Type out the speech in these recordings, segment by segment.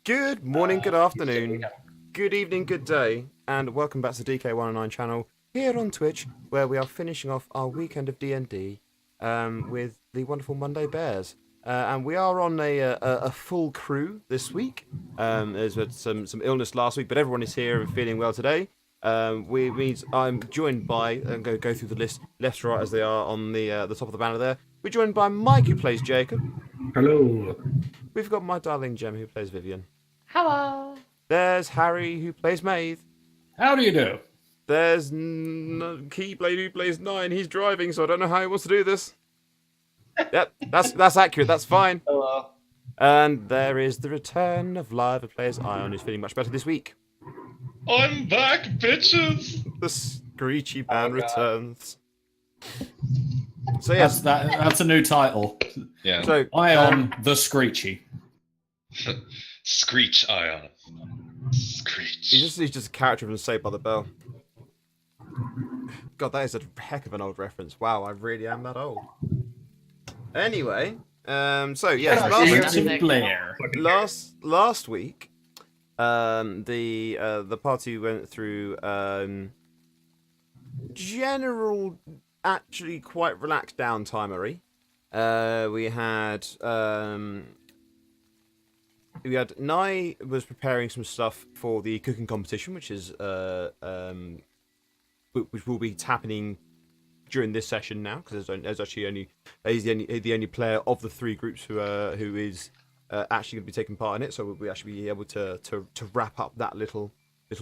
Good morning, good afternoon, good evening, good day, and welcome back to the DK109 channel here on Twitch, where we are finishing off our weekend of D&D with the wonderful Monday Bears. And we are on a full crew this week. There's some illness last week, but everyone is here and feeling well today. I'm joined by, I'm going to go through the list left to right as they are on the top of the banner there. We're joined by Mike, who plays Jacob. Hello. We've got my darling Gem, who plays Vivian. Hello. There's Harry, who plays Maeve. How do you do? There's Keyblade, who plays Nine. He's driving, so I don't know how he wants to do this. Yep, that's accurate. That's fine. Hello. And there is the return of Live, who plays Ion, who's feeling much better this week. I'm back, bitches! The Screechy Band returns. So yes, That's a new title. Yeah. so Ion the Screechy. Screech Ion. Screech. he's just a character from Saved by the Bell. God, that is a heck of an old reference. Wow, I really am that old. Anyway, so yes, Richard Blair. last week, the party went through general, actually quite relaxed downtimery. We had Nye was preparing some stuff for the cooking competition, which is which will be happening during this session now, because there's actually he's the only player of the three groups who is actually going to be taking part in it. So we'll be actually be able to wrap up that little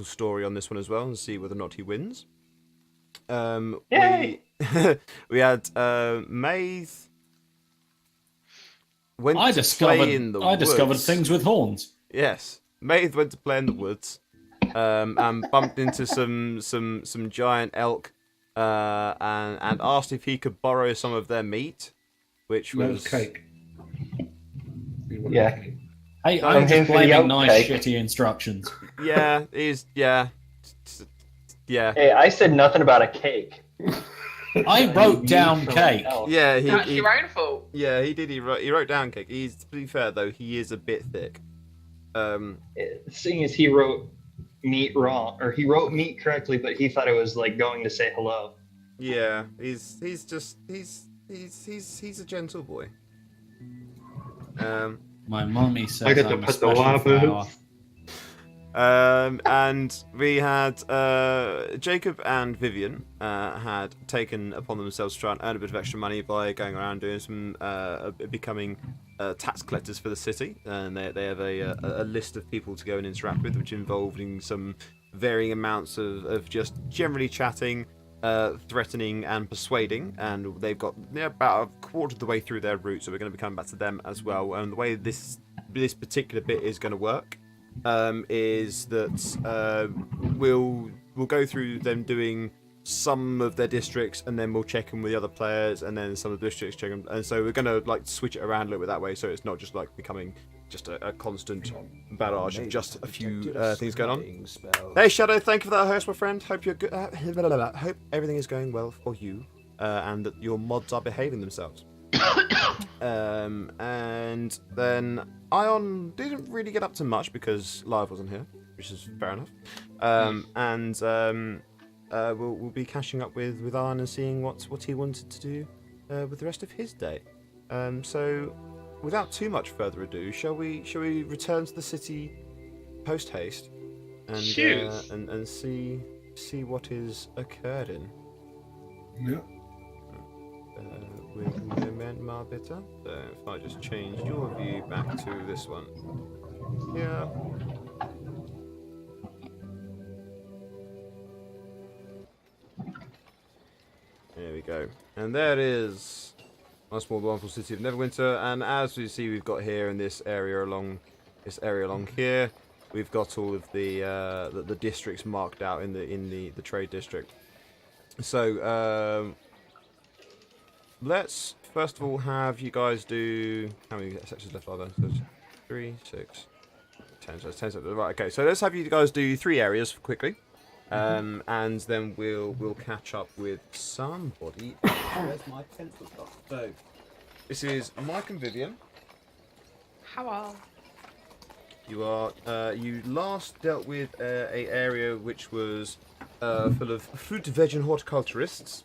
story on this one as well and see whether or not he wins. Yay! We had Maeve. I discovered things with horns. Yes, Maeve went to play in the woods, and bumped into some giant elk, and asked if he could borrow some of their meat, which was cake. Yeah. Hey, I'm I'm here just for the blaming oat nice cake. shitty instructions. yeah. Hey, I said nothing about a cake. I wrote down cake. Yeah, That's your own fault. yeah, he did. He wrote down cake. To be fair though, he is a bit thick. Seeing as he wrote meat wrong, or he wrote meat correctly, but he thought it was like going to say hello. Yeah, he's a gentle boy. My mummy says I got to I'm a put the special lava. flower. And we had Jacob and Vivian had taken upon themselves to try and earn a bit of extra money by going around doing some becoming tax collectors for the city, and they have a list of people to go and interact with, which involving some varying amounts of just generally chatting, threatening and persuading, and they've got about a quarter of the way through their route, so we're going to be coming back to them as well. And the way this particular bit is going to work is that we'll go through them doing some of their districts, and then we'll check in with the other players, and then some of the districts check them. And so we're gonna like switch it around a little bit that way, so it's not just like becoming just a constant barrage of just a few things going on. Hey Shadow, thank you for that host, my friend. Hope you're good. Hope everything is going well for you, and that your mods are behaving themselves. And then Ion didn't really get up to much because Live wasn't here, which is fair enough. We'll be catching up with Ion and seeing what he wanted to do with the rest of his day. So, without too much further ado, shall we return to the city post haste and see what is occurring? Yeah. With Moment Marbita. So if I just change your view back to this one. Yeah. There we go. And there it is. My small wonderful city of Neverwinter. And as we see, we've got here in this area along here, we've got all of the districts marked out in the trade district. So let's first of all have you guys do, how many sections left are there? So 3, 6, 10. So it's 10 sections. Right. Okay. So let's have you guys do 3 areas quickly, and then we'll catch up with somebody. Where's my pencil stuff? So this is Mike and Vivian. Hello. You last dealt with a area which was full of fruit, veg, and horticulturists.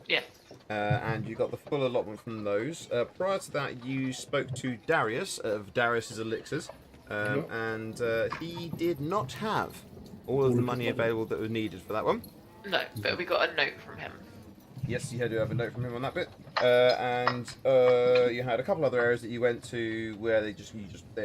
Yeah. And you got the full allotment from those. Prior to that, you spoke to Darius of Darius's Elixirs, and he did not have all of the money available that was needed for that one. No, but we got a note from him. Yes, you do have a note from him on that bit. And you had a couple other areas that you went to where they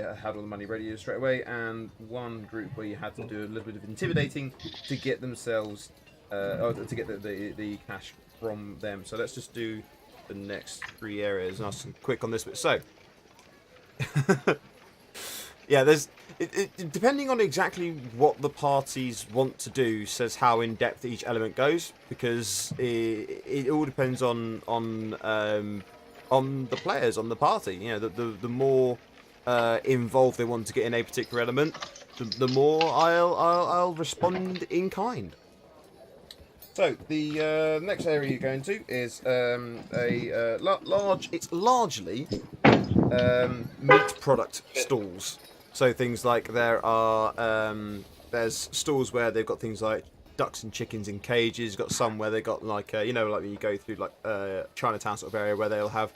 had all the money ready straight away, and one group where you had to do a little bit of intimidating to get themselves, or to get the cash from them. So let's just do the next 3 areas, and I'll be quick on this bit. So, yeah, there's depending on exactly what the parties want to do says how in depth each element goes, because it all depends on the players, on the party. You know, the more involved they want to get in a particular element, the more I'll respond in kind. So the next area you're going to is it's largely meat product stalls. So things like there's stalls where they've got things like ducks and chickens in cages. Got some where they got like like when you go through like Chinatown sort of area where they'll have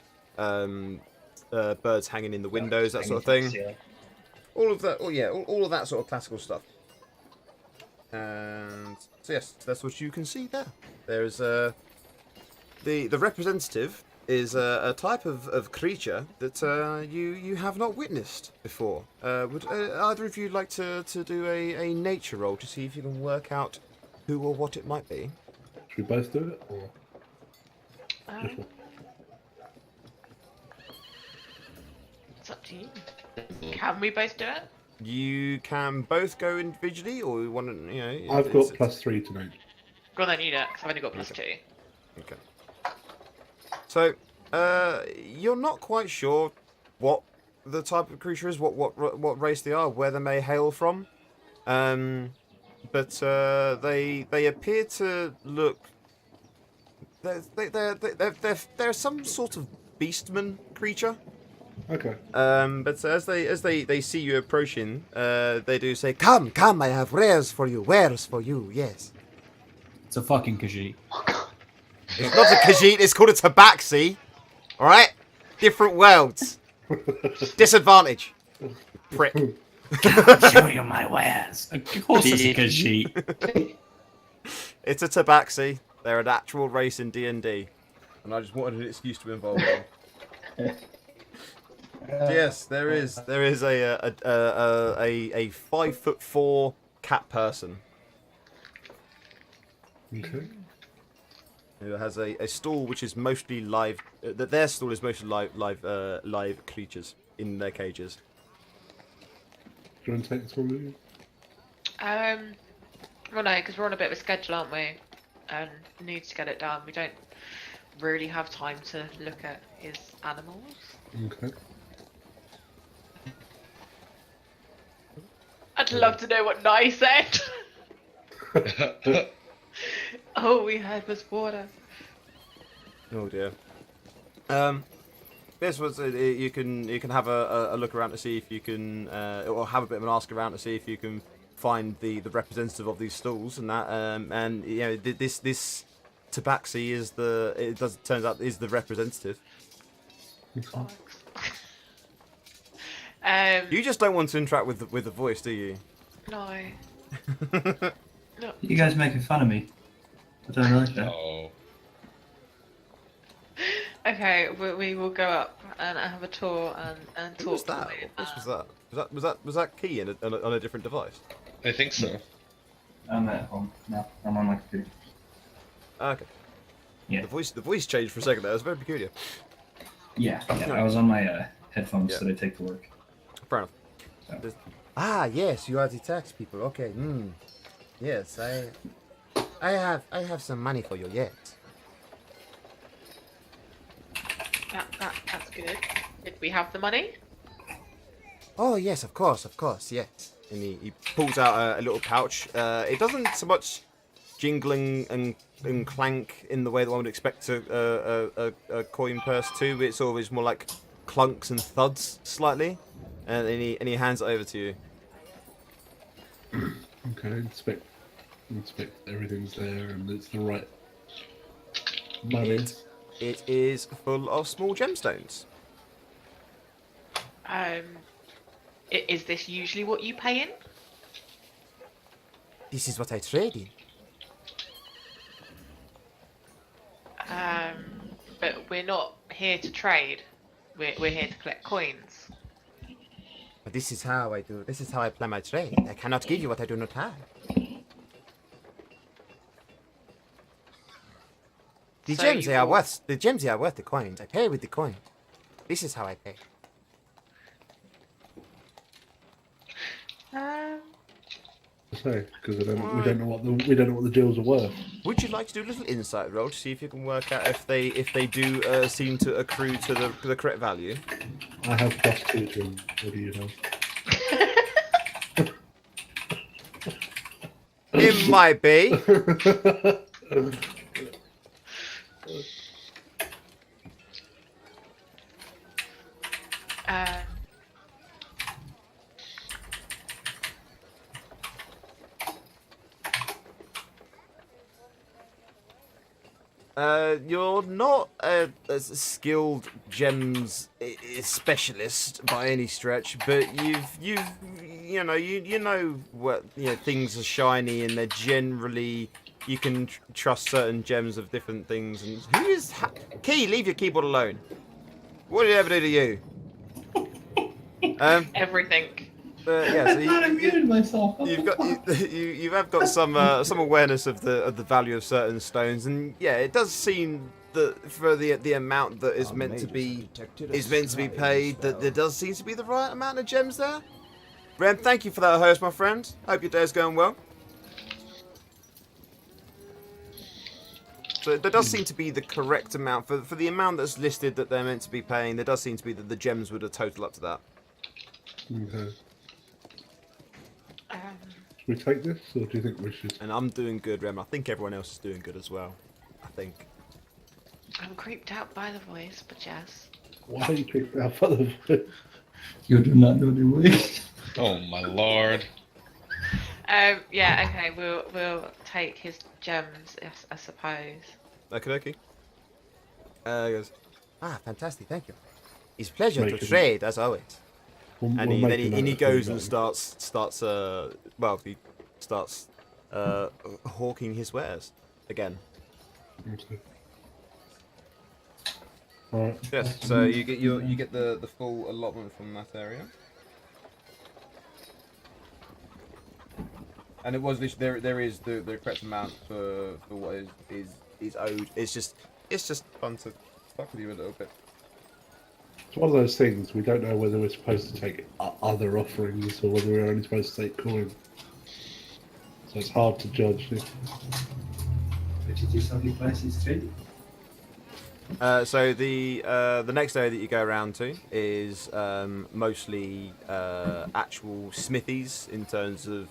birds hanging in the windows, that sort of thing. Yeah. All of that, all of that sort of classical stuff. And so yes, that's what you can see there. There's the representative is a type of creature that you have not witnessed before. Would either of you like to do a nature roll to see if you can work out who or what it might be? Should we both do it, or just one? It's up to you. Can we both do it? You can both go individually, or you want to, I've got +3 to nature. Go on then, you do it, 'cause I've only got +2. Okay. So, you're not quite sure what the type of creature is, what race they are, where they may hail from, but they appear to look. They're some sort of beastman creature. Okay. But as they see you approaching, they do say, "Come, I have wares for you, yes." It's a fucking Khajiit. It's not a Khajiit, it's called a Tabaxi. Alright? Different worlds. Disadvantage. Prick. Show you my wares. Of course it's a Khajiit. It's a Tabaxi. They're an actual race in D&D. And I just wanted an excuse to involve them. Yes, there is a 5'4" cat person. Okay. Who has a stall which is mostly live. Their stall is mostly live creatures in their cages. Do you want to take this one with you? Well, no, because we're on a bit of a schedule, aren't we? And need to get it done. We don't really have time to look at his animals. Okay. I'd love to know what Nye said. All we had was water. Oh dear. This was you can have a look around to see if you can, or have a bit of an ask around to see if you can find the representative of these stalls and that. And this Tabaxi is turns out is the representative. You just don't want to interact with the voice, do you? No. No. You guys making fun of me? I don't like that. No. Okay, we will go up and have a tour and talk. What was that? to What was that? Was that key on a different device? I think so. I'm at home. No, I'm on my computer. Okay. Yeah. The voice changed for a second there. It was very peculiar. Yeah, I was on my headphones that I take to work. Fair enough. So. Yes, you are the tax people. Okay. Yes, I have some money for you. Yes. That's good. Did we have the money? Oh yes, of course, yes. And he pulls out a little pouch. It doesn't so much jingling and clank in the way that one would expect a coin purse to. It sort of is more like clunks and thuds slightly, and he hands it over to you. Okay, inspect everything's there and it's the right money. It is full of small gemstones. Is this usually what you pay in? This is what I trade in. But we're not here to trade. We're here to collect coins. But this is how I do. This is how I plan my trade. I cannot give you what I do not have. The So gems you they are will- worth. The gems they are worth the coins. I pay with the coin. This is how I pay. Say, because we don't know what the deals are worth. Would you like to do a little insight roll to see if you can work out if they do seem to accrue to the correct value? I have +2 to them. What do you know? It might be. You're not a skilled gems specialist by any stretch, but you know what things are shiny and they're generally you can trust certain gems of different things. And who is Key? Leave your keyboard alone. What did it ever do to you? Everything. Yeah, so I muted myself. you have got some awareness of the value of certain stones, and yeah, it does seem that for the amount that is meant to be paid, that there does seem to be the right amount of gems there. Ren, thank you for that host, my friend. Hope your day's going well. So there does seem to be the correct amount for the amount that's listed that they're meant to be paying. There does seem to be that the gems would have total up to that. Okay. Should we take this, or do you think we should? And I'm doing good, Rem. I think everyone else is doing good as well. I think. I'm creeped out by the voice, but yes. Why are you picked up for the? You do not know the way. Oh my lord. Yeah. Okay. We'll take his gems, I suppose. Okay. Goes. Fantastic. Thank you. It's a pleasure to Making- trade as always. And We'll make a he note of goes that. and starts hawking his wares again. Okay. All right. Yes. So you get the full allotment from that area. And it was there is the correct amount for what is owed. It's just fun to fuck with you a little bit. It's one of those things, we don't know whether we're supposed to take other offerings or whether we're only supposed to take coin. So it's hard to judge. But did you sell your places too? So the next area that you go around to is mostly actual smithies in terms of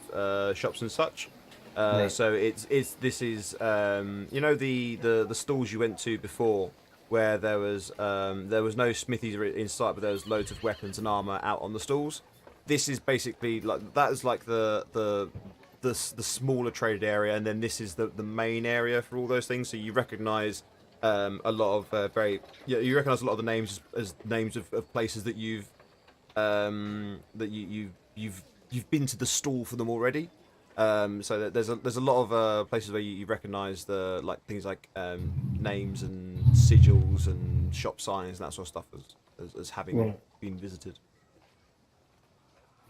shops and such. Right. So this is the stalls you went to before, where there was no smithies in sight, but there was loads of weapons and armor out on the stalls. This is basically that is like the smaller traded area, and then this is the main area for all those things. So you recognise a lot of you recognise a lot of the names as names of places that you've been to the stall for them already. So there's a lot of places where you recognise the things like names and sigils and shop signs and that sort of stuff as having Right. been visited.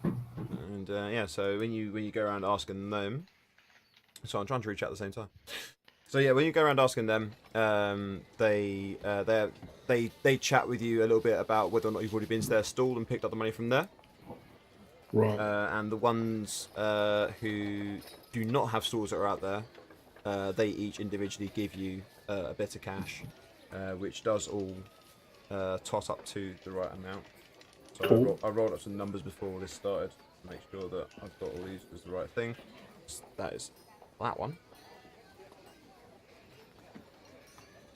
And so when you go around asking them, so I'm trying to reach out at the same time. So yeah, when you go around asking them, they chat with you a little bit about whether or not you've already been to their stall and picked up the money from there. Right. And the ones who do not have stalls that are out there, they each individually give you a bit of cash, which does all tot up to the right amount. So Cool. I rolled up some numbers before this started to make sure that I've got all these as the right thing. That is that one.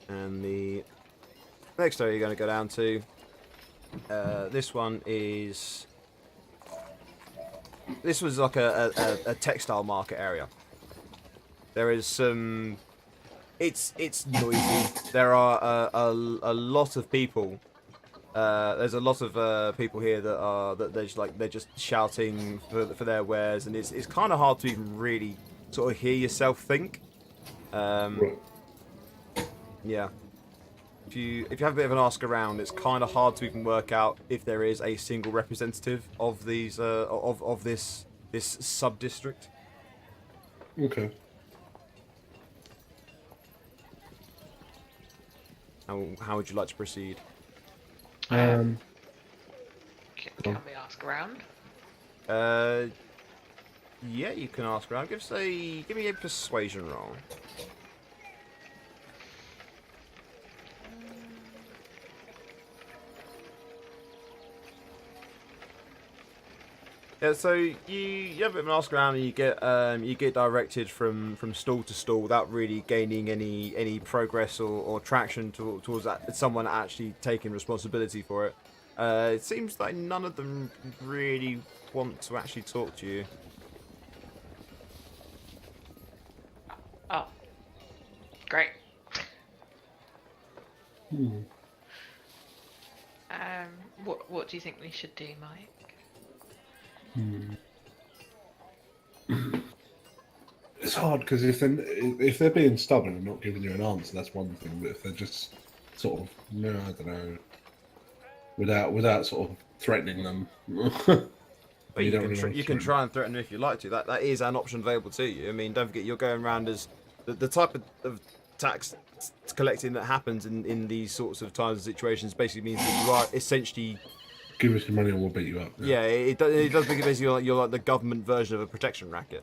And the next area you're going to go down to, this one is this was like a textile market area. There is some. It's noisy. There are a lot of people. There's a lot of people here that they're just shouting for their wares, and it's kind of hard to even really sort of hear yourself think. Right. Yeah. If you have a bit of an ask around, it's kind of hard to even work out if there is a single representative of these of this sub district. Okay. How would you like to proceed? Can we ask around? Yeah, you can ask around. Give me a persuasion roll. Yeah, so you have a bit of an ask around, and you get directed from stall to stall without really gaining any progress or traction towards someone actually taking responsibility for it. It seems like none of them really want to actually talk to you. Oh, great. What do you think we should do, Mike? It's hard because if they're being stubborn and not giving you an answer, that's one thing. But if they're just sort of no, I don't know, without sort of threatening them, but you can try and threaten them if you like to. That is an option available to you. I mean, don't forget you're going around as the type of tax collecting that happens in these sorts of times and situations. Basically means that you are essentially. Give us your money and we'll beat you up. Yeah, it does make it basically you're like the government version of a protection racket.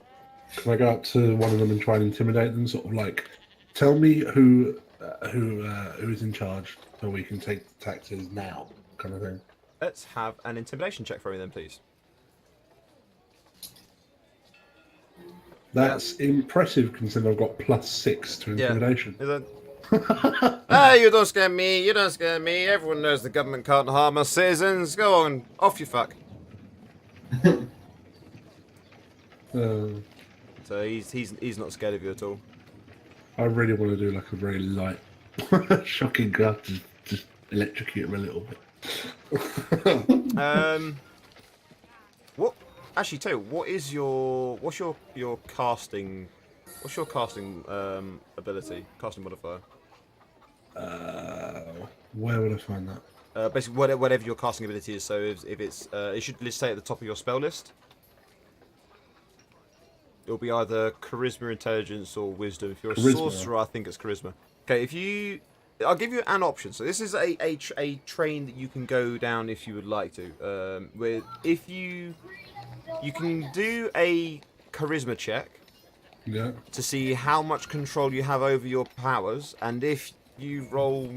Can I go up to one of them and try and intimidate them? Sort of like, tell me who is in charge so we can take the taxes now, kind of thing. Let's have an intimidation check for me then, please. That's impressive considering I've got +6 to intimidation. Yeah. You don't scare me. You don't scare me. Everyone knows the government can't harm us citizens. Go on, off you fuck. So he's not scared of you at all. I really want to do like a very light, shocking gun, just electrocute him a little bit. What? Actually, tell you, what's your casting? What's your casting ability? Casting modifier? Where would I find that? Basically, whatever your casting ability is. So if it's, it should stay at the top of your spell list. It'll be either charisma, intelligence, or wisdom. If you're a sorcerer, I think it's charisma. Okay, I'll give you an option. So this is a train that you can go down if you would like to. If you can do a charisma check. Yeah. To see how much control you have over your powers, and if you roll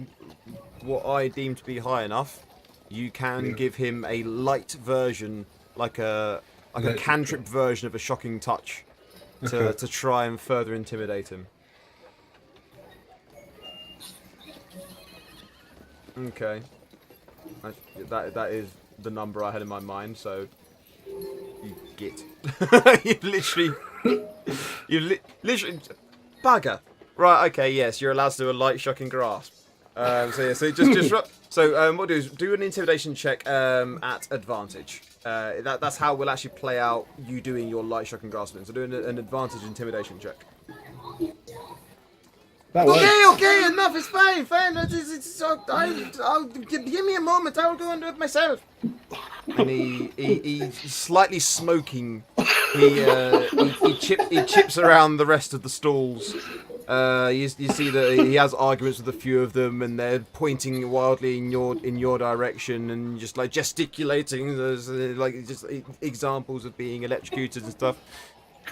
what I deem to be high enough, you can give him a light version, like a cantrip version of a shocking touch, to try and further intimidate him. Okay, that is the number I had in my mind. So you get you literally bugger. Right, okay, yes, you're allowed to do a light shocking grasp. What do is do an intimidation check at advantage. That's how we'll actually play out you doing your light shocking grasping. So doing an advantage intimidation check. Okay, enough. It's fine. I'll give me a moment. I will go and do it myself. And he slightly smoking. He chips around the rest of the stalls. You see that he has arguments with a few of them, and they're pointing wildly in your direction and just like gesticulating. There's like just examples of being electrocuted and stuff.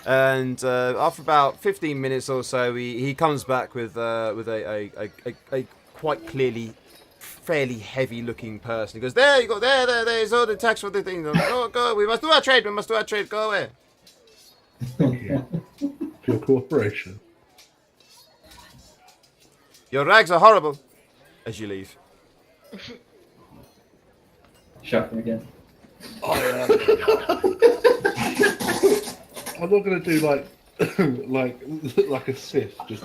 And after about 15 minutes or so, he comes back with a quite clearly fairly heavy-looking person. He goes, "There you go, there's all the tax for the thing. Go, we must do our trade. Go away." Thank you for your cooperation. Your rags are horrible. As you leave. Shock him again. I'm not gonna do like like a Sith. Just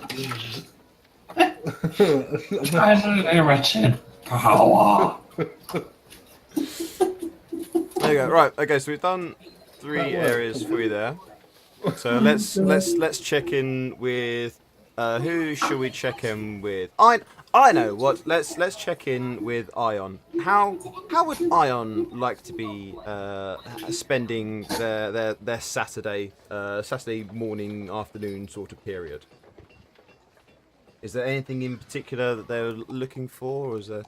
Direction. Power. There you go. Right. Okay. So we've done 3 areas for you there. So let's check in with who should we check in with? I know what. Let's check in with Ion. How would Ion like to be spending their Saturday morning afternoon sort of period? Is there anything in particular that they're looking for, or is there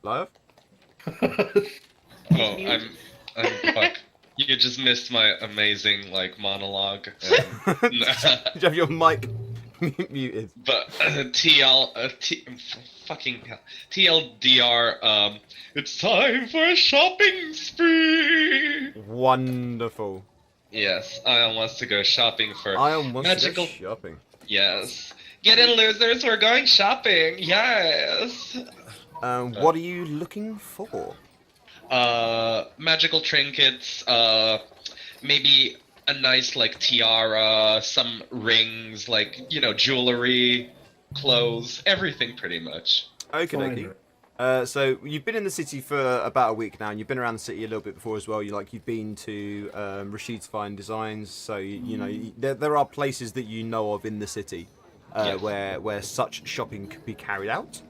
live? Oh, I'm fuck. You just missed my amazing monologue. Do you have your mic muted? But fucking hell. TLDR. It's time for a shopping spree. Wonderful. Yes, Ion wants to go shopping for Ion wants magical. to go shopping. Yes. Get in, losers. We're going shopping. Yes. What are you looking for? Magical trinkets, maybe a nice, tiara, some rings, jewelry, clothes, everything pretty much. Okay, dokie. So you've been in the city for about a week now, and you've been around the city a little bit before as well. You've been to Rashid's Fine Designs, so you know there are places that you know of in the city Yes. where such shopping could be carried out.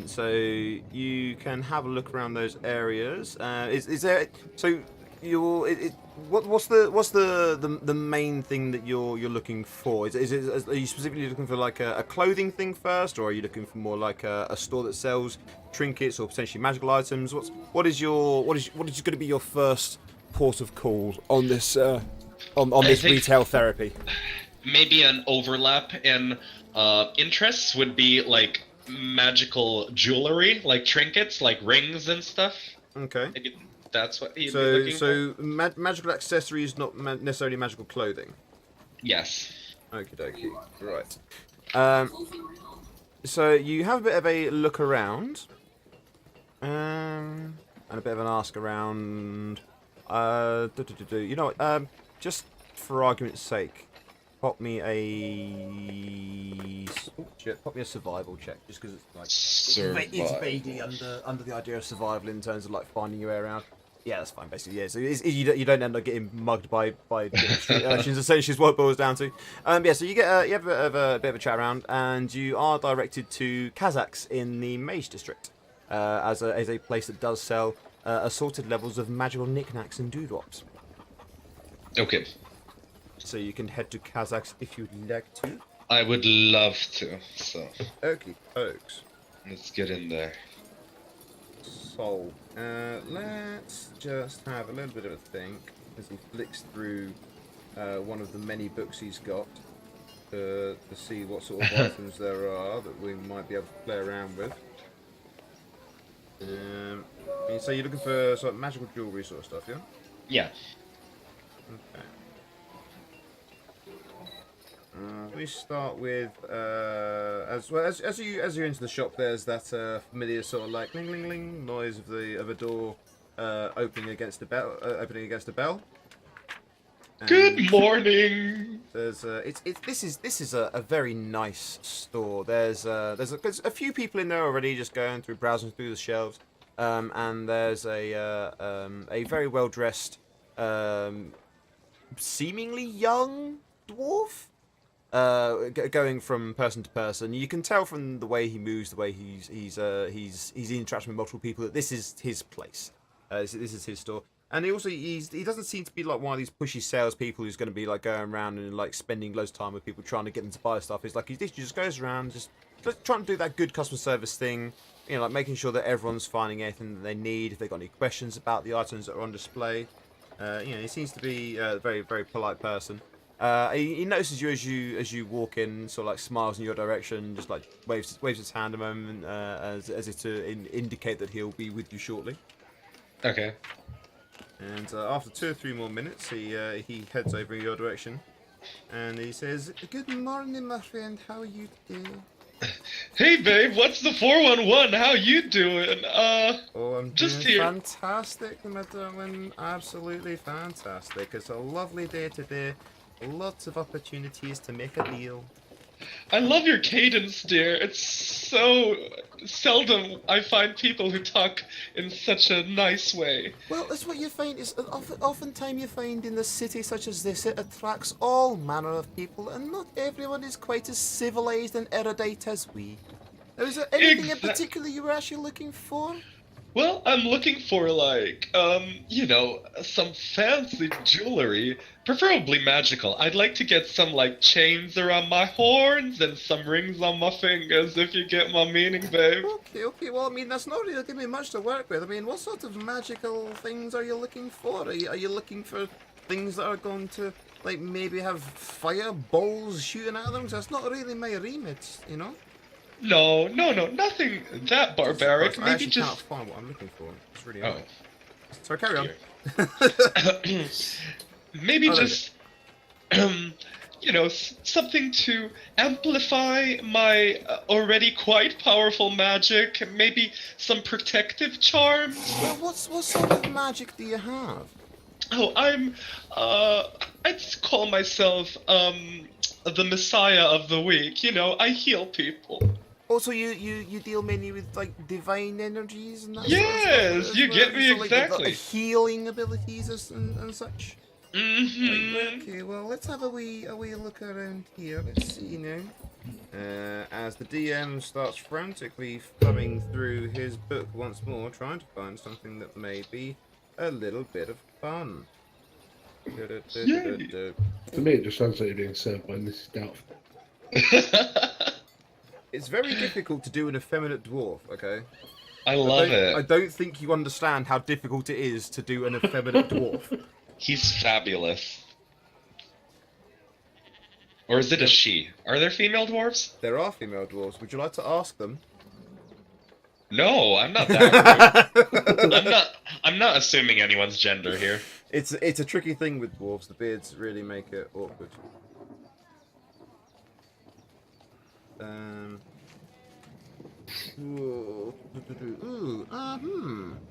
So you can have a look around those areas. Is there? So what's the main thing that you're looking for? Are you specifically looking for like a clothing thing first, or are you looking for more like a store that sells trinkets or potentially magical items? What is going to be your first port of call on this on this retail therapy? Maybe an overlap in interests would be magical jewelry, like trinkets, like rings and stuff. Okay. Maybe that's what he'd be looking for. Magical accessories, not necessarily magical clothing. Yes. Okie dokie. Right. So you have a bit of a look around, and a bit of an ask around. You know what? Just for argument's sake, pop me a survival check, just because it's it's vaguely under the idea of survival in terms of finding your way around. Yeah, that's fine. Basically, yeah. So you don't end up getting mugged by street urchins. Essentially, is what it boils down to. Yeah. So you have a bit of a chat around, and you are directed to Kazakh's in the Mage District, as a place that does sell assorted levels of magical knickknacks and dewdrops. Okay. So you can head to Kazakh's if you'd like to. I would love to, so Okay, folks. let's get in there. So, let's just have a little bit of a think as he flicks through one of the many books he's got to see what sort of items there are that we might be able to play around with. So you're looking for sort of magical jewelry sort of stuff, yeah? Yeah. Okay. We start with as you enter the shop. There's that familiar sort of ling ling ling noise of a door opening against a bell. And Good morning. There's this is a very nice store. There's a few people in there already, just going through, browsing through the shelves. And there's a very well dressed, seemingly young dwarf. Going from person to person, you can tell from the way he moves, the way he's interacting with multiple people, that this is his place. This is his store, and he doesn't seem to be like one of these pushy salespeople who's going to be going around and spending loads of time with people trying to get them to buy stuff. It's he just goes around just trying to do that good customer service thing, making sure that everyone's finding anything that they need. If they've got any questions about the items that are on display, he seems to be a very, very polite person. He notices you as you walk in, sort of smiles in your direction, just waves his hand a moment as if to indicate that he'll be with you shortly. Okay. And after 2 or 3 more minutes, he heads over in your direction, and he says, "Good morning, my friend. How are you today?" Hey babe, what's the 411? How you doing? Oh, I'm Just doing here. fantastic, my darling. Absolutely fantastic. It's a lovely day today. Lots of opportunities to make a deal. I love your cadence, dear. It's so seldom I find people who talk in such a nice way. Well, that's what you find. Is oftentimes you find in a city such as this, it attracts all manner of people, and not everyone is quite as civilized and erudite as we. Now, is there anything in particular you were actually looking for? Well, I'm looking for, like, you know, some fancy jewelry, preferably magical. I'd like to get some, like, chains around my horns and some rings on my fingers, if you get my meaning, babe. Okay. Well, I mean, that's not really giving me much to work with. I mean, what sort of magical things are you looking for? Are you looking for things that are going to, like, maybe have fireballs shooting at them? 'Cause that's not really my remit, you know? No, nothing that barbaric. I Maybe actually can't just... find what I'm looking for. It's really Oh. annoying. So carry on. Maybe I like just, you know, something to amplify my already quite powerful magic. Maybe some protective charms. Well, what sort of magic do you have? Oh, I'd call myself, the Messiah of the Week. You know, I heal people. Also, you deal mainly with like divine energies and that. Yes, sort of stuff you as get well? me So, like, the exactly. healing abilities and such. Mm-hmm. Okay, well, let's have a wee look around here. Let's see now. As the DM starts frantically thumbing through his book once more, trying to find something that may be a little bit of fun. Yay. To me, it just sounds like you're being served by Mrs. Doubtful. It's very difficult to do an effeminate dwarf, okay? I love I it. don't think you understand how difficult it is to do an effeminate dwarf. He's fabulous. Or is it a she? Are there female dwarves? There are female dwarves. Would you like to ask them? No, I'm not that rude. I'm not assuming anyone's gender here. It's a tricky thing with dwarves. The beards really make it awkward.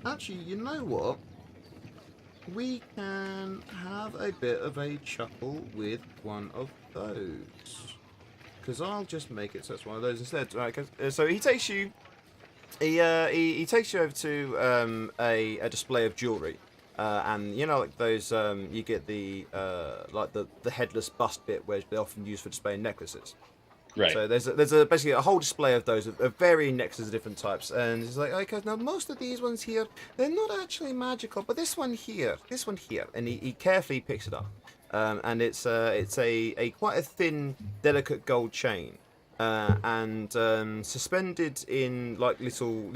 Actually, you know what? We can have a bit of a chuckle with one of those. Because I'll just make it so it's one of those instead. Right, so he takes you... He takes you over to a display of jewellery. And you know, like those, you get the like the headless bust bit, which they often use for displaying necklaces. Right. So there's basically a whole display of those of varying necklaces of different types, and it's like, okay, now most of these ones here, they're not actually magical, but this one here, and he carefully picks it up, and it's a quite a thin, delicate gold chain, and suspended in like little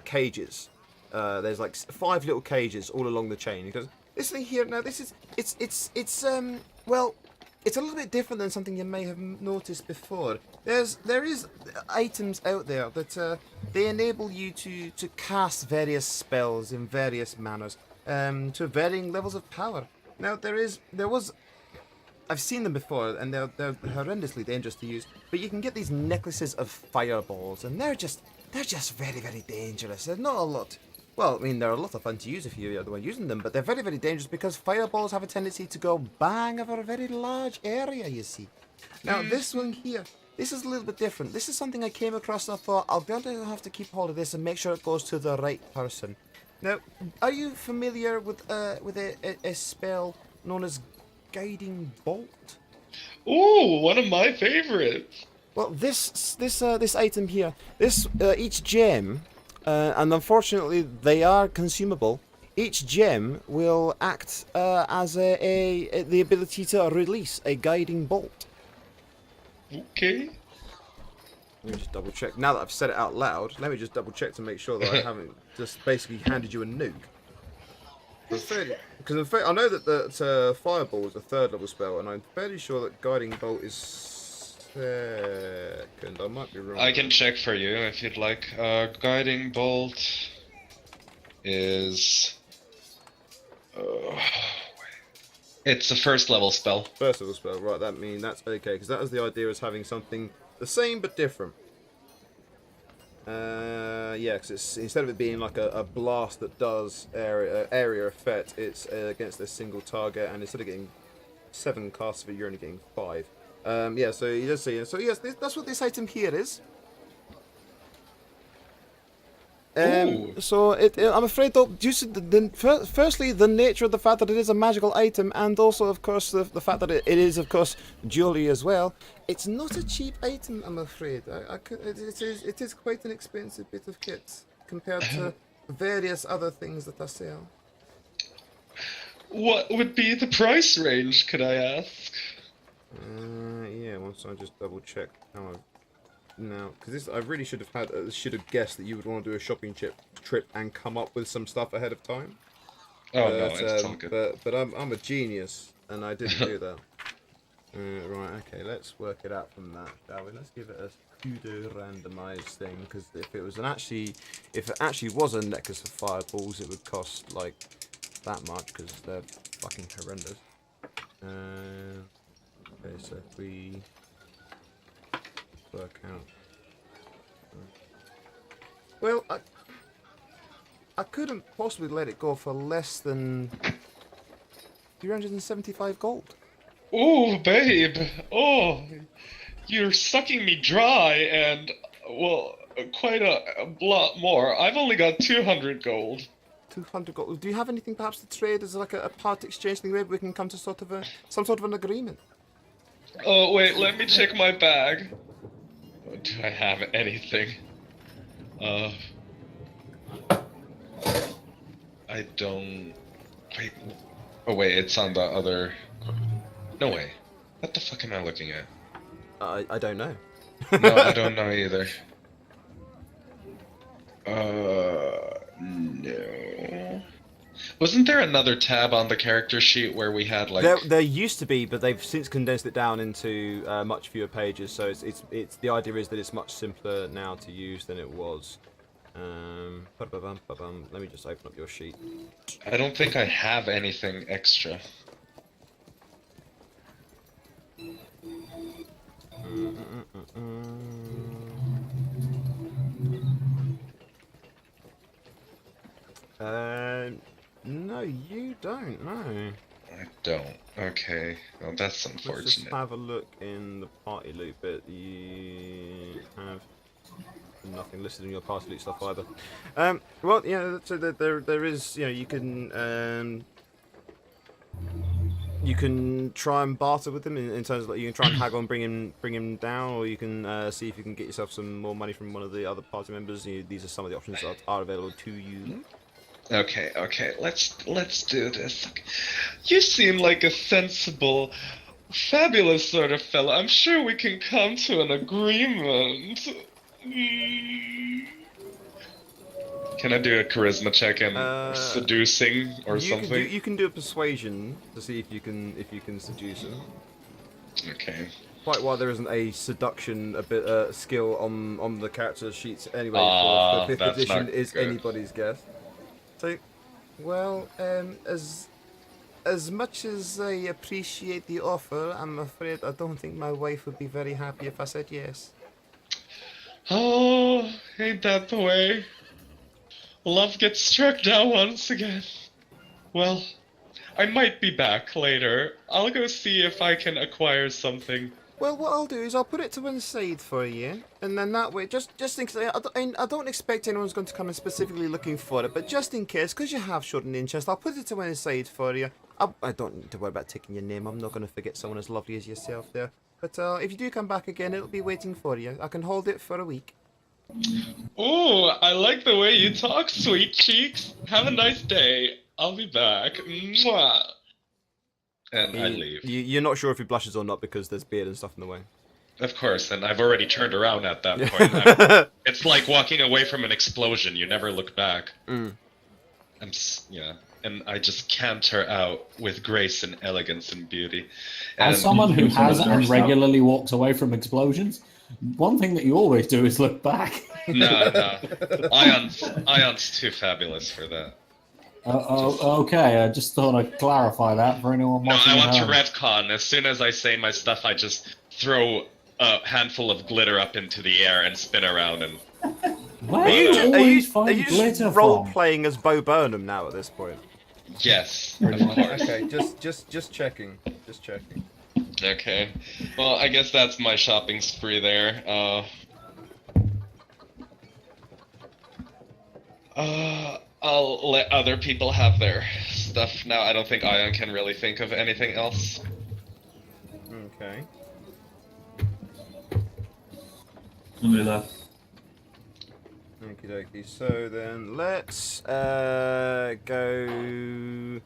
cages. There's like 5 little cages all along the chain. He goes, this thing here, now this is well, it's a little bit different than something you may have noticed before. There is items out there that they enable you to cast various spells in various manners, to varying levels of power. Now I've seen them before, and they're horrendously dangerous to use. But you can get these necklaces of fireballs, and they're just very, very dangerous. There's not a lot. Well, I mean, they're a lot of fun to use if you're the one using them, but they're very, very dangerous because fireballs have a tendency to go bang over a very large area, you see. Now, this one here, this is a little bit different. This is something I came across and I thought, I'll have to keep hold of this and make sure it goes to the right person. Now, are you familiar with a spell known as Guiding Bolt? Ooh, one of my favorites. Well, this item here, each gem, and unfortunately they are consumable. Each gem will act as the ability to release a guiding bolt. Okay. Let me just double check. Now that I've said it out loud, let me just double check to make sure that I haven't just basically handed you a nuke. Because I know that Fireball is a 3rd level spell, and I'm fairly sure that Guiding Bolt is 2nd. I might be wrong. I can check for you if you'd like. Guiding Bolt is... It's a first level spell. First level spell, right? That's okay, because that was the idea, is having something the same but different. Yeah, because it's instead of it being like a blast that does area effect, it's against a single target, and instead of getting 7 casts of it, you're only getting 5. Yeah, so you just see. So yes, that's what this item here is. So I'm afraid, though, due to firstly the nature of the fact that it is a magical item, and also, of course, the fact that it is, of course, jewelry as well. It's not a cheap item, I'm afraid. It is quite an expensive bit of kit compared to various other things that I sell. What would be the price range, could I ask? Yeah, once I just double check how I've... No, because I really should have guessed that you would want to do a shopping trip and come up with some stuff ahead of time. Oh no, it's all good. But I'm a genius, and I didn't do that. Right, okay, let's work it out from that, shall we? Let's give it a pseudo randomized thing, because if it actually was a necklace of fireballs, it would cost like that much, because they're fucking horrendous. Okay, so if we work out. Well, I couldn't possibly let it go for less than 375 gold. Oh, babe. Oh, you're sucking me dry, and well, quite a lot more. I've only got 200 gold. 200 gold. Do you have anything perhaps to trade as like a part exchange thing? Maybe we can come to some sort of an agreement. Oh wait, let me check my bag. Do I have anything? I don't... Wait. Oh wait, it's on the other... No way. What the fuck am I looking at? I don't know. No, I don't know either. No. Wasn't there another tab on the character sheet where we had like... There used to be, but they've since condensed it down into much fewer pages. So it's the idea is that it's much simpler now to use than it was. Let me just open up your sheet. I don't think I have anything extra. No, you don't. No. I don't. Okay. Well, that's unfortunate. Let's just have a look in the party loot bit. You have nothing listed in your party loot stuff either. Well, yeah. So there is. You know, you can try and barter with them in terms of like, you can try and haggle and bring him down, or you can see if you can get yourself some more money from one of the other party members. These are some of the options that are available to you. Okay, let's do this. You seem like a sensible, fabulous sort of fellow. I'm sure we can come to an agreement. Can I do a charisma check and seducing or something? You can do a persuasion to see if you can seduce him. Okay. Quite why there isn't a seduction skill on the character sheets anyway. For the 5th edition is good. Anybody's guess. So, well, as much as I appreciate the offer, I'm afraid I don't think my wife would be very happy if I said yes. Oh, ain't that the way? Love gets struck down once again. Well, I might be back later. I'll go see if I can acquire something. Well, what I'll do is I'll put it to one side for you, and then that way, just in case, I don't expect anyone's going to come in specifically looking for it, but just in case, because you have shown an interest, I'll put it to one side for you. I don't need to worry about taking your name. I'm not going to forget someone as lovely as yourself there. But if you do come back again, it'll be waiting for you. I can hold it for a week. Oh, I like the way you talk, sweet cheeks. Have a nice day. I'll be back. Mwah. And I leave. You're not sure if he blushes or not because there's beard and stuff in the way. Of course, and I've already turned around at that point. It's like walking away from an explosion. You never look back. And I just canter out with grace and elegance and beauty. And as someone who has and regularly walks away from explosions, one thing that you always do is look back. No. Ion's too fabulous for that. Okay, I just thought I'd clarify that for anyone No, watching I at want to home. retcon. As soon as I say my stuff, I just throw a handful of glitter up into the air and spin around and. Where Are you, do are always you, find are you just glitter role from? playing as Bo Burnham now at this point? Yes, Pretty of much. course. Okay, just checking. Just checking. Okay. Well, I guess that's my shopping spree there. I'll let other people have their stuff now. I don't think Ion can really think of anything else. Okay. Somebody left. Okie dokie. So then let's go.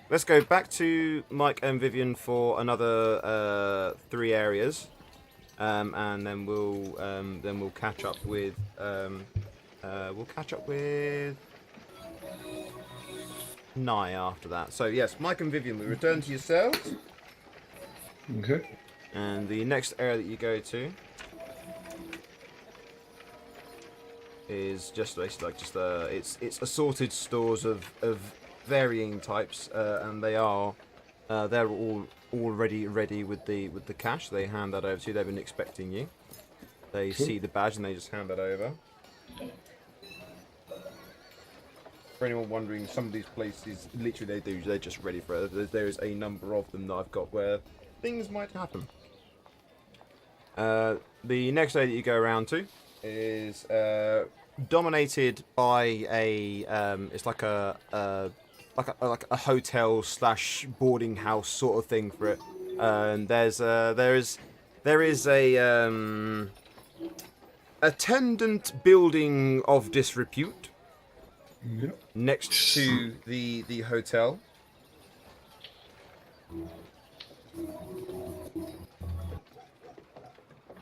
Let's go back to Mike and Vivian for another 3 areas, and then we'll catch up with Nye after that. So yes, Mike and Vivian, we return to yourselves, Okay. and the next area that you go to is just basically like it's assorted stores of varying types, and they're all already ready with the cash. They hand that over to you. They've been expecting you. They see the badge and they just hand that over. For anyone wondering, some of these places literally they're just ready for it. There is a number of them that I've got where things might happen. The next day that you go around to is dominated by a it's like a hotel / boarding house sort of thing for it. And there is a attendant building of disrepute Yep. next to the hotel.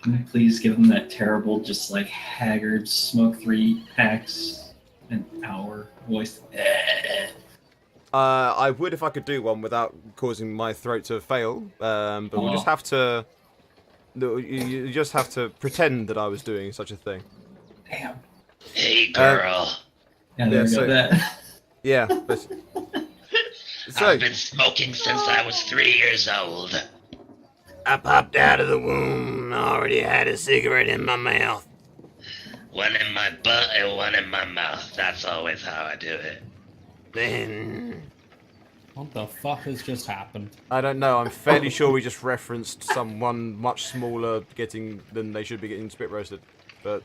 Can you please give them that terrible, just like haggard, smoke 3 packs an hour voice? I would if I could do one without causing my throat to fail, but we'll just have to. You just have to pretend that I was doing such a thing. Damn. Hey, girl. Yeah, there Yeah, we go. so- That. Yeah. But... So I've been smoking since I was 3 years old. I popped out of the womb. I already had a cigarette in my mouth. One in my butt and one in my mouth. That's always how I do it. Then What the fuck has just happened? I don't know. I'm fairly sure we just referenced someone much smaller than they should be getting spit roasted, but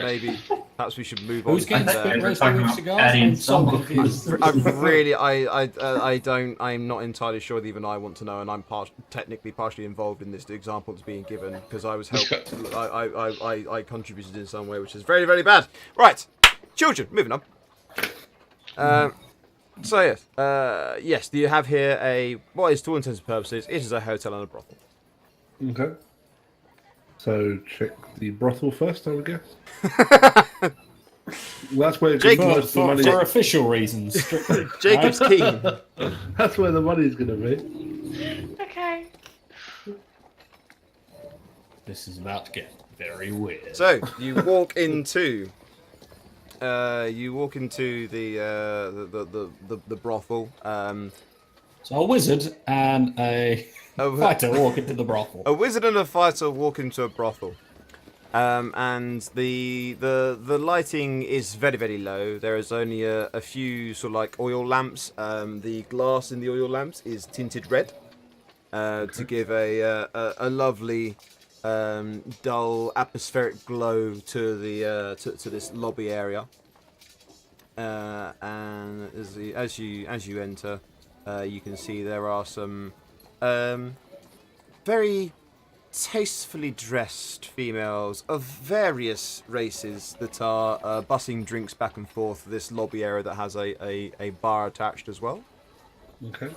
maybe perhaps we should move on. Who's getting from spit there. We're roasted talking with about cigars? adding I'm so some- confused. I'm not entirely sure that even I want to know, and I'm technically partially involved in this example that's being given because I was helped. I contributed in some way, which is very, very bad. Right, children, moving on. So yes, yes, you have here what is to all intents and purposes, it is a hotel and a brothel. Okay. So check the brothel first, I would guess. That's where Jake, most of the money. For official reasons, strictly. Jacob's keen. That's where the money's going to be. Okay. This is about to get very weird. So you walk into the brothel. So a wizard and a fighter walk into the brothel. A wizard and a fighter walk into a brothel, and the lighting is very, very low. There is only a few sort of like oil lamps. The glass in the oil lamps is tinted red to give a lovely dull atmospheric glow to the to this lobby area. And as you enter, you can see there are some very tastefully dressed females of various races that are bussing drinks back and forth. This lobby area that has a bar attached as well. Okay.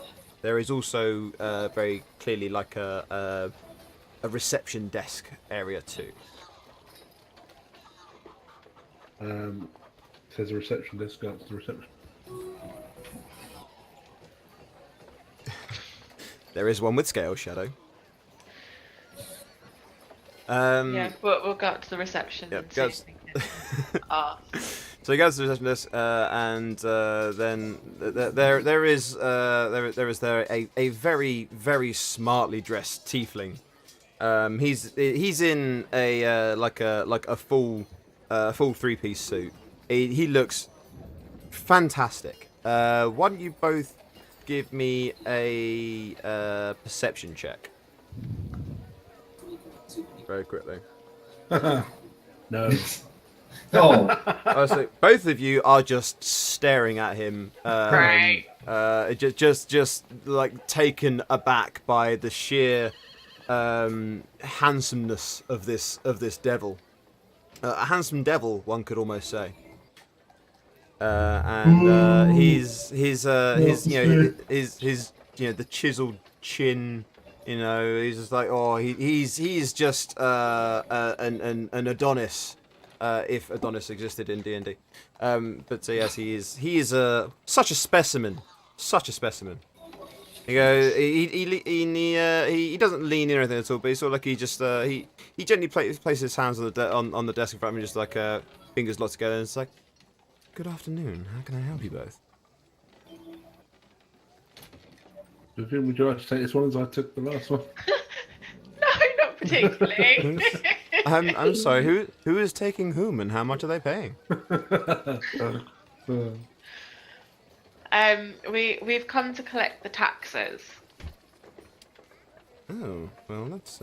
There is also very clearly like a reception desk area too. Says a reception desk. Go up to the reception. There is one with scale shadow. Yeah, we'll go up to the reception Yep, and see if we can ask. So he goes to the reception desk, and then there is a very, very smartly dressed tiefling. He's in a full 3-piece suit. He looks fantastic. Why don't you both give me a perception check? Very quickly. No. Oh, So both of you are just staring at him. Right. Just like taken aback by the sheer handsomeness of this devil. A handsome devil, one could almost say. He's the chiseled chin. He's just like, he's just an Adonis, if Adonis existed in D&D. But yes, he is such a specimen, He doesn't lean in or anything at all, but he's sort of like he gently places his hands on the desk in front of him, just like fingers locked together, and it's like, good afternoon. How can I help you both? Vivian, would you like to take this one as I took the last one? No, not particularly. I'm sorry. Who is taking whom, and how much are they paying? We've come to collect the taxes. Oh, well, that's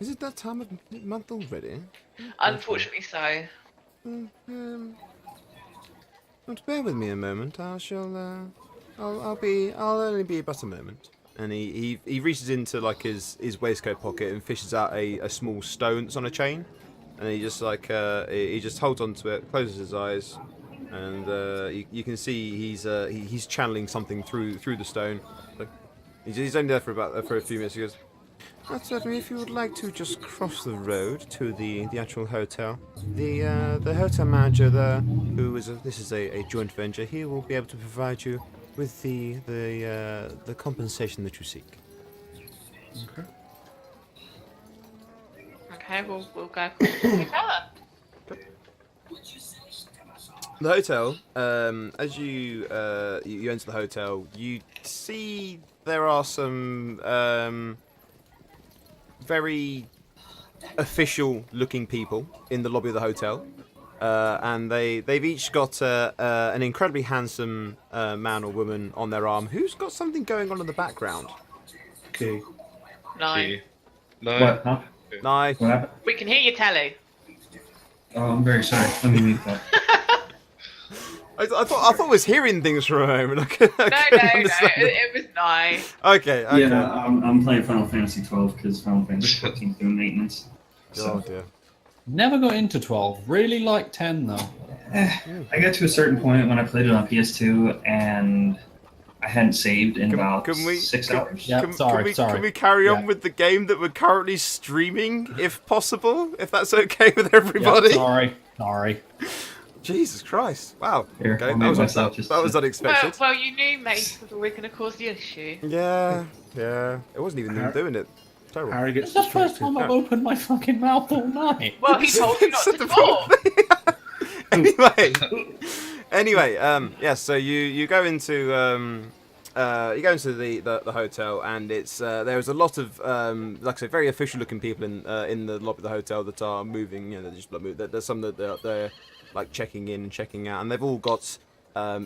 Is it that time of month already? Unfortunately, so. Well, bear with me a moment. I'll only be but a moment. And he reaches into like his waistcoat pocket and fishes out a small stone that's on a chain, and he just he just holds onto it, closes his eyes, and you can see he's channeling something through the stone. So he's only there for a few minutes. He goes, "That's certainly. If you would like to just cross the road to the actual hotel, the hotel manager there, this is a joint venture, he will be able to provide you with the compensation that you seek." Okay. Okay, we'll go across the hotel. The hotel, as you enter the hotel, you see there are some very official-looking people in the lobby of the hotel, and they've each got an incredibly handsome man or woman on their arm who's got something going on in the background. Okay. No. No. what? Huh? Nice. What happened? We can hear you, Telly. Oh, I'm very sorry. Let me mute that. I thought I was hearing things for a moment. No, it was nice. Okay. Yeah, I'm playing Final Fantasy 12 because Final Fantasy 14 is doing maintenance. Oh dear. Never got into 12. Really like 10 though. I got to a certain point when I played it on PS2 and I hadn't saved in about 6 hours. Yeah. Sorry. Can we carry on Yeah. with the game that we're currently streaming, if possible? If that's okay with everybody? Yeah, sorry. Jesus Christ! Wow. Here, Okay, I'll that mute was, myself that, just that was to- unexpected. Well, you knew Mace was always going to cause the issue. Yeah. It wasn't even them doing it. Terrible. Harry gets It's the first distracted. time I've opened my fucking mouth all night. Well, he told you not to talk. Anyway, yeah. So you go into the hotel, and it's there's a lot of like I said, very official looking people in the lobby of the hotel that are moving. They're just there's some that they're like checking in and checking out, and they've all got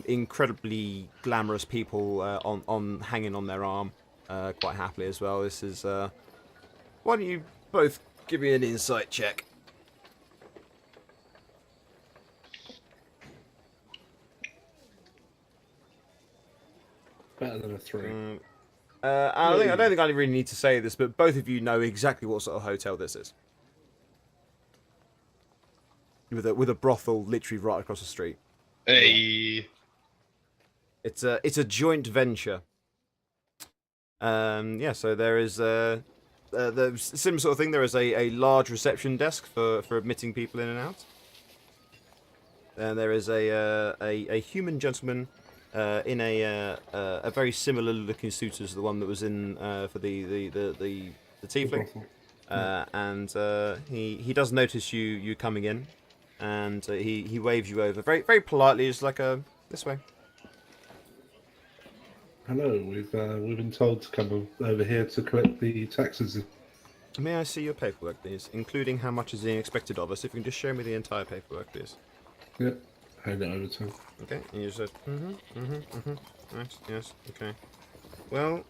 incredibly glamorous people on hanging on their arm quite happily as well. This is why don't you both give me an insight check? Better than a 3. I don't think I really need to say this, but both of you know exactly what sort of hotel this is. With a brothel literally right across the street. Hey. It's a joint venture. Yeah, so there is the similar sort of thing. There is a large reception desk for admitting people in and out. And there is a human gentleman in a very similar looking suit as the one that was in for the tiefling. And he does notice you coming in. and he waves you over very very politely, just like this way. Hello, we've been told to come over here to collect the taxes. May I see your paperwork, please, including how much is being expected of us? If you can just show me the entire paperwork, please. Yep. Hand it over to him. Okay, and you said, Right, yes, okay. Well,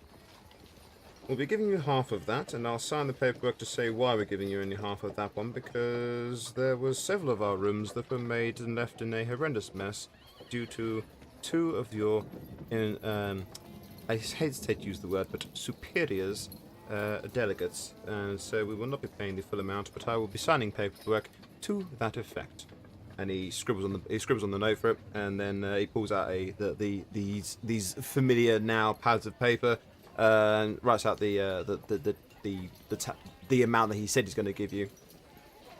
we'll be giving you half of that, and I'll sign the paperwork to say why we're giving you only half of that one, because there was several of our rooms that were made and left in a horrendous mess due to two of your, I hesitate to use the word, but superiors, delegates, and so we will not be paying the full amount, but I will be signing paperwork to that effect. And he scribbles on the note for it, and then he pulls out these familiar now pads of paper, and writes out the amount that he said he's going to give you,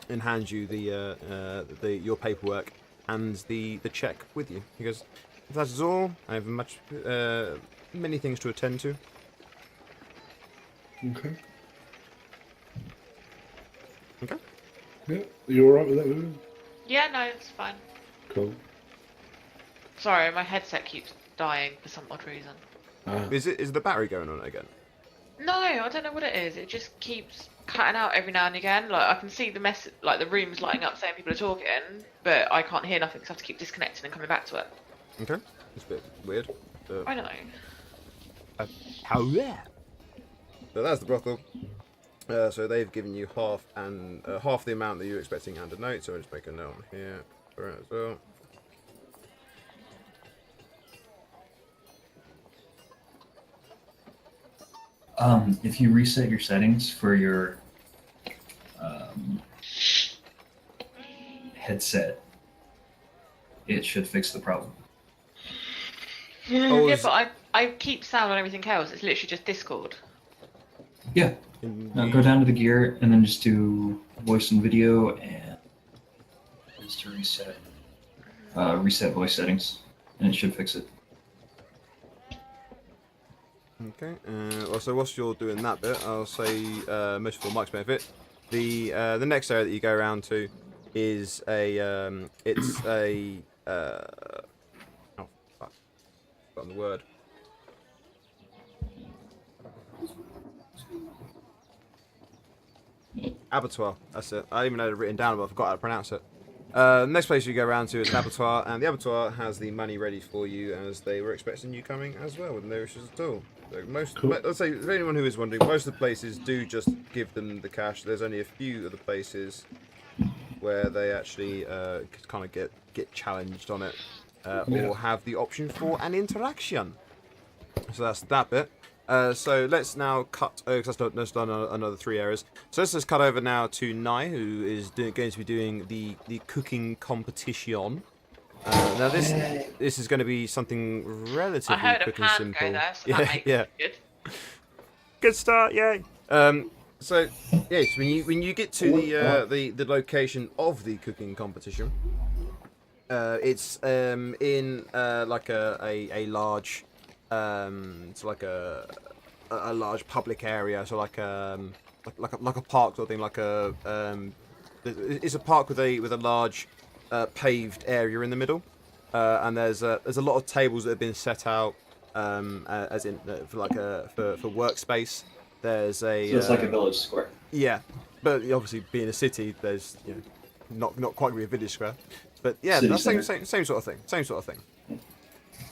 and hands you your paperwork and the check with you. He goes, "If that is all, I have many things to attend to." Okay. Okay. Yeah. You alright with that, Vivian? Yeah, no, it's fine. Cool. Sorry, my headset keeps dying for some odd reason. Is the battery going on again? No, I don't know what it is. It just keeps cutting out every now and again. Like I can see the the room's lighting up saying people are talking, but I can't hear nothing because I have to keep disconnecting and coming back to it. Okay. It's a bit weird. I know. How rare. So that's the brothel. So they've given you half the amount that you're expecting and a note. So I'll just make a note on here for it as well. If you reset your settings for your headset, it should fix the problem. Yeah, but I keep sound on everything else. It's literally just Discord. Yeah. Now go down to the gear and then just do voice and video and just to reset voice settings, and it should fix it. Okay. So whilst you're doing that bit, I'll say most for Mike's benefit, the next area that you go around to is oh fuck, forgotten the word. Abattoir. That's it. I even had it written down, but I forgot how to pronounce it. Next place you go around to is an abattoir, and the abattoir has the money ready for you, as they were expecting you coming as well, with no issues at all. So let's say, for anyone who is wondering, most of the places do just give them the cash. There's only a few of the places where they actually kind of get challenged on it, or have the option for an interaction. So that's that bit. So let's now cut, because that's done another 3 areas. So let's just cut over now to Nai, who is going to be doing the cooking competition. Now this is going to be something relatively quick and simple. Go there, so that makes it good. Good start, yay! So yes, when you get to the location of the cooking competition, it's in like a large. It's like a large public area, so like a park sort of thing. It's a park with a large paved area in the middle, and there's a lot of tables that have been set out as in for workspace. There's so it's like a village square. Yeah, but obviously being a city, there's not quite really a village square, but yeah, that's same sort of thing. Same sort of thing.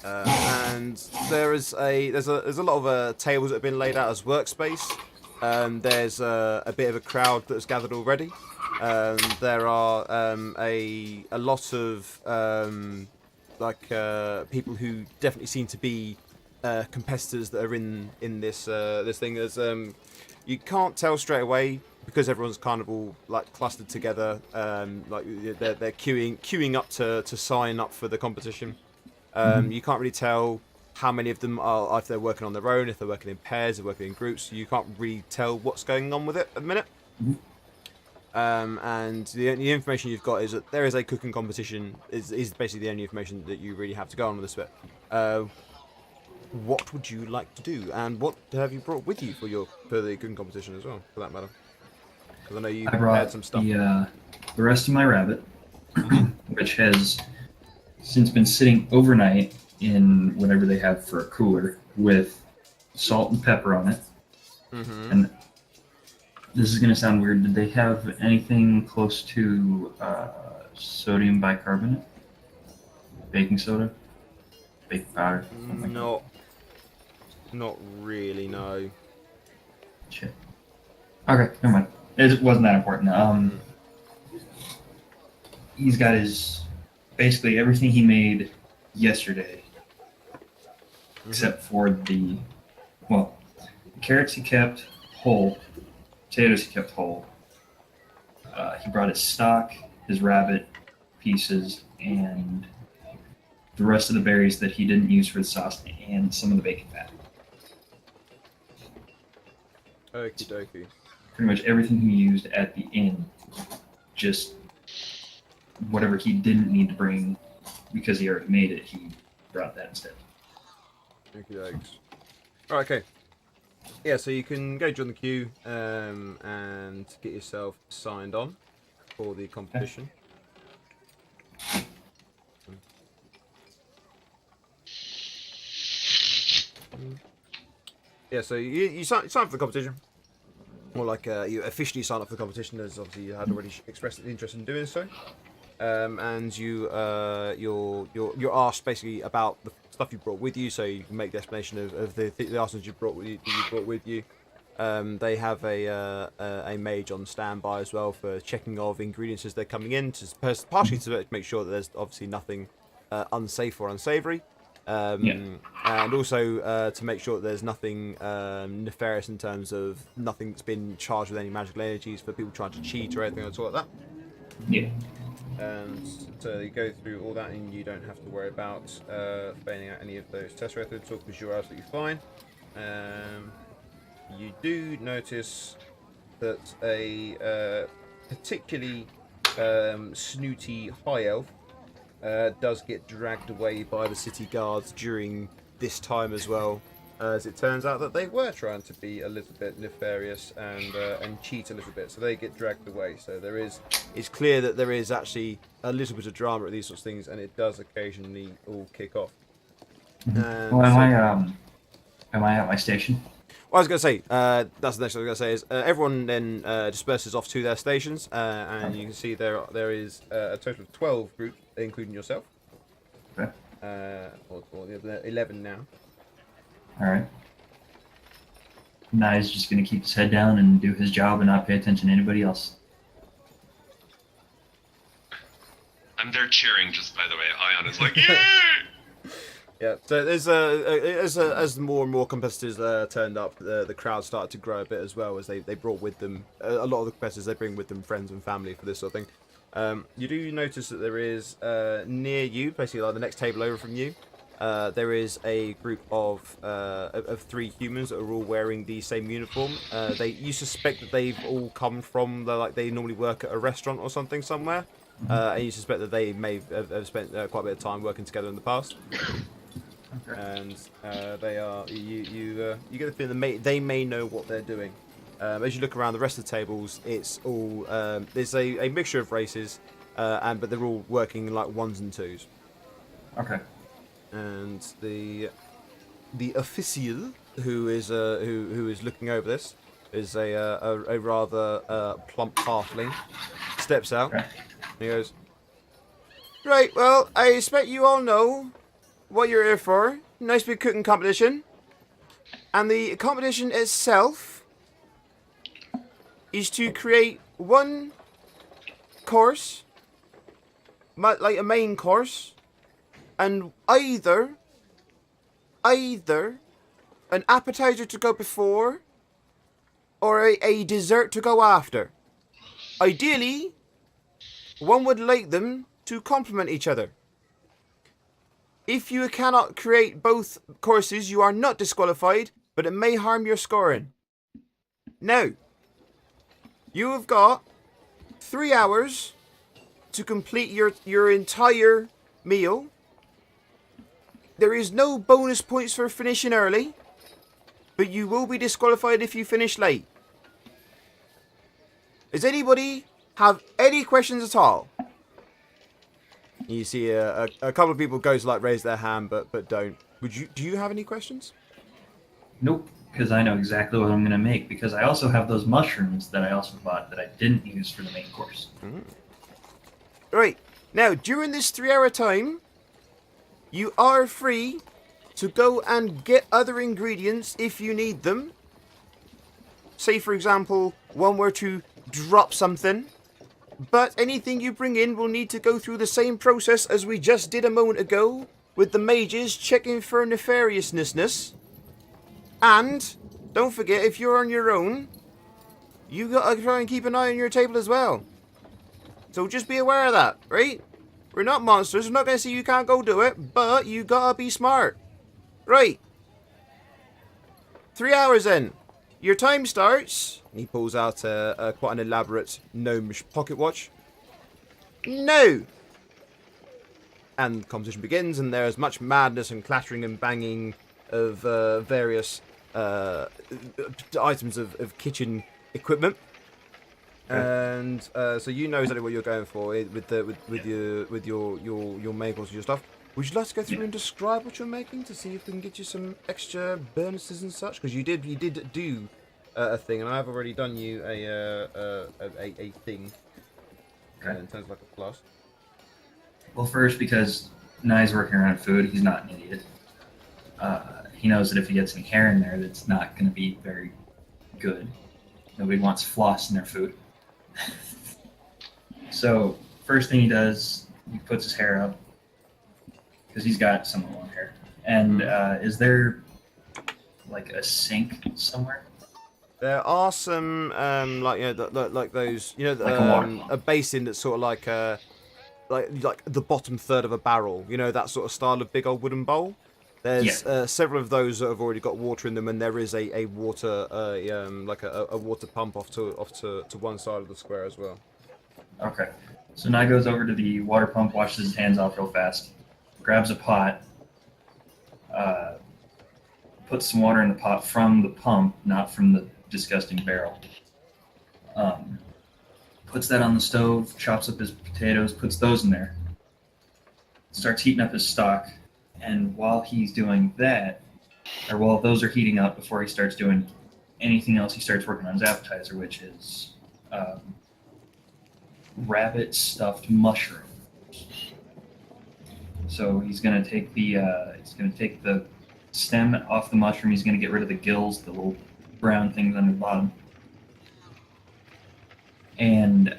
And there's a lot of tables that have been laid out as workspace. There's a bit of a crowd that's gathered already. There are a lot of people who definitely seem to be competitors that are in this thing. There's you can't tell straight away because everyone's kind of all like clustered together. Like they're queuing up to sign up for the competition. You can't really tell how many of them are, if they're working on their own, if they're working in pairs, they're working in groups. You can't really tell what's going on with it at the minute. And the information you've got is that there is a cooking competition, is basically the only information that you really have to go on with this bit. What would you like to do, and what have you brought with you for the cooking competition as well, for that matter? Because I know you prepared some stuff. The rest of my rabbit, which has since been sitting overnight in whatever they have for a cooler with salt and pepper on it. And this is going to sound weird. Did they have anything close to sodium bicarbonate? Baking soda? Baking powder? Not really, no. Shit. Okay, never mind. It wasn't that important. He's got his basically everything he made yesterday, except for the carrots he kept whole, potatoes he kept whole. He brought his stock, his rabbit pieces, and the rest of the berries that he didn't use for the sauce, and some of the bacon fat. Okie dokie. Pretty much everything he used at the inn, just whatever he didn't need to bring because he already made it, he brought that instead. Okie dokes. Alright, okay. Yeah, so you can go join the queue and get yourself signed on for the competition. Yeah, so you sign up for the competition. More like you officially sign up for the competition, as obviously you had already expressed the interest in doing so. And you're asked basically about the stuff you brought with you, so you can make the explanation of the arsenals you brought with you. They have a mage on standby as well for checking of ingredients as they're coming in, partially to make sure that there's obviously nothing unsafe or unsavoury. And also to make sure that there's nothing nefarious in terms of nothing that's been charged with any magical energies for people trying to cheat or anything like that. Yeah. And so you go through all that, and you don't have to worry about failing out any of those test methods, because you're absolutely fine. You do notice that a particularly snooty high elf does get dragged away by the city guards during this time as well, as it turns out that they were trying to be a little bit nefarious and cheat a little bit, so they get dragged away. So it's clear that there is actually a little bit of drama at these sorts of things, and it does occasionally all kick off. Well, am I at my station? Well, I was going to say, that's the next thing I was going to say, is everyone then disperses off to their stations, and you can see there is a total of 12 groups, including yourself. Okay. Or 11 now. Alright. Nye's just going to keep his head down and do his job and not pay attention to anybody else. I'm there cheering, just by the way. Ion is like, yay! Yeah, so there's as more and more competitors turned up, the crowd started to grow a bit as well, as they brought with them a lot of the competitors. They bring with them friends and family for this sort of thing. You do notice that there is near you, basically like the next table over from you, there is a group of 3 humans that are all wearing the same uniform. You suspect that they've all come from they normally work at a restaurant or something somewhere, and you suspect that they may have spent quite a bit of time working together in the past. Okay. And they are you get the feeling they may know what they're doing. As you look around the rest of the tables, it's all there's a mixture of races, but they're all working in like ones and twos. Okay. And the official who is looking over this is a rather plump halfling. Steps out. Okay. And he goes, "Right, well, I expect you all know what you're here for. Nice big cooking competition. And the competition itself is to create one course, like a main course, and either an appetizer to go before or a dessert to go after. Ideally, one would like them to complement each other. If you cannot create both courses, you are not disqualified, but it may harm your scoring. Now, you have got 3 hours to complete your entire meal. There is no bonus points for finishing early, but you will be disqualified if you finish late. Does anybody have any questions at all?" You see a couple of people go to like raise their hand, but don't. Do you have any questions? Nope, because I know exactly what I'm going to make, because I also have those mushrooms that I also bought that I didn't use for the main course. Right, now, during this 3-hour time, you are free to go and get other ingredients if you need them. Say, for example, one were to drop something, but anything you bring in will need to go through the same process as we just did a moment ago, with the mages checking for nefariousness. And, don't forget, if you're on your own, you gotta try and keep an eye on your table as well. So just be aware of that, right? We're not monsters, we're not gonna say you can't go do it, but you gotta be smart. Right. 3 hours in. Your time starts. He pulls out quite an elaborate gnomish pocket watch. No! And the competition begins, and there is much madness and clattering and banging of various items of kitchen equipment. And so you know exactly what you're going for with your main course and your stuff. Would you like to go through and describe what you're making to see if we can get you some extra bonuses and such? Because you did do a thing, and I've already done you a thing in terms of like a plus. Well, first, because Nye's working around food, he's not an idiot. He knows that if he gets any hair in there, that's not going to be very good. Nobody wants floss in their food. So, first thing he does, he puts his hair up, because he's got some long hair. And is there like a sink somewhere? There are some like like those Like a basin that's sort of like like the bottom third of a barrel. You know, that sort of style of big old wooden bowl. There's several of those that have already got water in them, and there is a water like a water pump off to one side of the square as well. Okay. So Nye goes over to the water pump, washes his hands off real fast, grabs a pot, puts some water in the pot from the pump, not from the disgusting barrel. Puts that on the stove, chops up his potatoes, puts those in there, starts heating up his stock, and while he's doing that, or while those are heating up before he starts doing anything else, he starts working on his appetizer, which is rabbit stuffed mushroom. So he's gonna take the stem off the mushroom. He's gonna get rid of the gills, the little brown things on the bottom, and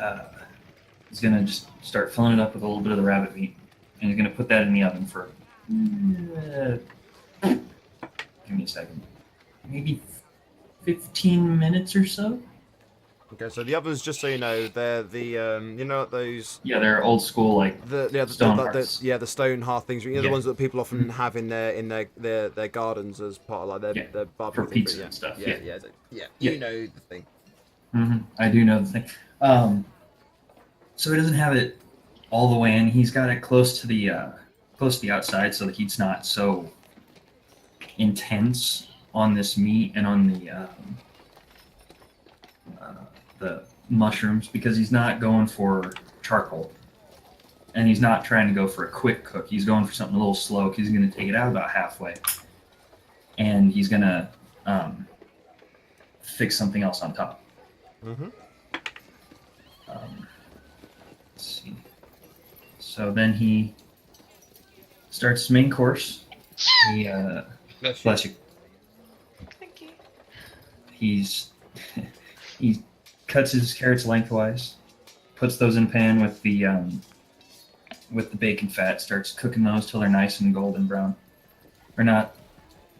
he's gonna just start filling it up with a little bit of the rabbit meat, and he's gonna put that in the oven for give me a second, maybe 15 minutes or so. Okay, so the ovens, just so you know, they're the you know those. Yeah, they're old school, like the stone hearths. The stone hearth things. You know, the ones that people often Mm-hmm. have in their gardens as part of like their barbecue for pizza and stuff. Yeah. You know the thing. Mm-hmm. I do know the thing. So he doesn't have it all the way in. He's got it close to the outside, so the heat's not so intense on this meat and on the mushrooms, because he's not going for charcoal, and he's not trying to go for a quick cook. He's going for something a little slow, because he's going to take it out about halfway, and he's going to fix something else on top. Mm-hmm. Let's see. So then he starts his main course. He bless you. Thank you. He cuts his carrots lengthwise, puts those in a pan with the bacon fat, starts cooking those till they're nice and golden brown. Or not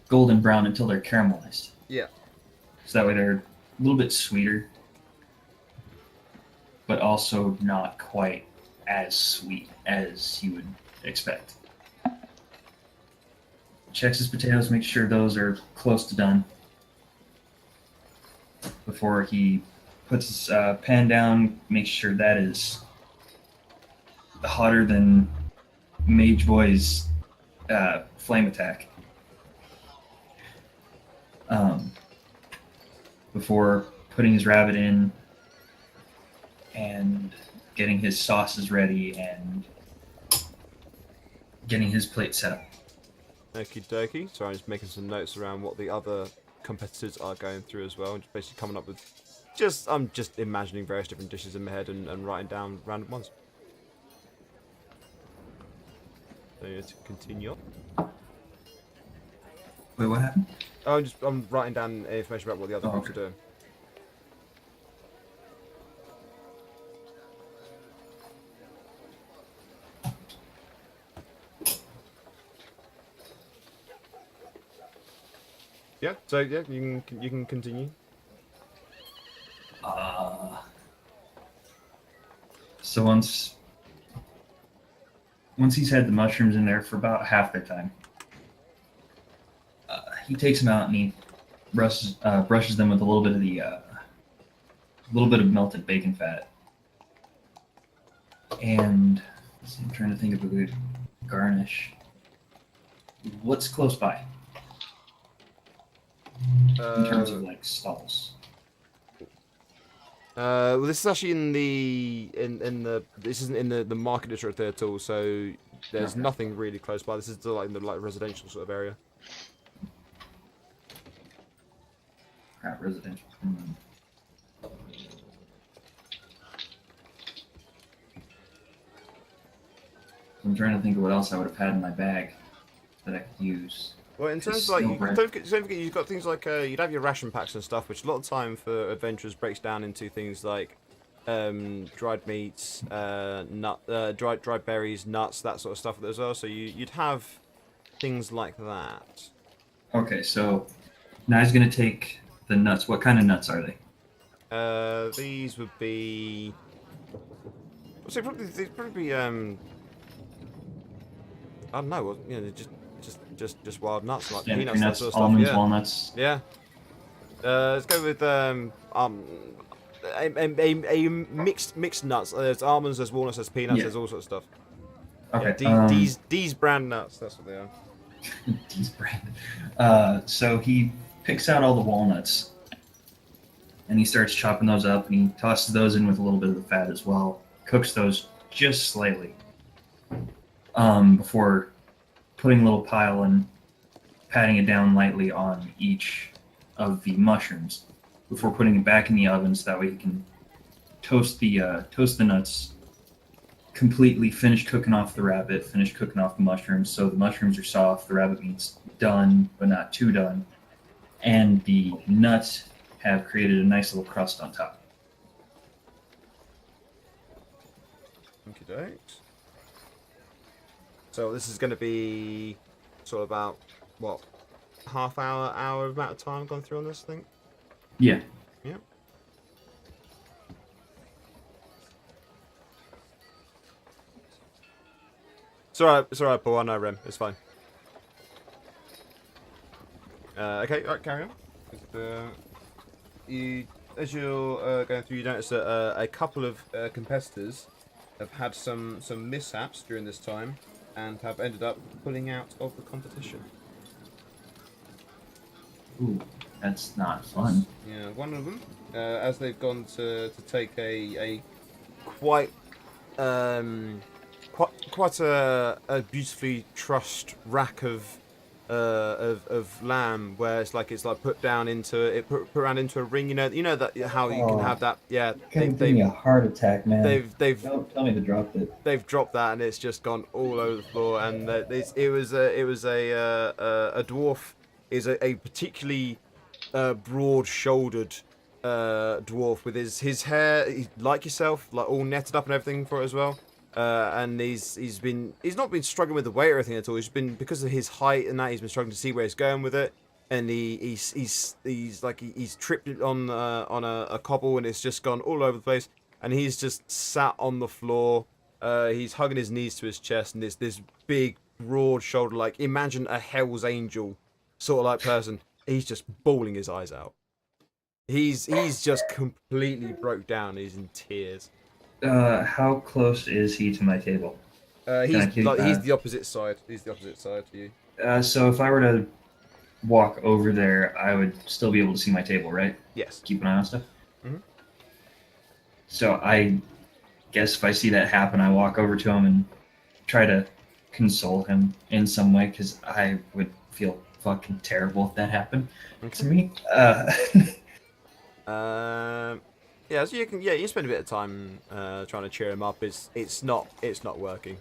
golden brown, until they're caramelized. Yeah. So that way they're a little bit sweeter, but also not quite as sweet as you would expect. Checks his potatoes, makes sure those are close to done before he puts his pan down, makes sure that is hotter than Mage Boy's flame attack. Before putting his rabbit in and getting his sauces ready and getting his plate set up. Okie dokie. So I'm just making some notes around what the other competitors are going through as well, and just basically coming up with. I'm just imagining various different dishes in my head and writing down random ones. So yeah, to continue. Wait, what happened? Oh, I'm writing down information about what the other groups are doing. Yeah. So yeah, you can continue. So once he's had the mushrooms in there for about half their time, he takes them out and he brushes them with a little bit of melted bacon fat. And I'm trying to think of a good garnish. What's close by in terms of like stalls? Well, this is actually this isn't in the market district there at all. So there's nothing really close by. This is still like in the residential sort of area. Residential. I'm trying to think of what else I would have had in my bag that I could use. Well, in terms of like, don't forget you've got things like you'd have your ration packs and stuff, which a lot of time for adventurers breaks down into things like dried meats, dried berries, nuts, that sort of stuff as well. So you'd have things like that. Okay, so now he's gonna take the nuts. What kind of nuts are they? These would be. So they'd probably be I don't know. Well, you know, just wild nuts like peanuts, nuts, that sort of almonds, stuff. Yeah. walnuts. Yeah. Let's go with a mixed nuts. There's almonds, there's walnuts, there's peanuts, there's all sorts of stuff. Okay. Yeah, D's brand nuts. That's what they are. D's brand. So he picks out all the walnuts, and he starts chopping those up, and he tosses those in with a little bit of the fat as well. Cooks those just slightly before putting a little pile and patting it down lightly on each of the mushrooms before putting it back in the oven, so that way he can toast the nuts completely, finish cooking off the rabbit, finish cooking off the mushrooms, so the mushrooms are soft, the rabbit meat's done but not too done, and the nuts have created a nice little crust on top. Okie dokes. So this is going to be sort of about, what, hour amount of time gone through on this thing? Yeah. Yeah. It's alright, Paul. I know, Rem. It's fine. Okay, alright, carry on. As you're going through, you notice that a couple of competitors have had some mishaps during this time and have ended up pulling out of the competition. Ooh, that's not fun. Yeah, one of them, as they've gone to take a quite a beautifully trussed rack of lamb, where it's like put down into put around into a ring. You know that how you can have that. Yeah, Give me a heart attack, man. Don't tell me to drop it. They've dropped that, and it's just gone all over the floor. And it was a dwarf. Is a particularly broad-shouldered dwarf with his hair like yourself, like all netted up and everything for it as well. And he's not been struggling with the weight or anything at all. He's been, because of his height and that, he's been struggling to see where he's going with it. And he's tripped on a cobble, and it's just gone all over the place. And he's just sat on the floor. He's hugging his knees to his chest, and this big broad shoulder, like, imagine a Hell's Angel sort of like person. He's just bawling his eyes out. He's just completely broke down. He's in tears. How close is he to my table? He's the opposite side. He's the opposite side to you. So if I were to walk over there, I would still be able to see my table, right? Yes. Keep an eye on stuff? Mm-hmm. So I guess if I see that happen, I walk over to him and try to console him in some way because I would feel fucking terrible if that happened to me. Yeah, so you can spend a bit of time trying to cheer him up. It's not working.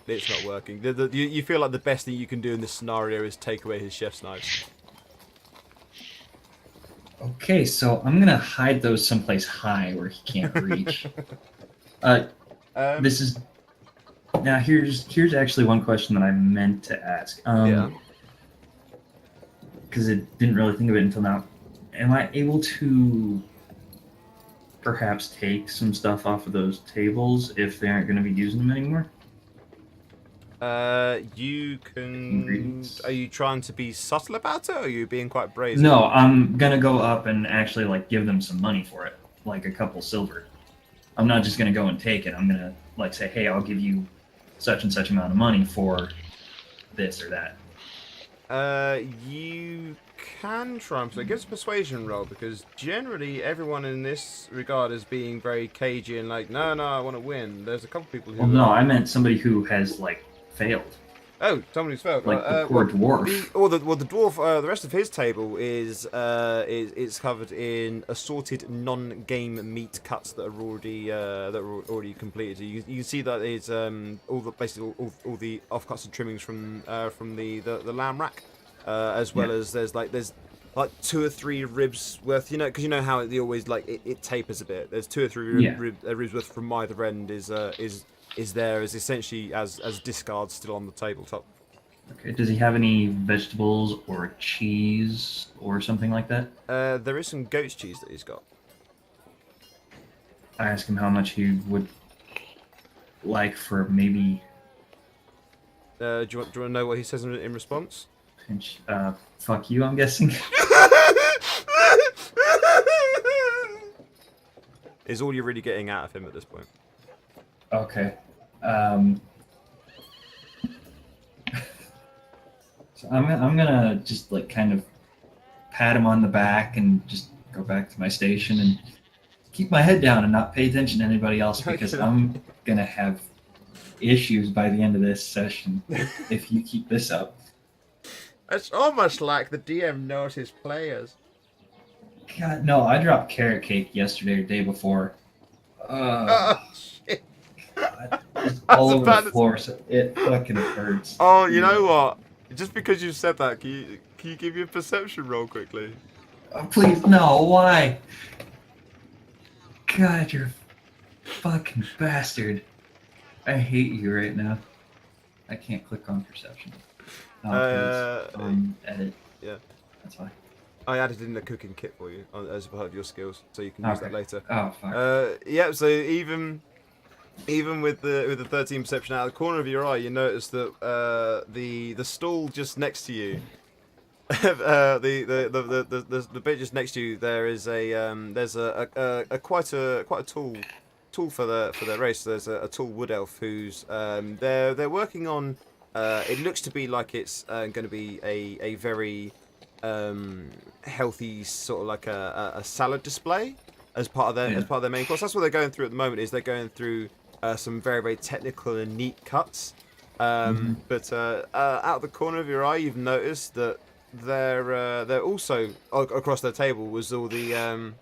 It's not working. You feel like the best thing you can do in this scenario is take away his chef's knives. Okay, so I'm gonna hide those someplace high where he can't reach. This is now. Here's actually one question that I meant to ask. Yeah. Because I didn't really think of it until now. Am I able to perhaps take some stuff off of those tables if they aren't going to be using them anymore? You can. Ingredients. Are you trying to be subtle about it, or are you being quite brazen? No, I'm gonna go up and actually like give them some money for it, like a couple silver. I'm not just gonna go and take it. I'm gonna like say, hey, I'll give you such and such amount of money for this or that. You can try and give us a persuasion roll, because generally everyone in this regard is being very cagey and like, no, I want to win. There's a couple people who. Well, no, I meant somebody who has like failed. Oh, someone who's failed. Like the poor dwarf. The dwarf. The rest of his table is covered in assorted non-game meat cuts that are already completed. So you can see that it's all the offcuts and trimmings from the lamb rack, as well as there's like 2 or 3 ribs worth. You know, because you know how it always like it tapers a bit. There's 2 or 3 ribs worth from either end is there as essentially as discards still on the tabletop. Okay. Does he have any vegetables or cheese or something like that? There is some goat's cheese that he's got. I asked him how much he would like for maybe. Do you want to know what he says in response? Pinch. Fuck you, I'm guessing. Is all you're really getting out of him at this point. Okay. So I'm gonna just like kind of pat him on the back and just go back to my station and keep my head down and not pay attention to anybody else, because I'm gonna have issues by the end of this session if you keep this up. It's almost like the DM knows his players. God, no, I dropped carrot cake yesterday or day before. Shit. God, it's all over the floor, so it fucking hurts. Oh, you know what? Just because you said that, can you give me a perception roll quickly? Oh, please, no, why? God, you're a fucking bastard. I hate you right now. I can't click on perception. Edit. Yeah. That's fine. I added in the cooking kit for you as part of your skills, so you can use that later. Oh, fuck. Yeah, so even with the 13 perception, out of the corner of your eye, you notice that the stall just next to you, the bit just next to you, there is there's a quite a tool for their race. There's a tall wood elf who's they're working on. It looks to be like it's going to be a very healthy sort of like a salad display as part of their main course. That's what they're going through at the moment. Is they're going through some very, very technical and neat cuts. But out of the corner of your eye, you've noticed that they're also across their table was all the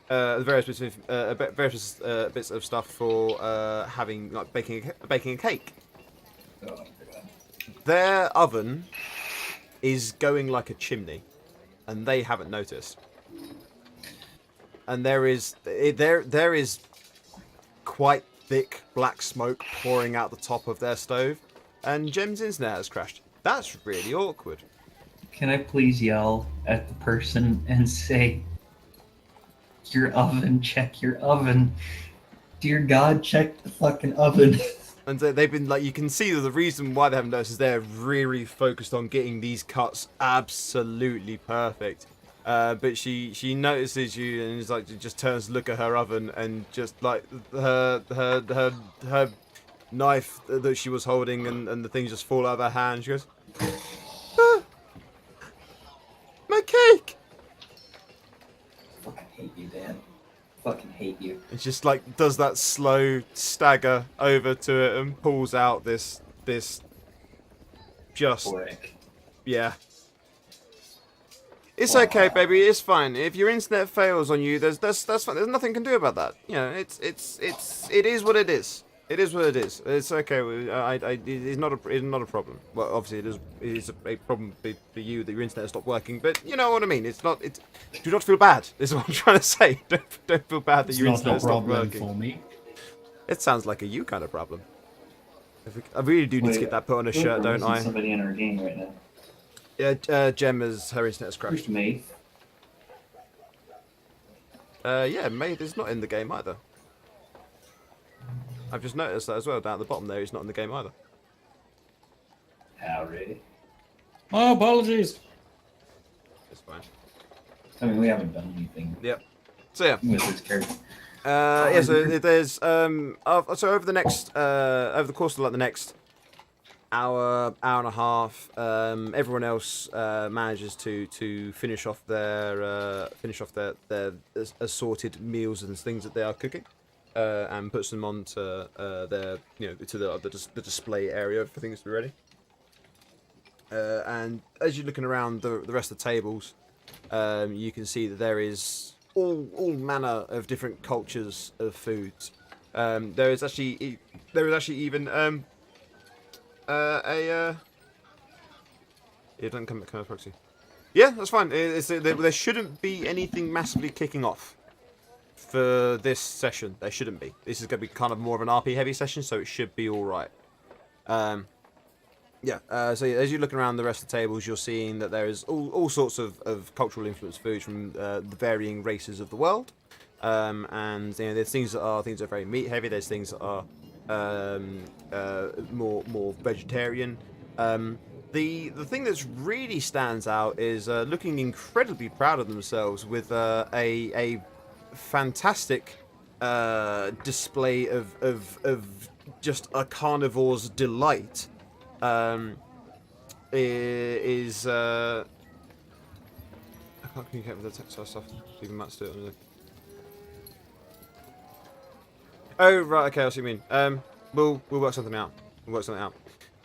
various bits of stuff for having like baking a cake. Their oven is going like a chimney, and they haven't noticed. And there is quite thick black smoke pouring out the top of their stove, and Jem's internet has crashed. That's really awkward. Can I please yell at the person and say, "Your oven, check your oven. Dear God, check the fucking oven." And they've been like, you can see that the reason why they haven't noticed is they're really focused on getting these cuts absolutely perfect. But she notices you and is like, just turns to look at her oven, and just like her knife that she was holding and the things just fall out of her hand. She goes, ah, my cake! Fucking hate you, Dan. Fucking hate you. And just like does that slow stagger over to it and pulls out this this just Brick. yeah. It's okay, baby. It's fine. If your internet fails on you, that's fine. There's nothing you can do about that. You know, it is what it is. It is what it is. It's okay. It's not a problem. Well, obviously it is a problem for you that your internet stopped working. But you know what I mean. It's not. Do not feel bad. This is what I'm trying to say. Don't feel bad that your internet stopped working. For me. It sounds like a you kind of problem. I really do need to get that put on a shirt, don't I? Somebody in our game right now. Yeah, Gemma's her internet has crashed. Who's me? Yeah, Maid is not in the game either. I've just noticed that as well. Down at the bottom there, he's not in the game either. Howdy. Oh, apologies. It's fine. I mean, we haven't done anything Yep. So yeah. with this character. Yeah. So there's so over the next over the course of like the next hour and a half, everyone else manages to finish off their assorted meals and things that they are cooking, and puts them onto their to the display area for things to be ready. And as you're looking around the rest of the tables, you can see that there is all manner of different cultures of foods. There is actually even it doesn't come as proxy. Yeah, that's fine. There shouldn't be anything massively kicking off for this session. There shouldn't be. This is going to be kind of more of an RP heavy session, so it should be all right. Yeah. So yeah, as you're looking around the rest of the tables, you're seeing that there is all sorts of cultural influence foods from the varying races of the world. And there's things that are very meat heavy. There's things that are more vegetarian. The thing that's really stands out is looking incredibly proud of themselves with a fantastic display of just a carnivore's delight. Is I can't communicate with the textile stuff. Even Matt's doing it. Oh right, okay, I see what you mean. We'll work something out.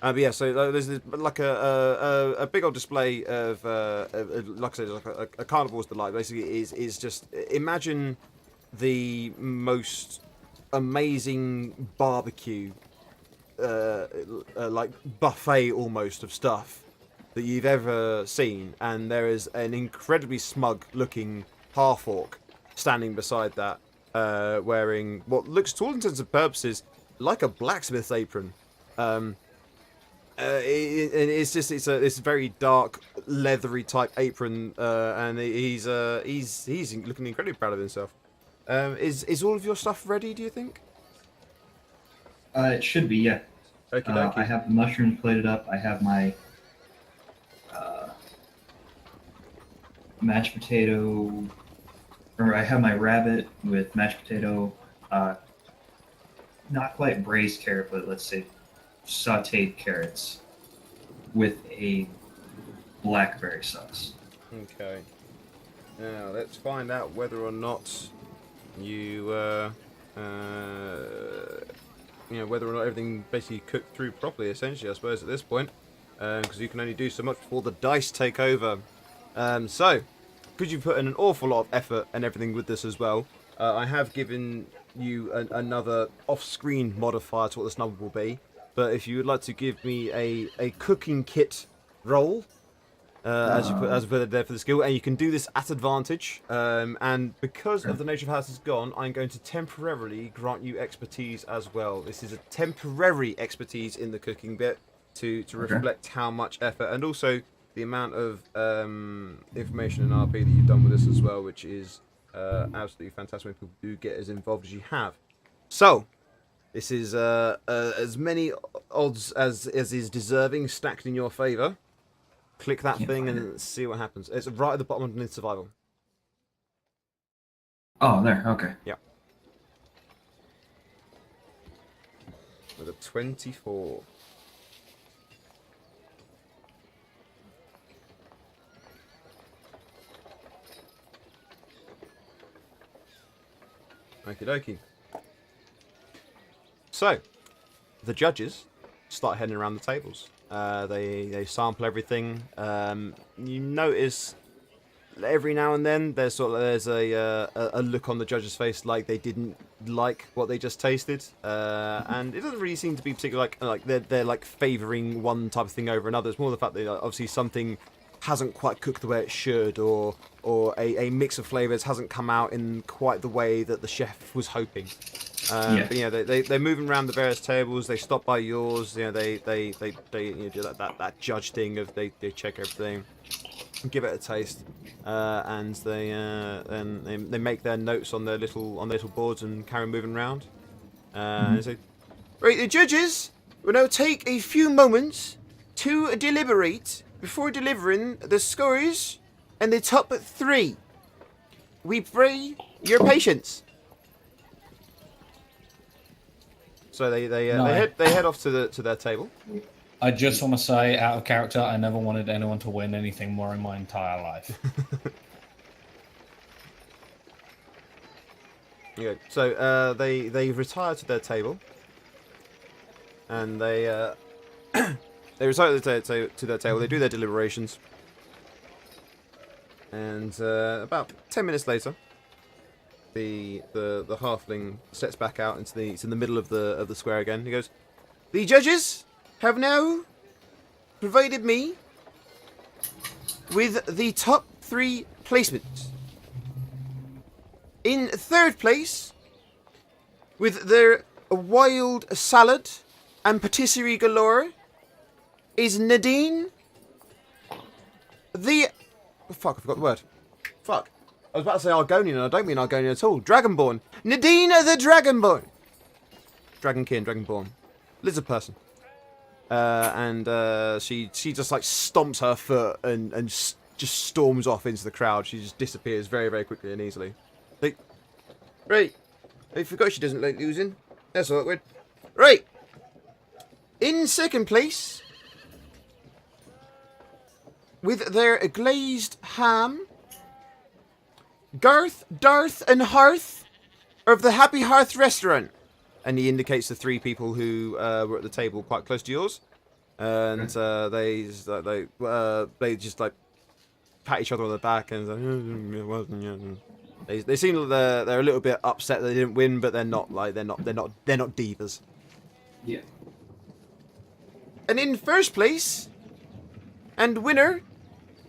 But yeah, so there's like a big old display of like I said, like a carnivore's delight. Basically, is just imagine the most amazing barbecue, like buffet almost of stuff that you've ever seen, and there is an incredibly smug-looking half-orc standing beside that. Wearing what looks, to all intents and purposes, like a blacksmith's apron. It's a very dark, leathery type apron, and he's looking incredibly proud of himself. Is all of your stuff ready? Do you think? It should be, yeah. Okey-dokey. I have the mushrooms plated up. I have my mashed potato. Or I have my rabbit with mashed potato, not quite braised carrot, but let's say sauteed carrots with a blackberry sauce. Okay. Now let's find out whether or not you, whether or not everything basically cooked through properly. Essentially, I suppose at this point, because you can only do so much before the dice take over. So. Because you put in an awful lot of effort and everything with this as well, I have given you another off-screen modifier to what this number will be. But if you would like to give me a cooking kit roll, as you put it there for the skill, and you can do this at advantage. And because of the nature of how this has gone, I'm going to temporarily grant you expertise as well. This is a temporary expertise in the cooking bit to reflect how much effort, and also the amount of information in RP that you've done with this as well, which is absolutely fantastic when people do get as involved as you have. So, this is as many odds as is deserving stacked in your favour. Click that thing and see what happens. It's right at the bottom underneath survival. Oh, there, okay. Yeah. With a 24. Okie dokie. So, the judges start heading around the tables. They sample everything. You notice every now and then there's a look on the judge's face like they didn't like what they just tasted, and it doesn't really seem to be particularly like they're like favouring one type of thing over another. It's more the fact that obviously something hasn't quite cooked the way it should, or a mix of flavours hasn't come out in quite the way that the chef was hoping. But they're moving around the various tables. They stop by yours. They do that judge thing of they check everything, give it a taste, and they make their notes on their little boards and carry moving around. They say, right, the judges will now take a few moments to deliberate before delivering the scores and the top 3. We pray your patience. So they head off to their table. I just want to say, out of character, I never wanted anyone to win anything more in my entire life. Yeah. So they retire to their table, and they they retire to their table. They do their deliberations, and about 10 minutes later, the halfling steps back out into the middle of the square again. He goes, "The judges have now provided me with the top 3 placements. In 3rd place, with their wild salad and patisserie galore, is Nadine. Fuck, I forgot the word. Fuck. I was about to say Argonian, and I don't mean Argonian at all. Dragonborn. Nadine the Dragonborn. Dragonkin, Dragonborn. Lizard person. And she just like stomps her foot and just storms off into the crowd. She just disappears very, very quickly and easily. Like, right. I forgot she doesn't like losing. That's awkward. Right. In 2nd place, with their glazed ham, Garth, Darth, and Hearth of the Happy Hearth restaurant. And he indicates the 3 people who were at the table quite close to yours, and they just like pat each other on the back and they seem like they're a little bit upset that they didn't win, but they're not divas. Yeah. And in 1st place, and winner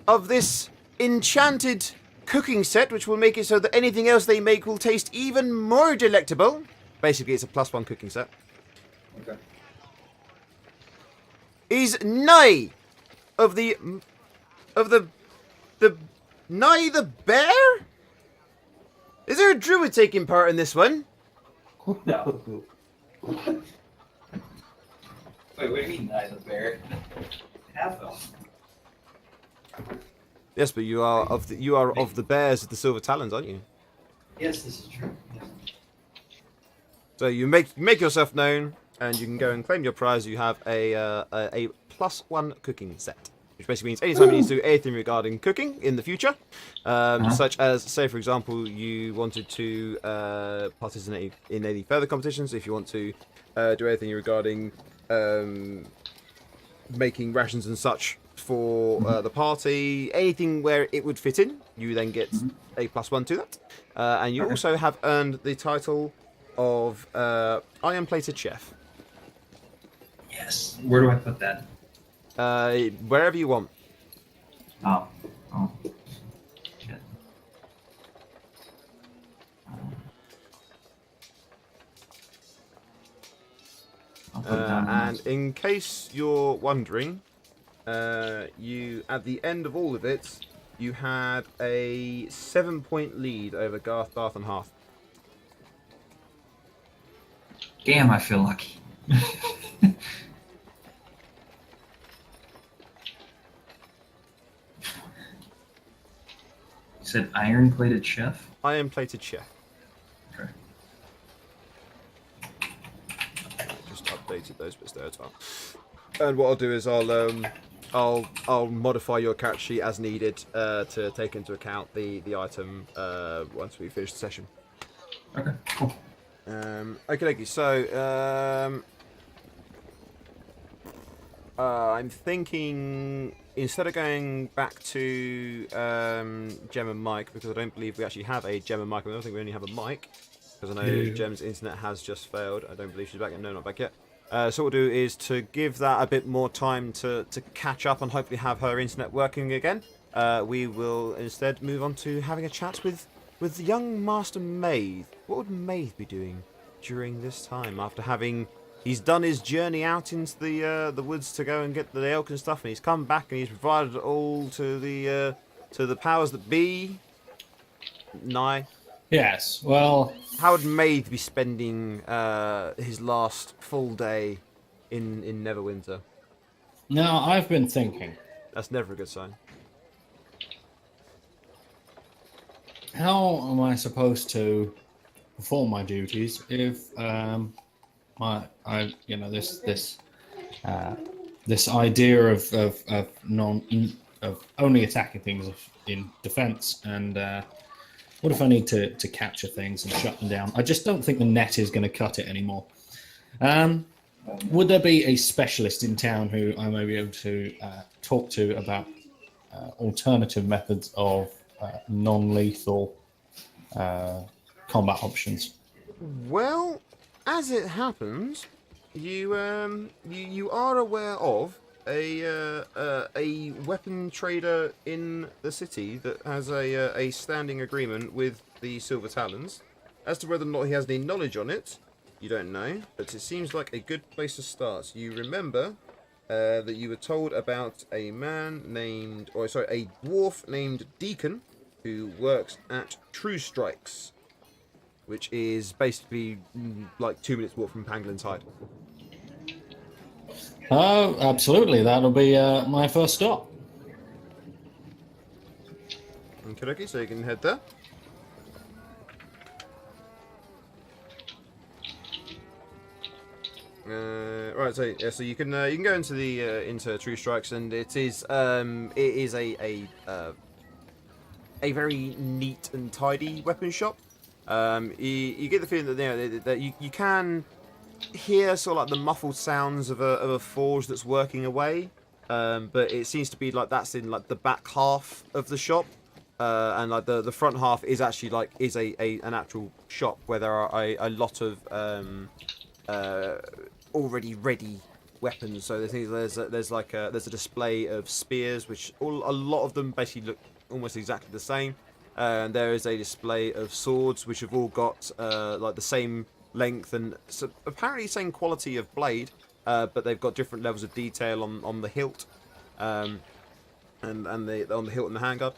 of this enchanted cooking set, which will make it so that anything else they make will taste even more delectable. Basically, it's a +1 cooking set. Okay. Is Nye of the Nye the bear? Is there a druid taking part in this one? No. Wait, what do you mean, Nye the bear? Half of them. Yes, but you are of the bears of the Silver Talons, aren't you? Yes, this is true. Yes. So you make yourself known, and you can go and claim your prize. You have a +1 cooking set, which basically means anytime you need to do anything regarding cooking in the future, such as, say for example, you wanted to participate in any further competitions. If you want to do anything regarding making rations and such for the party, anything where it would fit in, you then get a +1 to that, and you also have earned the title of Iron Plated Chef. Yes. Where do I put that? Wherever you want. Oh. Shit. I'll put it down And in case you're wondering, you at the end of all of it, you had a 7-point lead over Garth, Darth, and Hearth. Damn, I feel lucky. You said iron-plated chef? Iron Plated Chef. Okay. Just updated those bits there as well. And what I'll do is I'll modify your character sheet as needed to take into account the item once we finish the session. Okay, cool. Okay, so I'm thinking instead of going back to Gem and Mike, because I don't believe we actually have a Gem and Mike. I don't think we only have a Mike, because I know Yeah. Gem's internet has just failed. I don't believe she's back yet. No, not back yet. So what we'll do is to give that a bit more time to catch up and hopefully have her internet working again. We will instead move on to having a chat with the young Master Maith. What would Maith be doing during this time after having... He's done his journey out into the woods to go and get the elk and stuff, and he's come back and he's provided it all to the powers that be. Nye. Yes. Well, How would Maith be spending his last full day in Neverwinter? now I've been thinking, That's never a good sign. how am I supposed to perform my duties if this idea of only attacking things in defense, and what if I need to capture things and shut them down? I just don't think the net is going to cut it anymore. Would there be a specialist in town who I may be able to talk to about alternative methods of non-lethal combat options? Well, as it happens, you are aware of a weapon trader in the city that has a standing agreement with the Silver Talons. As to whether or not he has any knowledge on it, you don't know, but it seems like a good place to start. You remember that you were told about a dwarf named Deacon who works at True Strikes, which is basically like 2 minutes walk from Pangolin Tide. Oh, absolutely. That'll be my first stop. Okay, so you can head there. Right, so you can go into the into True Strikes, and it is a very neat and tidy weapon shop. You get the feeling that you can hear sort of like the muffled sounds of a forge that's working away, but it seems to be like that's in like the back half of the shop, and like the front half is actually like an actual shop where there are a lot of already ready weapons. So there's a display of spears, which a lot of them basically look almost exactly the same. And there is a display of swords, which have all got like the same length and apparently same quality of blade, but they've got different levels of detail on the hilt, and on the hilt and the handguard.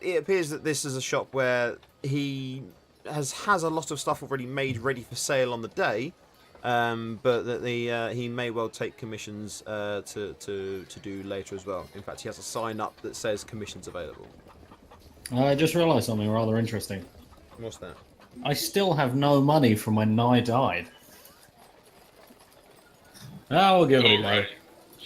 It appears that this is a shop where he has a lot of stuff already made ready for sale on the day, but that he may well take commissions to do later as well. In fact, he has a sign up that says commissions available. I just realised something rather interesting. What's that? I still have no money from when Nye died. We'll give it a go. Right.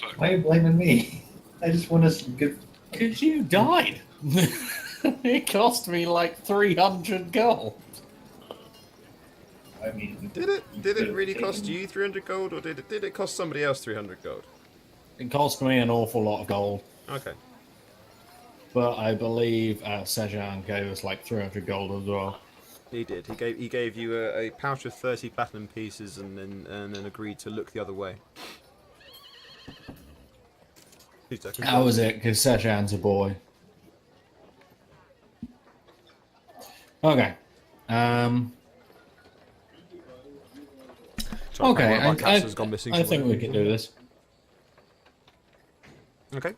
Fuck. Why are you blaming me? I just want us good. Because you died. It cost me like 300 gold. I mean, Did it really cost you 300 gold, or did it cost somebody else 300 gold? It cost me an awful lot of gold. Okay. But I believe Sejan gave us like 300 gold as well. He did. He gave you a pouch of 30 platinum pieces, and then agreed to look the other way. 2 seconds. How was it? Because Sejan's a boy. Okay. Sorry, Okay, one of our cats has gone missing I think somewhere. we can do this. Okay.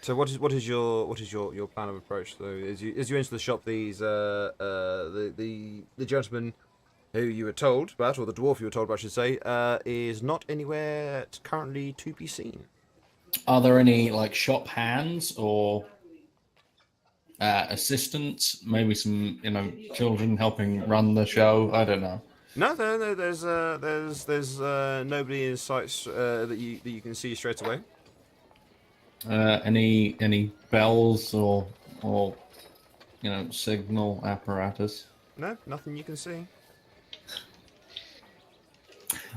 So what is your plan of approach? So as you enter the shop, these the gentleman who you were told about, or the dwarf you were told about, I should say, is not anywhere currently to be seen. Are there any like shop hands or assistants? Maybe some children helping run the show. I don't know. No, there's nobody in sight that you can see straight away. Any bells or signal apparatus? No, nothing you can see.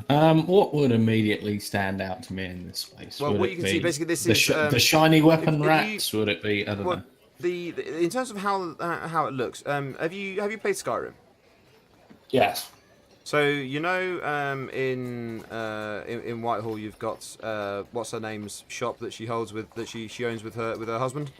What would immediately stand out to me in this space? Well, would what it you can be see, basically, this the, is the shiny weapon if you- rats? Would it be? I don't well, know. in terms of how it looks. Have you played Skyrim? Yes. So you know, in Whitehall, you've got what's her name's shop that she holds with that she owns with her husband.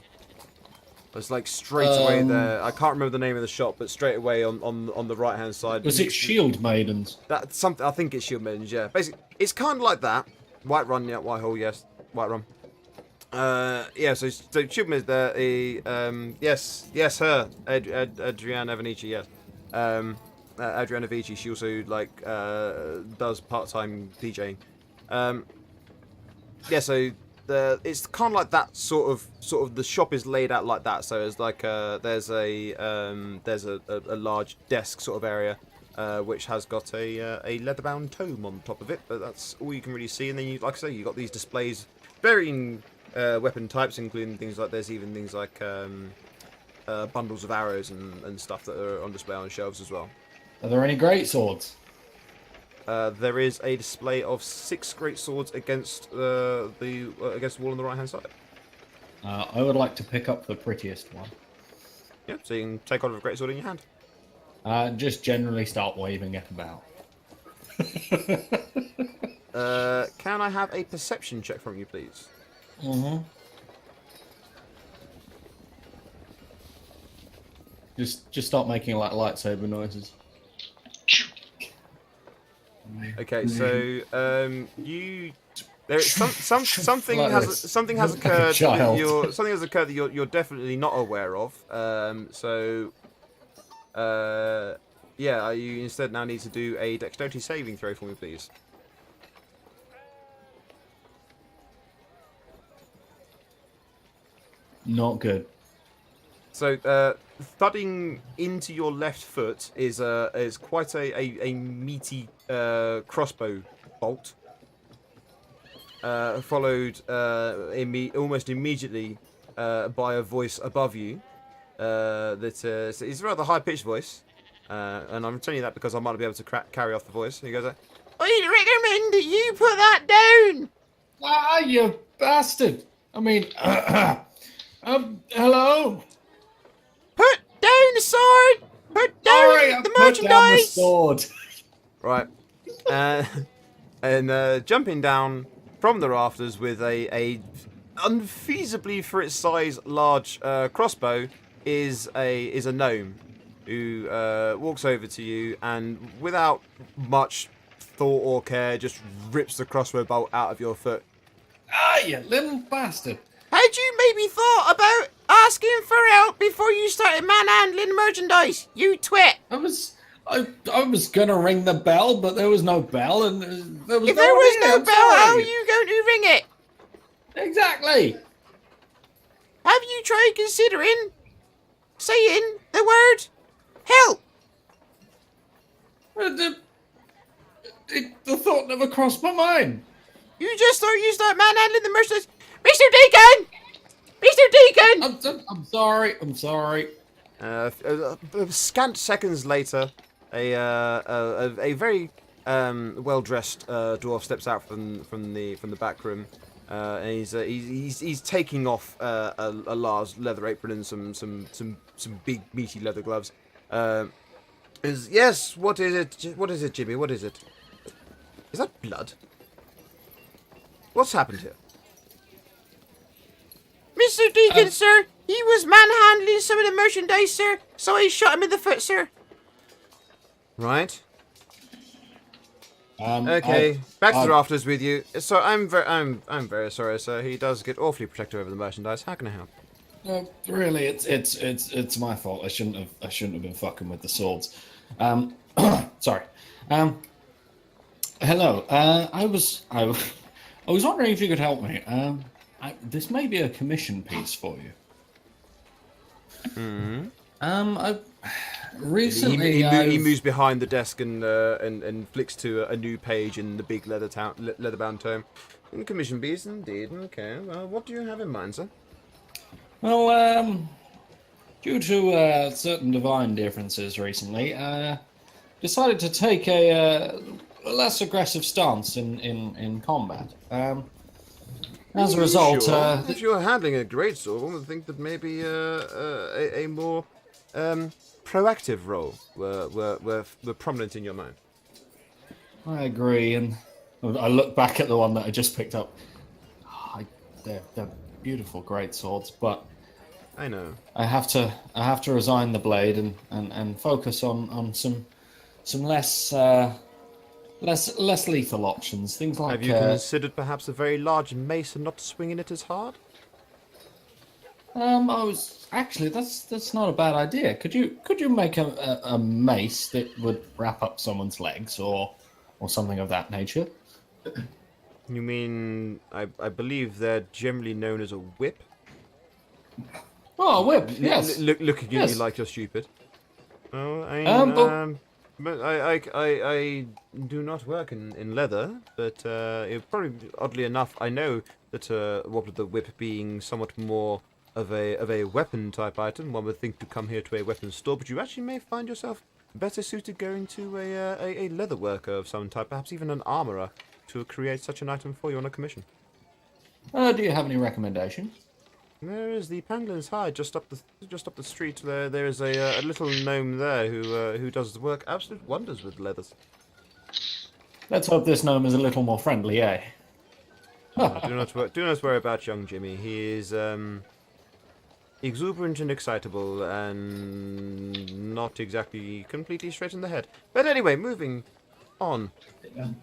It's like straight away there. I can't remember the name of the shop, but straight away on the right hand side. Was it Shield Maidens? That's something. I think it's Shield Maidens. Yeah, basically, it's kind of like that. Whiterun, yeah, Whitehall, yes, Whiterun. Yeah. So Shield Maidens there. Yes, her, Adriana Venici, yes. Adriana Vici, she also like does part-time DJing. Yeah, so it's kind of like that sort of the shop is laid out like that. So it's like there's a large desk sort of area which has got a leather-bound tome on top of it, but that's all you can really see. And then you, like I say, you got these displays varying weapon types, including things like there's even things like bundles of arrows and stuff that are on display on shelves as well. Are there any great swords? There is a display of 6 great swords against the wall on the right hand side. I would like to pick up the prettiest one. Yeah, so you can take hold of a great sword in your hand. Just generally start waving it about. Can I have a perception check from you, please? Mm-hmm. Just start making like lightsaber noises. Okay, so something Like has this. something has Like a occurred child. that you're definitely not aware of. Yeah, you instead now need to do a dexterity saving throw for me, please. Not good. So, thudding into your left foot is quite a meaty crossbow bolt, followed almost immediately by a voice above you. It's a rather high-pitched voice, and I'm telling you that because I might be able to carry off the voice. He goes, "I recommend that you put that down." Ah, you bastard! I mean, hello. Put down the sword. Put down Sorry, I the put down the merchandise. sword. Right. And jumping down from the rafters with a unfeasibly for its size large crossbow is a gnome who walks over to you and without much thought or care just rips the crossbow bolt out of your foot. Ah, you little bastard! Had you maybe thought about asking for help before you started manhandling merchandise, you twit? I was gonna ring the bell, but there was no bell, and there was If there was no here. bell, how are Sorry. you going to ring it? Exactly. Have you tried considering saying the word help? The thought never crossed my mind. You just thought you start manhandling the merchandise. Mr. Deacon! Mr. Deacon! I'm sorry. I'm sorry. Scant seconds later, a very well-dressed dwarf steps out from the back room, and he's taking off a large leather apron and some big meaty leather gloves. Yes, what is it? What is it, Jimmy? What is it? Is that blood? What's happened here? Mr. Deacon, sir, he was manhandling some of the merchandise, sir, so I shot him in the foot, sir. Right. Okay, back to the rafters with you. So I'm very sorry, sir. He does get awfully protective over the merchandise. How can I help? Really, it's my fault. I shouldn't have been fucking with the swords. Sorry. Hello. I was wondering if you could help me. This may be a commission piece for you. Mm-hmm. I recently he moves behind the desk and flicks to a new page in the big leather-bound tome. Commission piece, indeed. Okay. Well, what do you have in mind, sir? Well, due to certain divine differences recently, decided to take a less aggressive stance in combat. As a result, Sure. If you're handling a greatsword, one would think that maybe a more proactive role were prominent in your mind. I agree, and I look back at the one that I just picked up. They're beautiful great swords, but I know. I have to resign the blade and focus on some less lethal options. Things like Have you considered perhaps a very large mace and not swinging it as hard? I was actually that's not a bad idea. Could you make a mace that would wrap up someone's legs or something of that nature? You mean, I believe they're generally known as a whip? Oh, a whip, yes. Looking at Yes. you like you're stupid. Oh, but I do not work in leather, but it probably, oddly enough, I know that what with the whip being somewhat more of a weapon type item, one would think to come here to a weapons store, but you actually may find yourself better suited going to a leather worker of some type, perhaps even an armorer, to create such an item for you on a commission. Do you have any recommendations? There is the Pangolins Hide just up the street. There is a little gnome there who does work absolute wonders with leathers. Let's hope this gnome is a little more friendly, eh? Do not worry about young Jimmy. He is exuberant and excitable, and not exactly completely straight in the head. But anyway, moving on.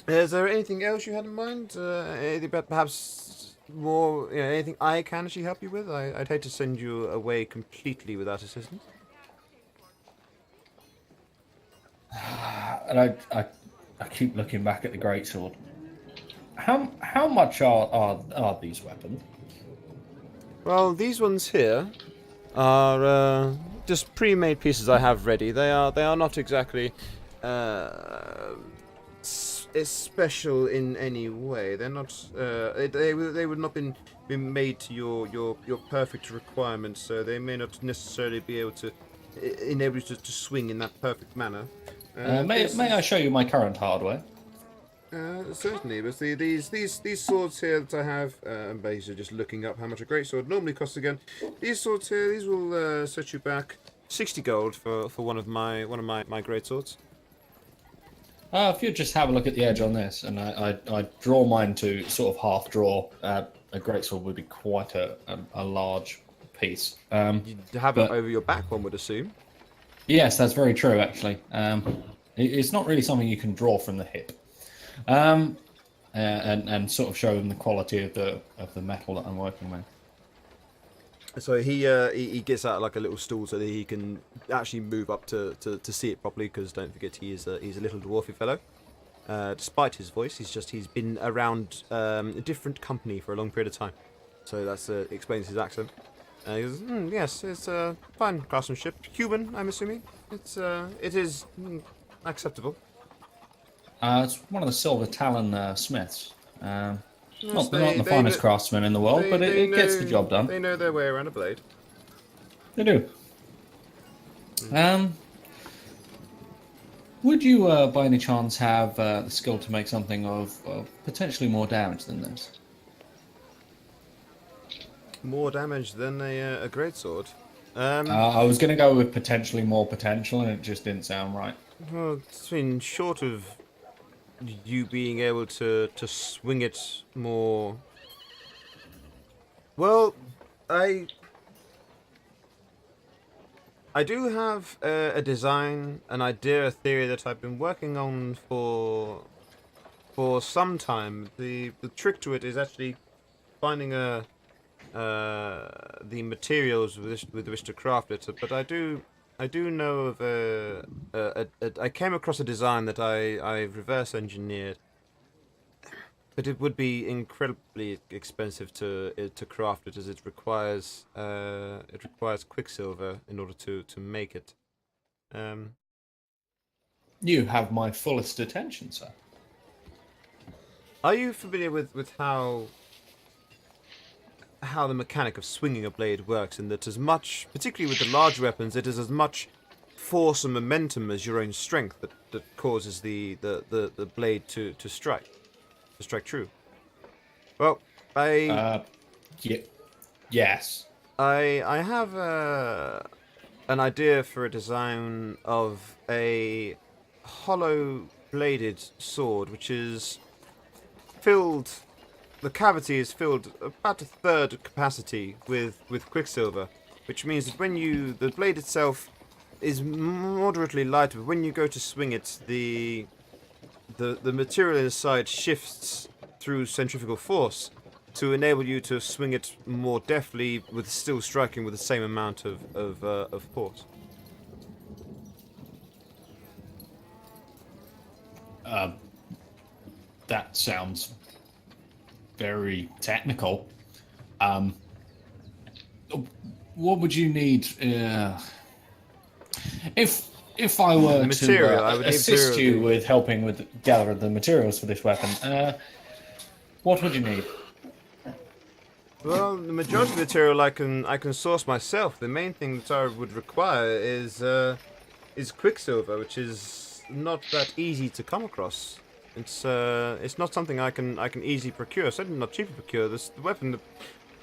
Is there anything else you had in mind? Anything about perhaps more, anything I can actually help you with? I'd hate to send you away completely without assistance. And I keep looking back at the greatsword. How much are these weapons? Well, these ones here are just pre-made pieces I have ready. They are not exactly special in any way. They're not. They would not been made to your perfect requirements, so they may not necessarily be able to enable you to swing in that perfect manner. May I show you my current hardware? Certainly, but these swords here that I have, I'm basically just looking up how much a greatsword normally costs again. These swords here, these will set you back 60 gold for one of my greatswords. If you just have a look at the edge on this, and I draw mine to sort of half draw, a greatsword would be quite a large piece. You'd have it over your back, one would assume. Yes, that's very true, actually. It's not really something you can draw from the hip. And sort of show them the quality of the metal that I'm working with. So he gets out like a little stool so that he can actually move up to see it properly, because don't forget he's a little dwarfy fellow. Despite his voice, he's been around a different company for a long period of time, so that's explains his accent. He goes, yes, it's fine craftsmanship, human, I'm assuming. It is acceptable. It's one of the Silver Talon smiths. Yes, Not the finest craftsman in the world, but it gets the job done. They know their way around a blade. They do. Would you, by any chance, have the skill to make something of potentially more damage than this? More damage than a greatsword. I was going to go with potentially more potential, and it just didn't sound right. Well, I mean, short of you being able to swing it more. Well, I do have a design, an idea, a theory that I've been working on for some time. The trick to it is actually finding the materials with which to craft it. But I do know of I came across a design that I reverse engineered, but it would be incredibly expensive to craft it, as it requires quicksilver in order to make it. You have my fullest attention, sir. Are you familiar with how the mechanic of swinging a blade works, in that as much, particularly with the large weapons, it is as much force and momentum as your own strength that causes the blade to strike true. Well, Yes. I have an idea for a design of a hollow-bladed sword, which is filled. The cavity is filled about a third capacity with quicksilver, which means that when the blade itself is moderately light, but when you go to swing it, the material inside shifts through centrifugal force to enable you to swing it more deftly, with still striking with the same amount of force. That sounds very technical. What would you need if I were Material, I to would need assist material. you with helping with gather the materials for this weapon? What would you need? Well, the majority of the material I can source myself. The main thing that I would require is quicksilver, which is not that easy to come across. It's not something I can easily procure. Certainly not cheaply procure. The weapon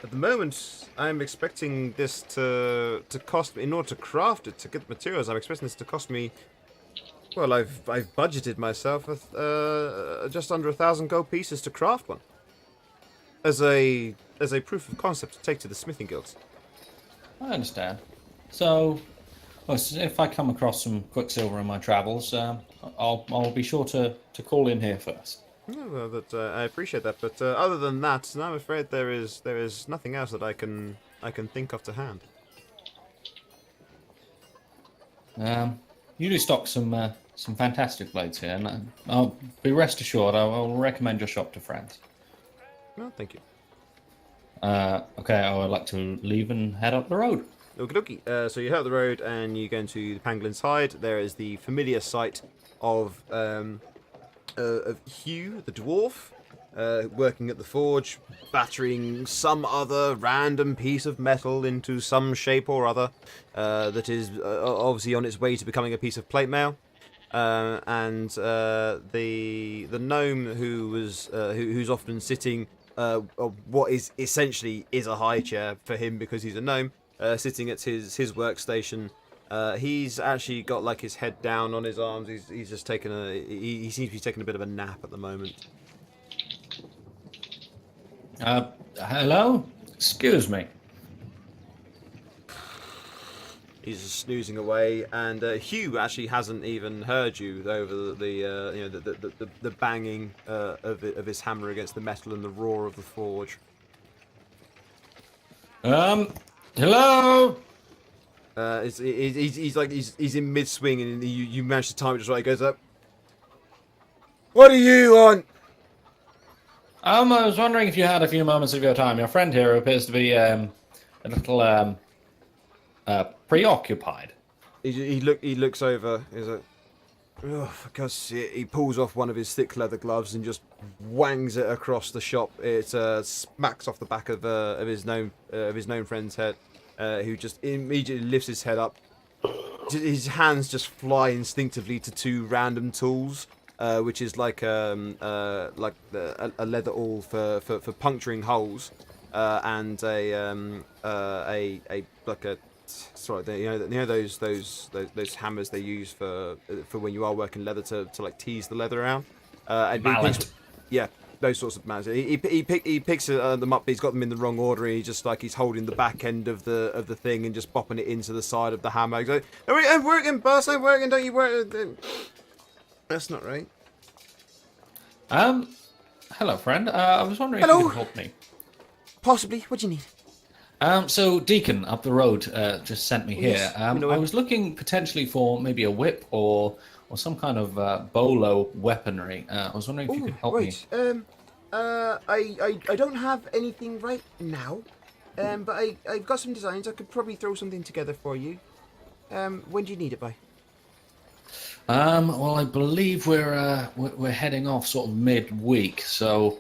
at the moment, I'm expecting this to cost me, in order to craft it, to get the materials. I'm expecting this to cost me. Well, I've budgeted myself with just under 1,000 gold pieces to craft one. As a proof of concept to take to the smithing guilds. I understand. So, if I come across some quicksilver in my travels, I'll be sure to call in here first. Yeah, well, I appreciate that, but other than that, I'm afraid there is nothing else that I can think of to hand. You do stock some fantastic blades here, and I'll be rest assured I'll recommend your shop to friends. Well, thank you. Okay, I would like to leave and head up the road. Okie dokie. So you head up the road and you go into the Pangolin's Hide. There is the familiar sight of Hugh, the dwarf, working at the forge, battering some other random piece of metal into some shape or other that is obviously on its way to becoming a piece of plate mail. And the gnome who's often sitting what is essentially a high chair for him because he's a gnome, sitting at his workstation. He's actually got like his head down on his arms. He's just taking he seems to be taking a bit of a nap at the moment. Hello? Excuse me. He's just snoozing away, and Hugh actually hasn't even heard you over the banging of his hammer against the metal and the roar of the forge. Hello? He's in mid swing, and you manage to time it just right. He goes up. What do you want? I was wondering if you had a few moments of your time. Your friend here appears to be a little preoccupied. He looks over. He's like, oh, for God's sake. He pulls off one of his thick leather gloves and just wangs it across the shop. It smacks off the back of his gnome friend's head, who just immediately lifts his head up. His hands just fly instinctively to two random tools, which is like a leather awl for puncturing holes, and those hammers they use for when you are working leather to like tease the leather around. Yeah, those sorts of manners. He picks them up. But he's got them in the wrong order. And he's holding the back end of the thing and just bopping it into the side of the hammer. He's like, I'm working, boss. I'm working. Don't you work? That's not right. Hello, friend. I was wondering if you could help me. Possibly. What do you need? So Deacon up the road just sent me here. Yes, I was looking potentially for maybe a whip or some kind of bolo weaponry. I was wondering if you could help me. I don't have anything right now, but I've got some designs. I could probably throw something together for you. When do you need it by? Well, I believe we're heading off sort of mid-week, so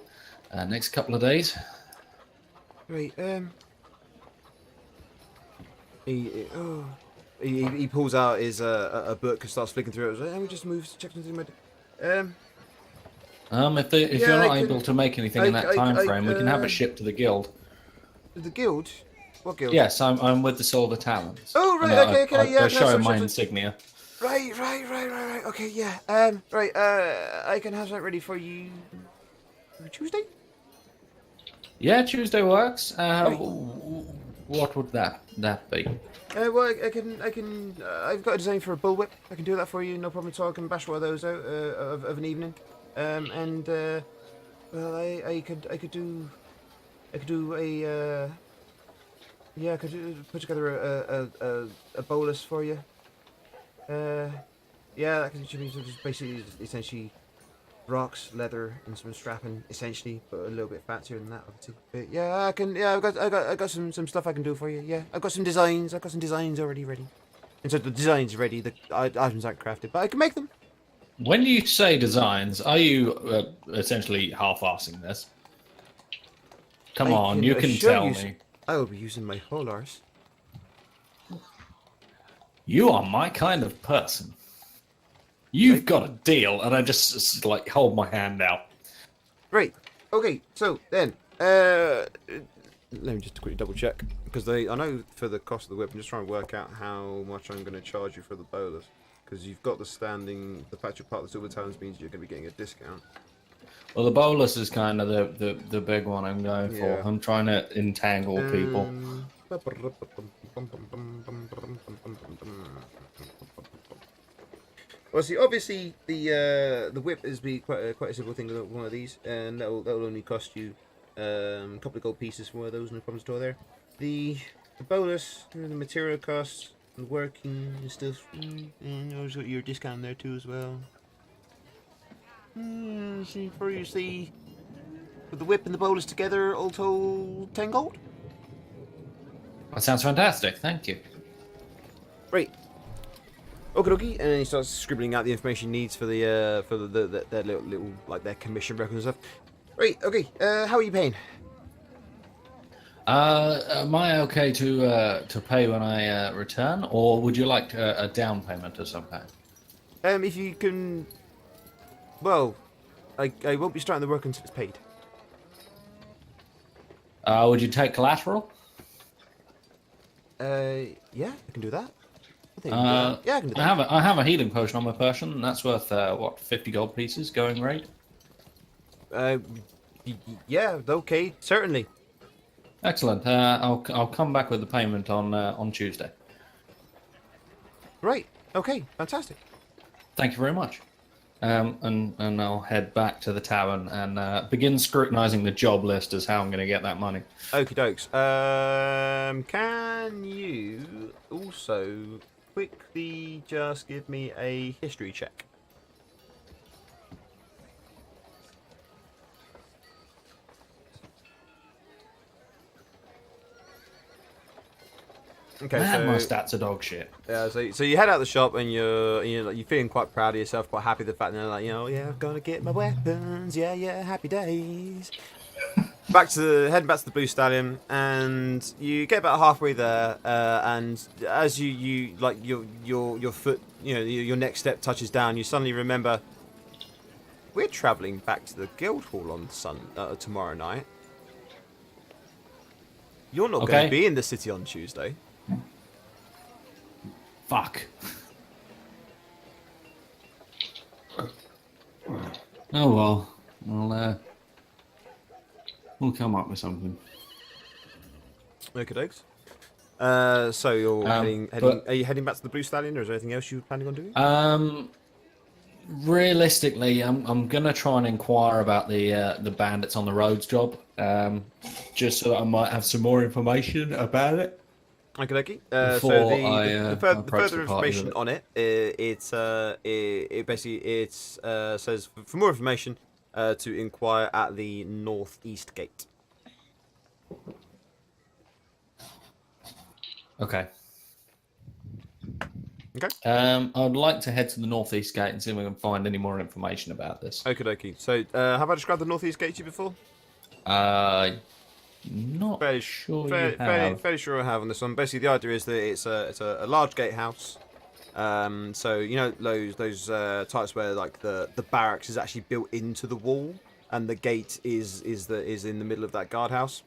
next couple of days. Right. he pulls out his a book and starts flicking through it. Like, we just moved, check something. If Yeah, you're not I can- able to make anything in that time frame, we can have a ship to the guild. The guild. What guild? Yes, I'm with the Silver Talons. Oh, right, And okay, yeah, I no, show sorry, him my sorry. insignia. Right. Okay, yeah. Right. I can have that ready for you. Tuesday. Yeah, Tuesday works. Right. What would that be? Well, I can. I've got a design for a bullwhip. I can do that for you, no problem at all. I can bash one of those out of an evening. Well, I could do a. Yeah, I could put together a bolus for you. Yeah, that should be just basically essentially rocks, leather, and some strapping, essentially, but a little bit fancier than that, obviously. But yeah, I can. Yeah, I got some stuff I can do for you. Yeah, I've got some designs. I've got some designs already ready. And so the designs ready. The items aren't crafted, but I can make them. When you say designs, are you essentially half-assing this? Come on, you can assure tell you, me. I will be using my whole arse. You are my kind of person. You've got a deal, and I just like hold my hand out. Right. Okay. So then, let me just quickly double check because I know for the cost of the whip, I'm just trying to work out how much I'm going to charge you for the bolus because you've got the standing. The fact you're part of the Silver Talons means you're going to be getting a discount. Well, the bolus is kind of the big one I'm going for. Yeah. I'm trying to entangle people. Well, see, obviously the whip is quite a simple thing. One of these, and that'll only cost you a couple of gold pieces for one of those. No problem at all there. The bonus, the material costs, the working and stuff. And there's got your discount there too as well. See, for you see, with the whip and the bolus together, all told 10 gold. That sounds fantastic. Thank you. Right. Okie dokie, and then he starts scribbling out the information he needs for their little like their commission records and stuff. Right. Okay. How are you paying? Am I okay to pay when I return, or would you like a down payment of some kind? If you can. Well, I won't be starting the work until it's paid. Would you take collateral? Yeah, I can do that. I think I can do that. Yeah, I can do that. I have a healing potion on my person, and that's worth 50 gold pieces going rate. Yeah, okay, certainly. Excellent. I'll come back with the payment on Tuesday. Right. Okay. Fantastic. Thank you very much. And I'll head back to the tavern and begin scrutinizing the job list as how I'm going to get that money. Okie dokes. Can you also quickly just give me a history check? Okay, Man, my stats are dog shit. Yeah, so you head out the shop and you're feeling quite proud of yourself, quite happy with the fact that yeah, I'm gonna get my weapons, yeah, happy days. Heading back to the Blue Stallion, and you get about halfway there, and as you like your foot, your next step touches down, you suddenly remember we're travelling back to the Guildhall on tomorrow night. You're not going to be in the city on Tuesday. Fuck. Oh well. We'll come up with something. Okay, dokes. So you're heading. Are you heading back to the Blue Stallion, or is there anything else you're planning on doing? Realistically, I'm gonna try and inquire about the bandits on the roads job, just so that I might have some more information about it. Okay. Before So I the further approach the party information with it. on it, it basically says for more information to inquire at the northeast gate. Okay. Okay. I'd like to head to the northeast gate and see if we can find any more information about this. Okay. So have I described the northeast gate to you before? not Fairly, sure fairly, you have. fairly sure I have on this one. Basically, the idea is that it's a large gatehouse. So you know those types where like the barracks is actually built into the wall, and the gate is in the middle of that guardhouse.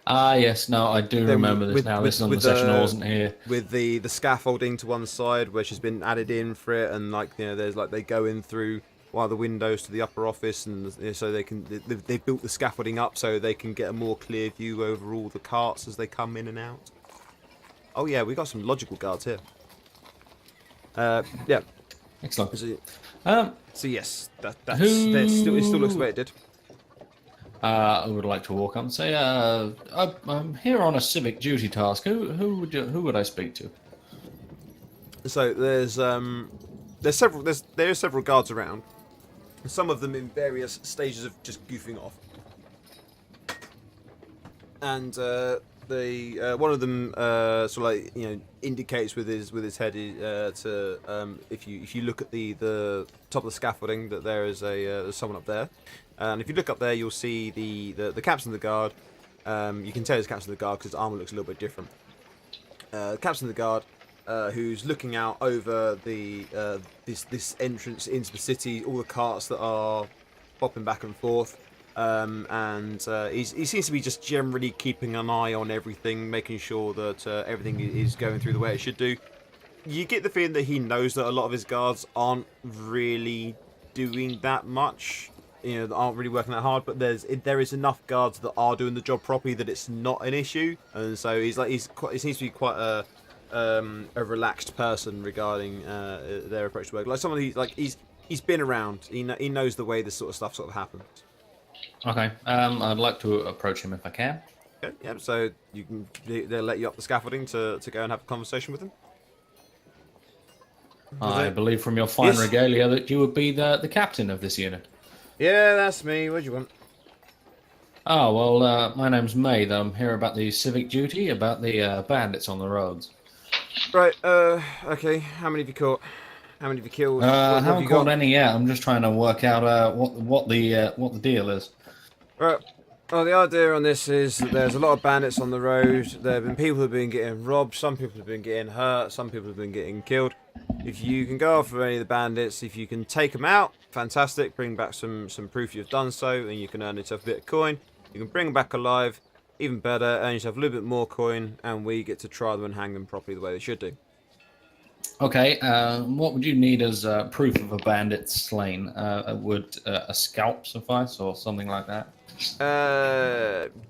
Ah, yes. No, I do Then remember this now. This is on the session I wasn't here. With the scaffolding to one side, which has been added in for it, and like there's like they go in through one of the windows to the upper office, and so they've built the scaffolding up so they can get a more clear view over all the carts as they come in and out. Oh yeah, we got some logical guards here. Yeah. Excellent. So yes, it still looks the way it did. I would like to walk up and say, I'm here on a civic duty task. Who would I speak to? So there are several guards around. Some of them in various stages of just goofing off. And one of them sort of like indicates with his head to if you look at the top of the scaffolding that there is there's someone up there. And if you look up there, you'll see the captain of the guard. You can tell it's captain of the guard because his armor looks a little bit different. Captain of the guard, who's looking out over this entrance into the city, all the carts that are popping back and forth, and he seems to be just generally keeping an eye on everything, making sure that everything is going through the way it should do. You get the feeling that he knows that a lot of his guards aren't really doing that much. That aren't really working that hard, but there is enough guards that are doing the job properly that it's not an issue, and so he seems to be quite a relaxed person regarding their approach to work. Like someone he's been around, he knows the way this sort of stuff sort of happens. Okay, I'd like to approach him if I can. Okay, yeah. So they'll let you up the scaffolding to go and have a conversation with him. I believe from your fine regalia that you would be the captain of this unit. Yeah, that's me. What do you want? Oh, well, my name's May, though. I'm here about the civic duty, about the bandits on the roads. Right, okay. How many have you caught? How many have you killed? I haven't caught any yet. I'm just trying to work out what the deal is. Right. Well, the idea on this is that there's a lot of bandits on the road. There have been people who have been getting robbed. Some people have been getting hurt. Some people have been getting killed. If you can go after any of the bandits, if you can take them out, fantastic. Bring back some proof you've done so, and you can earn yourself a bit of coin. You can bring them back alive, even better. Earn yourself a little bit more coin, and we get to try them and hang them properly the way they should do. Okay. What would you need as proof of a bandit slain? Would a scalp suffice, or something like that?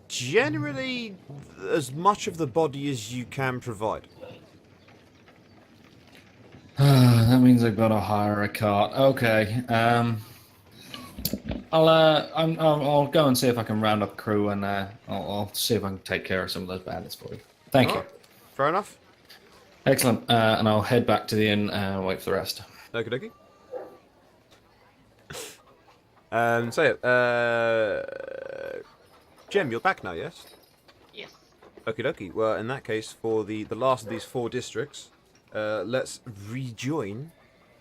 Generally, as much of the body as you can provide. That means I've got to hire a cart. Okay. I'll go and see if I can round up a crew, and I'll see if I can take care of some of those bandits for you. Thank you. Fair enough. Excellent. And I'll head back to the inn and wait for the rest. Okie dokie. So Jem, you're back now, yes? Yes. Okie dokie. Well, in that case, for the last of these 4 districts, let's rejoin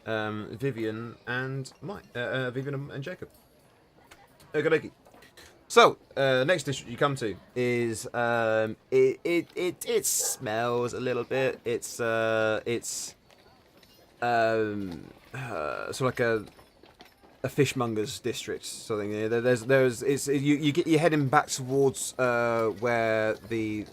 Vivian and Vivian and Jacob. Okie dokie. So, next district you come to is it smells a little bit. It's sort of like a fishmonger's district, something. You're heading back towards where the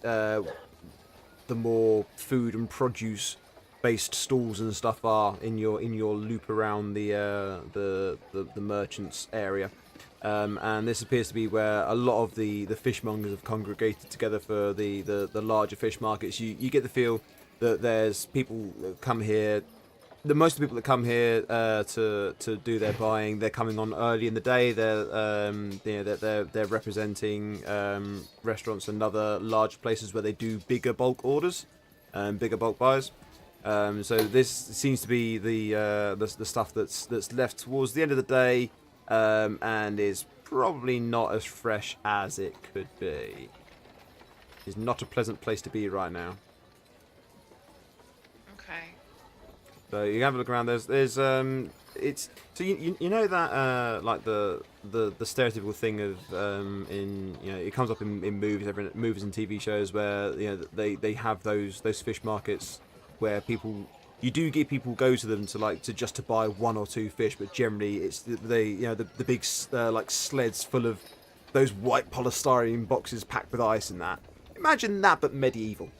more food and produce based stalls and stuff are in your loop around the merchants area. And this appears to be where a lot of the fishmongers have congregated together for the larger fish markets. You get the feel that there's people that come here. Most of the people that come here to do their buying, they're coming on early in the day. They're representing restaurants and other large places where they do bigger bulk orders, bigger bulk buys. So this seems to be the stuff that's left towards the end of the day. And is probably not as fresh as it could be. It's not a pleasant place to be right now. Okay. So you have a look around. There's it's so you know that like the stereotypical thing of in it comes up in movies and TV shows where they have those fish markets where you do get people go to them to just to buy one or two fish, but generally it's the big like sleds full of those white polystyrene boxes packed with ice and that. Imagine that, but medieval.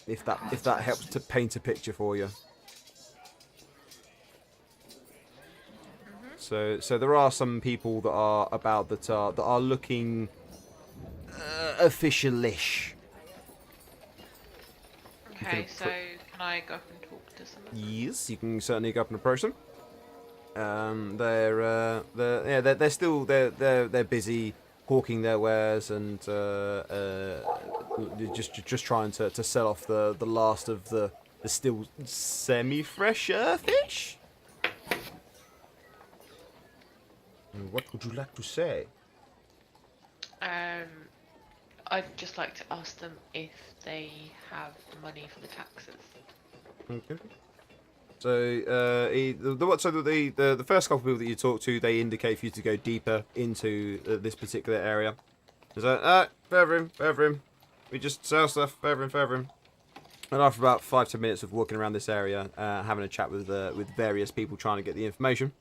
If that helps to paint a picture for you. So there are some people that are about that are looking official-ish. Okay, so can I go up and talk to someone? Yes, you can certainly go up and approach them. They're still busy hawking their wares and just trying to sell off the last of the still semi-fresh fish. What would you like to say? I'd just like to ask them if they have money for the taxes. Okay. So the first couple of people that you talk to, they indicate for you to go deeper into this particular area. It's like, fair room. We just sell stuff, fair room. And after about 5-10 minutes of walking around this area, having a chat with various people trying to get the information.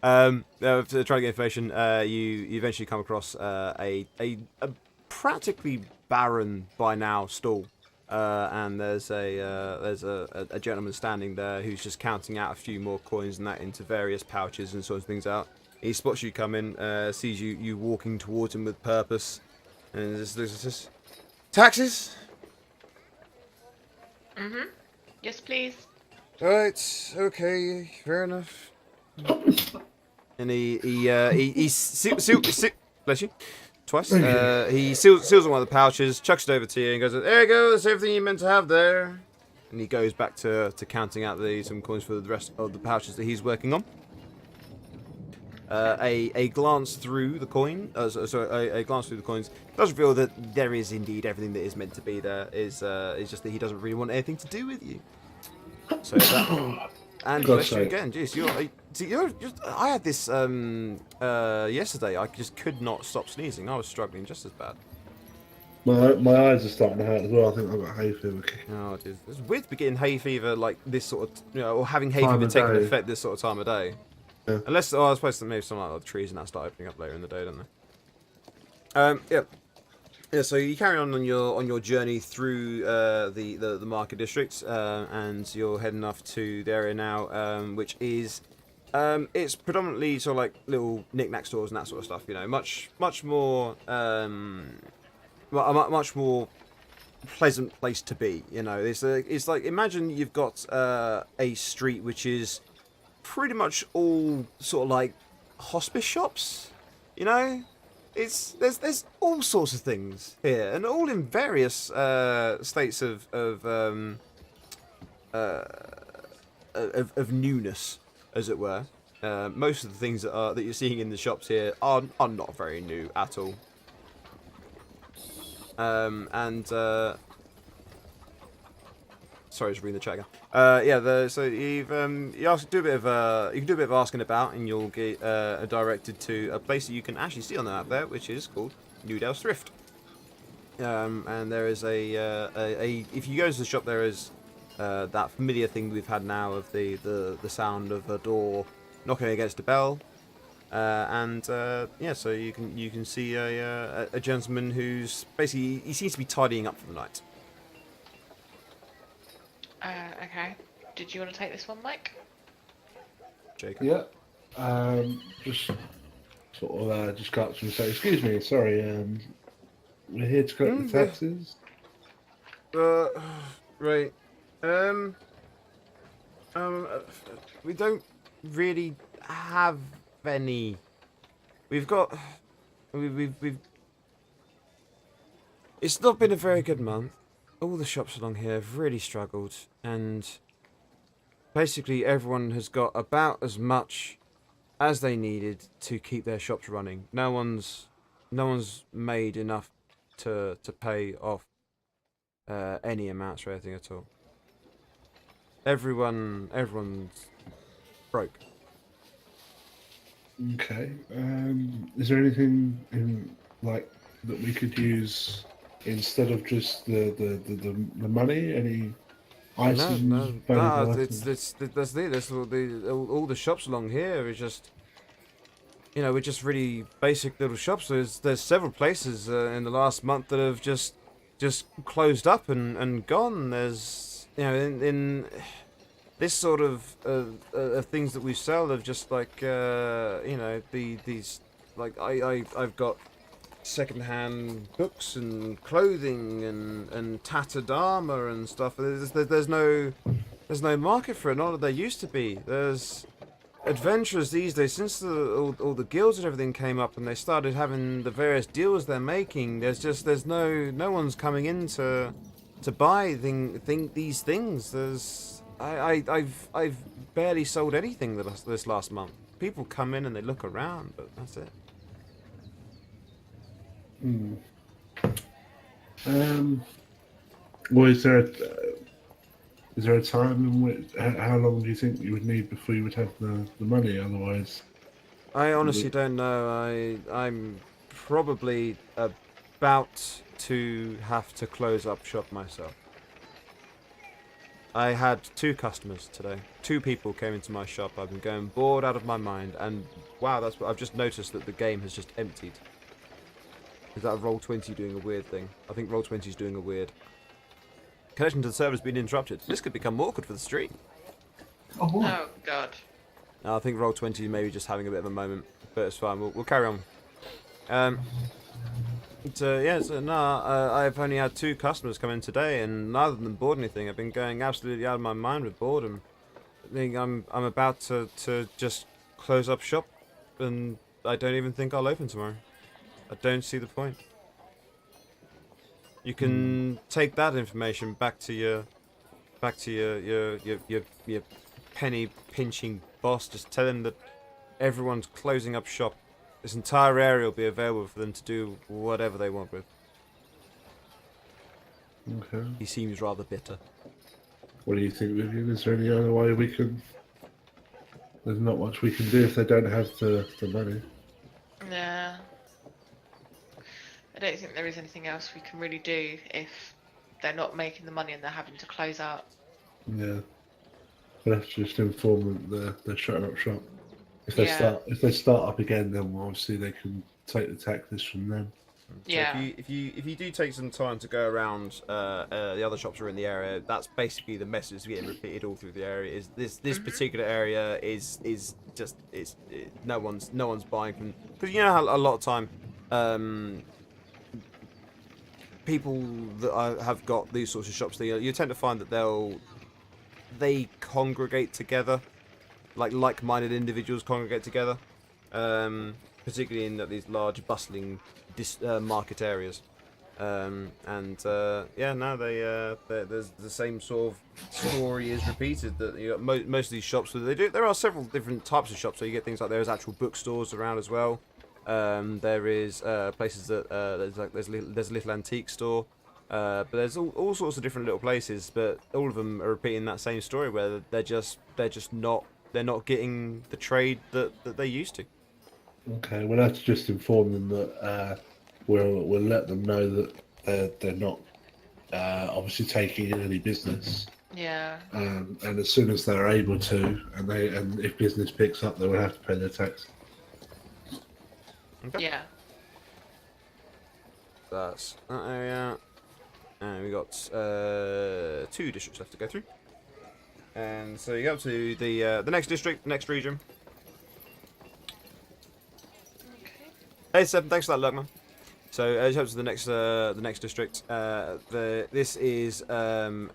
To try to get information, you eventually come across a practically barren by now stall. And there's a gentleman standing there who's just counting out a few more coins and that into various pouches and sorts of things out. He spots you come in, sees you walking towards him with purpose, and there's taxes. Yes, please. Right. Okay. Fair enough. And he bless you. Twice. He seals on one of the pouches, chucks it over to you, and goes, "There you go. That's everything you meant to have there." And he goes back to counting out some coins for the rest of the pouches that he's working on. A glance through the coin, a glance through the coins does reveal that there is indeed everything that is meant to be there. Is just that he doesn't really want anything to do with you. So that. And bless you again. Jeez, I had this yesterday. I just could not stop sneezing. I was struggling just as bad. My eyes are starting to hurt as well. I think I've got hay fever. Oh, it is. It's weird to be getting hay fever like this sort of, or having hay fever taking effect this sort of time of day. Yeah. Unless, I suppose that maybe some like the trees and that start opening up later in the day, don't they? Yeah. So you carry on your journey through the market district, and you're heading off to the area now, which is it's predominantly sort of like little knick-knack stores and that sort of stuff. Much more a much more pleasant place to be. It's like, imagine you've got a street which is pretty much all sort of like hospice shops. There's all sorts of things here, and all in various states of newness, as it were. Most of the things that you're seeing in the shops here are not very new at all. Sorry, just reading the chat again. So you can do a bit of asking about, and you'll get directed to a place that you can actually see on the map there, which is called Newdale's Thrift. And there is if you go to the shop, there is that familiar thing we've had now of the sound of a door knocking against a bell. So you can see a gentleman who's basically, he seems to be tidying up for the night. Okay. Did you want to take this one, Mike? Jacob? Yeah. Just sort of just got some say, excuse me, sorry, we're here to collect the taxes. Right. We don't really have any. We've It's not been a very good month. All the shops along here have really struggled, and basically everyone has got about as much as they needed to keep their shops running. No one's made enough to pay off any amounts or anything at all. Everyone's broke. Okay. Is there anything in like that we could use instead of just the money? Any items? No, valuable it's items? that's all the shops along here is just, you know, we're just really basic little shops. There's several places in the last month that have just closed up and gone. There's, you know, in this sort of things that we sell have just like you know, these like I've got secondhand books and clothing and tattered armor and stuff. There's no market for it. Not that there used to be. There's adventurers these days, since all the guilds and everything came up and they started having the various deals they're making. There's no one's coming in to buy these things. I've barely sold anything this last month. People come in and they look around, but that's it. Well, is there a time in which how long do you think you would need before you would have the money? Otherwise, I honestly don't know. I'm probably about to have to close up shop myself. I had 2 customers today. 2 people came into my shop. I've been going bored out of my mind, and wow, that's what I've just noticed, that the game has just emptied. Is that Roll20 doing a weird thing? I think Roll20 is doing a weird. Connection to the server has been interrupted. This could become awkward for the stream. Oh god. I think Roll20 may be just having a bit of a moment, but it's fine. We'll carry on. I've only had 2 customers come in today, and neither of them bought anything. I've been going absolutely out of my mind with boredom. I think I'm about to just close up shop, and I don't even think I'll open tomorrow. I don't see the point. You can take that information back to your penny pinching boss. Just tell him that everyone's closing up shop. This entire area will be available for them to do whatever they want with. okay. He seems rather bitter. What do you think, Vivian? Is there any other way we can? There's not much we can do if they don't have the money. Nah. I don't think there is anything else we can really do if they're not making the money and they're having to close out. Yeah. We'll have to just inform them they're shutting up shop. If they start up again, then obviously they can take the tactics from them. Yeah. So if you do take some time to go around the other shops that are in the area, that's basically the message that's getting repeated all through the area. Is this particular area is just no one's buying from, because you know how a lot of time people that have got these sorts of shops, you tend to find that they congregate together, like-minded individuals congregate together, particularly in these large bustling market areas. There's the same sort of story is repeated, that you got most of these shops. There are several different types of shops. So you get things like there's actual bookstores around as well. There is places that there's a little antique store. But there's all sorts of different little places, but all of them are repeating that same story, where they're not getting the trade that they used to. Okay, we'll have to just inform them that we'll let them know that they're not obviously taking in any business. Yeah. And as soon as they're able to, and if business picks up, they will have to pay their tax. Okay. Yeah. That's that area. And we got 2 districts left to go through. And so you go up to the next district, next region. Okay. Hey Seb, thanks for that luck, man. So as you go to the next district, this is an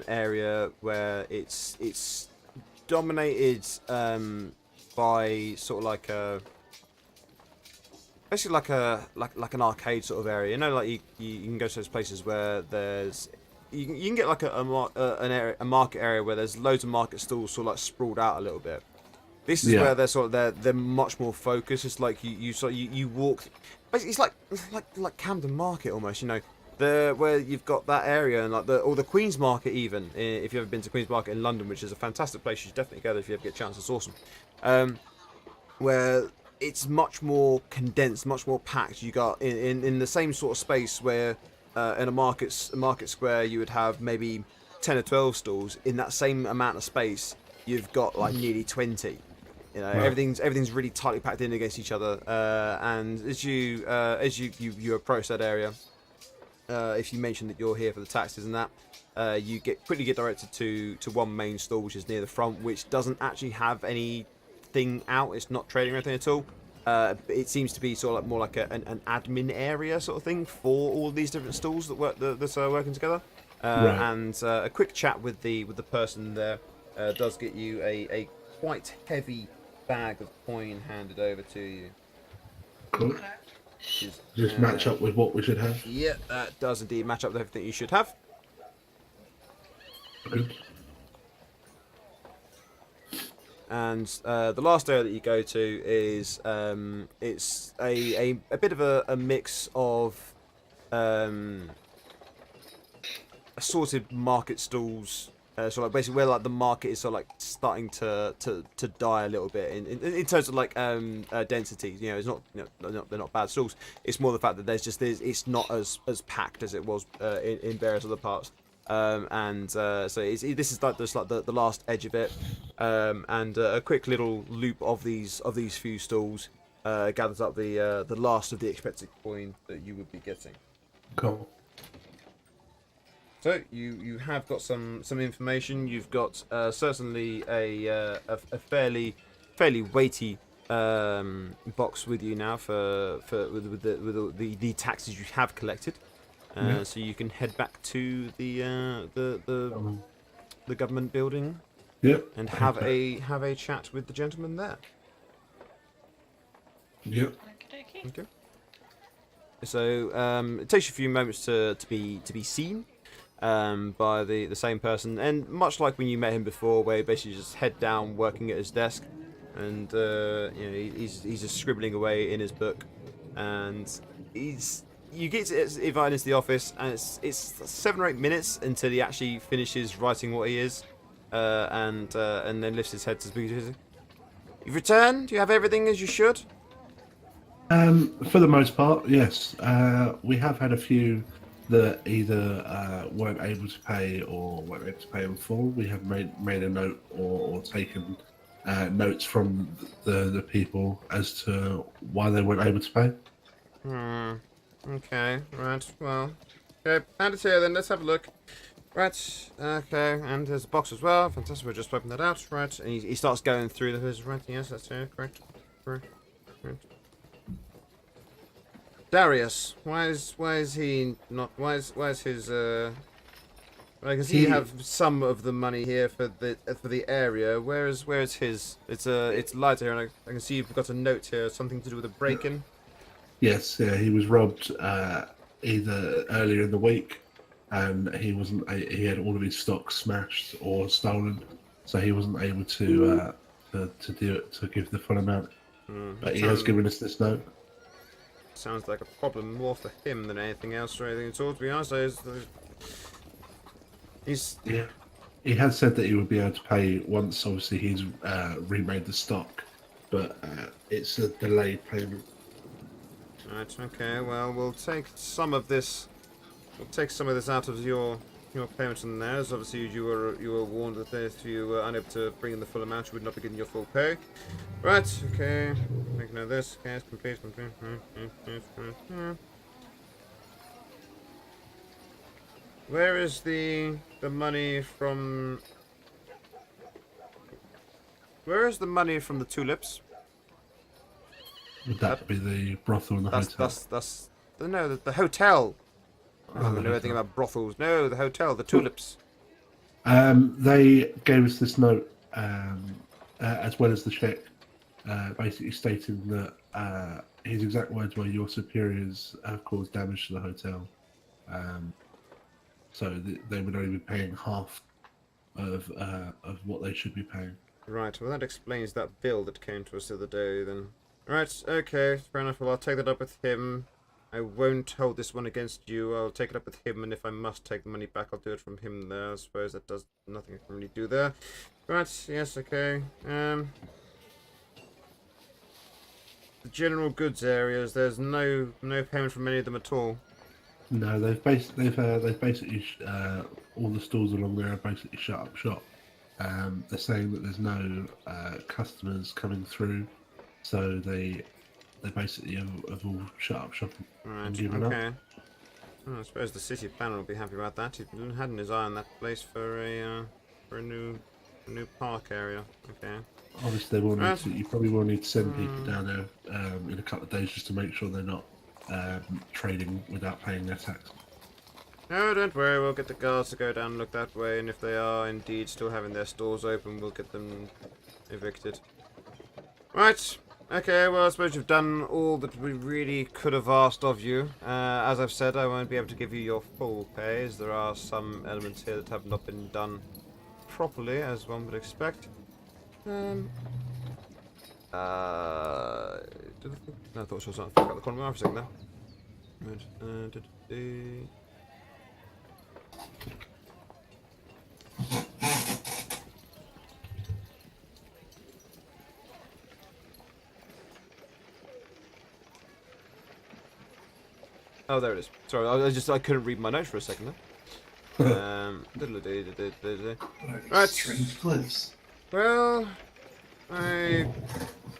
area where it's dominated by sort of like a basically like an arcade sort of area. You know, like you can go to those places where there's you can get like a market area where there's loads of market stalls sort of like sprawled out a little bit. This is Yeah. where they're much more focused. It's like you walk. Basically, it's like Camden Market almost. You know, where you've got that area and like the Queen's Market even. If you've ever been to Queen's Market in London, which is a fantastic place, you should definitely go there if you ever get a chance. It's awesome. Where it's much more condensed, much more packed. You got in the same sort of space where in a market square you would have maybe 10 or 12 stalls. In that same amount of space, you've got like nearly 20. You know, Right. everything's really tightly packed in against each other. And as you approach that area, if you mention that you're here for the taxes and that, you quickly get directed to one main stall which is near the front, which doesn't actually have anything out. It's not trading or anything at all. It seems to be sort of like more like an admin area sort of thing for all these different stalls that are working together. Right. And a quick chat with the person there does get you a quite heavy bag of coin handed over to you. Cool. Which is, Just match up with what we should have. Yeah, that does indeed match up with everything you should have. Good. And the last area that you go to is it's a bit of a mix of assorted market stalls. So like basically where like the market is sort of like starting to die a little bit in terms of like density. You know, it's not, they're not bad stalls. It's more the fact that it's not as packed as it was in various other parts. So this is like the last edge of it, and a quick little loop of these few stalls gathers up the last of the expected coin that you would be getting. Cool. So you have got some information. You've got certainly a fairly weighty box with you now with the taxes you have collected. Yeah. So you can head back to the government building Yep. and have a chat with the gentleman there. Yep. Okey-dokey. Okay. So it takes you a few moments to be seen by the same person, and much like when you met him before, where he basically just head down working at his desk, and he's just scribbling away in his book, and you get invited into the office, and it's 7 or 8 minutes until he actually finishes writing what he is, and then lifts his head to speak to you. You've returned. You have everything as you should. For the most part, yes. We have had a few that either weren't able to pay or weren't able to pay in full. We have made a note or taken notes from the people as to why they weren't able to pay. Okay, right, well. Okay, hand it here then, let's have a look. Right, okay, and there's a box as well. Fantastic, we'll just open that out. Right, and he starts going through the right, yes, that's correct. Darius, why is he not, why is his, I can see you have some of the money here for the area. Where is his? It's lighter here, and I can see you've got a note here, something to do with a break-in. Yes, yeah, he was robbed either earlier in the week, and he had all of his stock smashed or stolen, so he wasn't able to do it, to give the full amount. But he has given us this note. Sounds like a problem more for him than anything else or anything at all, to be honest. Yeah, he has said that he would be able to pay once. Obviously, he's remade the stock, but it's a delayed payment. Right, okay, well, we'll take some of this out of your payments on there, as obviously you were warned that if you were unable to bring in the full amount, you would not be getting your full pay. Right, okay, make note of this. Okay, it's complete. Where is the money from? Where is the money from the tulips? Would that be the brothel and the hotel? No, the hotel. I don't know anything about brothels. No, the hotel, the tulips. They gave us this note, as well as the check, basically stating that his exact words were, "Your superiors have caused damage to the hotel." So they would only be paying half of what they should be paying. Right, well that explains that bill that came to us the other day then. Right, okay, fair enough. Well, I'll take that up with him. I won't hold this one against you. I'll take it up with him, and if I must take the money back, I'll do it from him there. I suppose that does nothing I can really do there. Right, yes, okay. The general goods areas, there's no payment from any of them at all. No, they've basically all the stores along there are basically shut up shop. They're saying that there's no customers coming through, so they basically have all shut up shop and given up. Well, I suppose the city planner will be happy about that. He's been had his eye on that place for a new park area. Okay. Obviously, they will need to, you probably will need to send people down there in a couple of days just to make sure they're not trading without paying their tax. No, don't worry. We'll get the guards to go down and look that way, and if they are indeed still having their stores open, we'll get them evicted. Right. Okay, well, I suppose you've done all that we really could have asked of you. As I've said, I won't be able to give you your full pay, as there are some elements here that have not been done properly, as one would expect. No, I thought I saw something about the corner of my eye for a second there. Right, oh, there it is. Sorry, I couldn't read my notes for a second there. Right. Strange cliffs. Well, I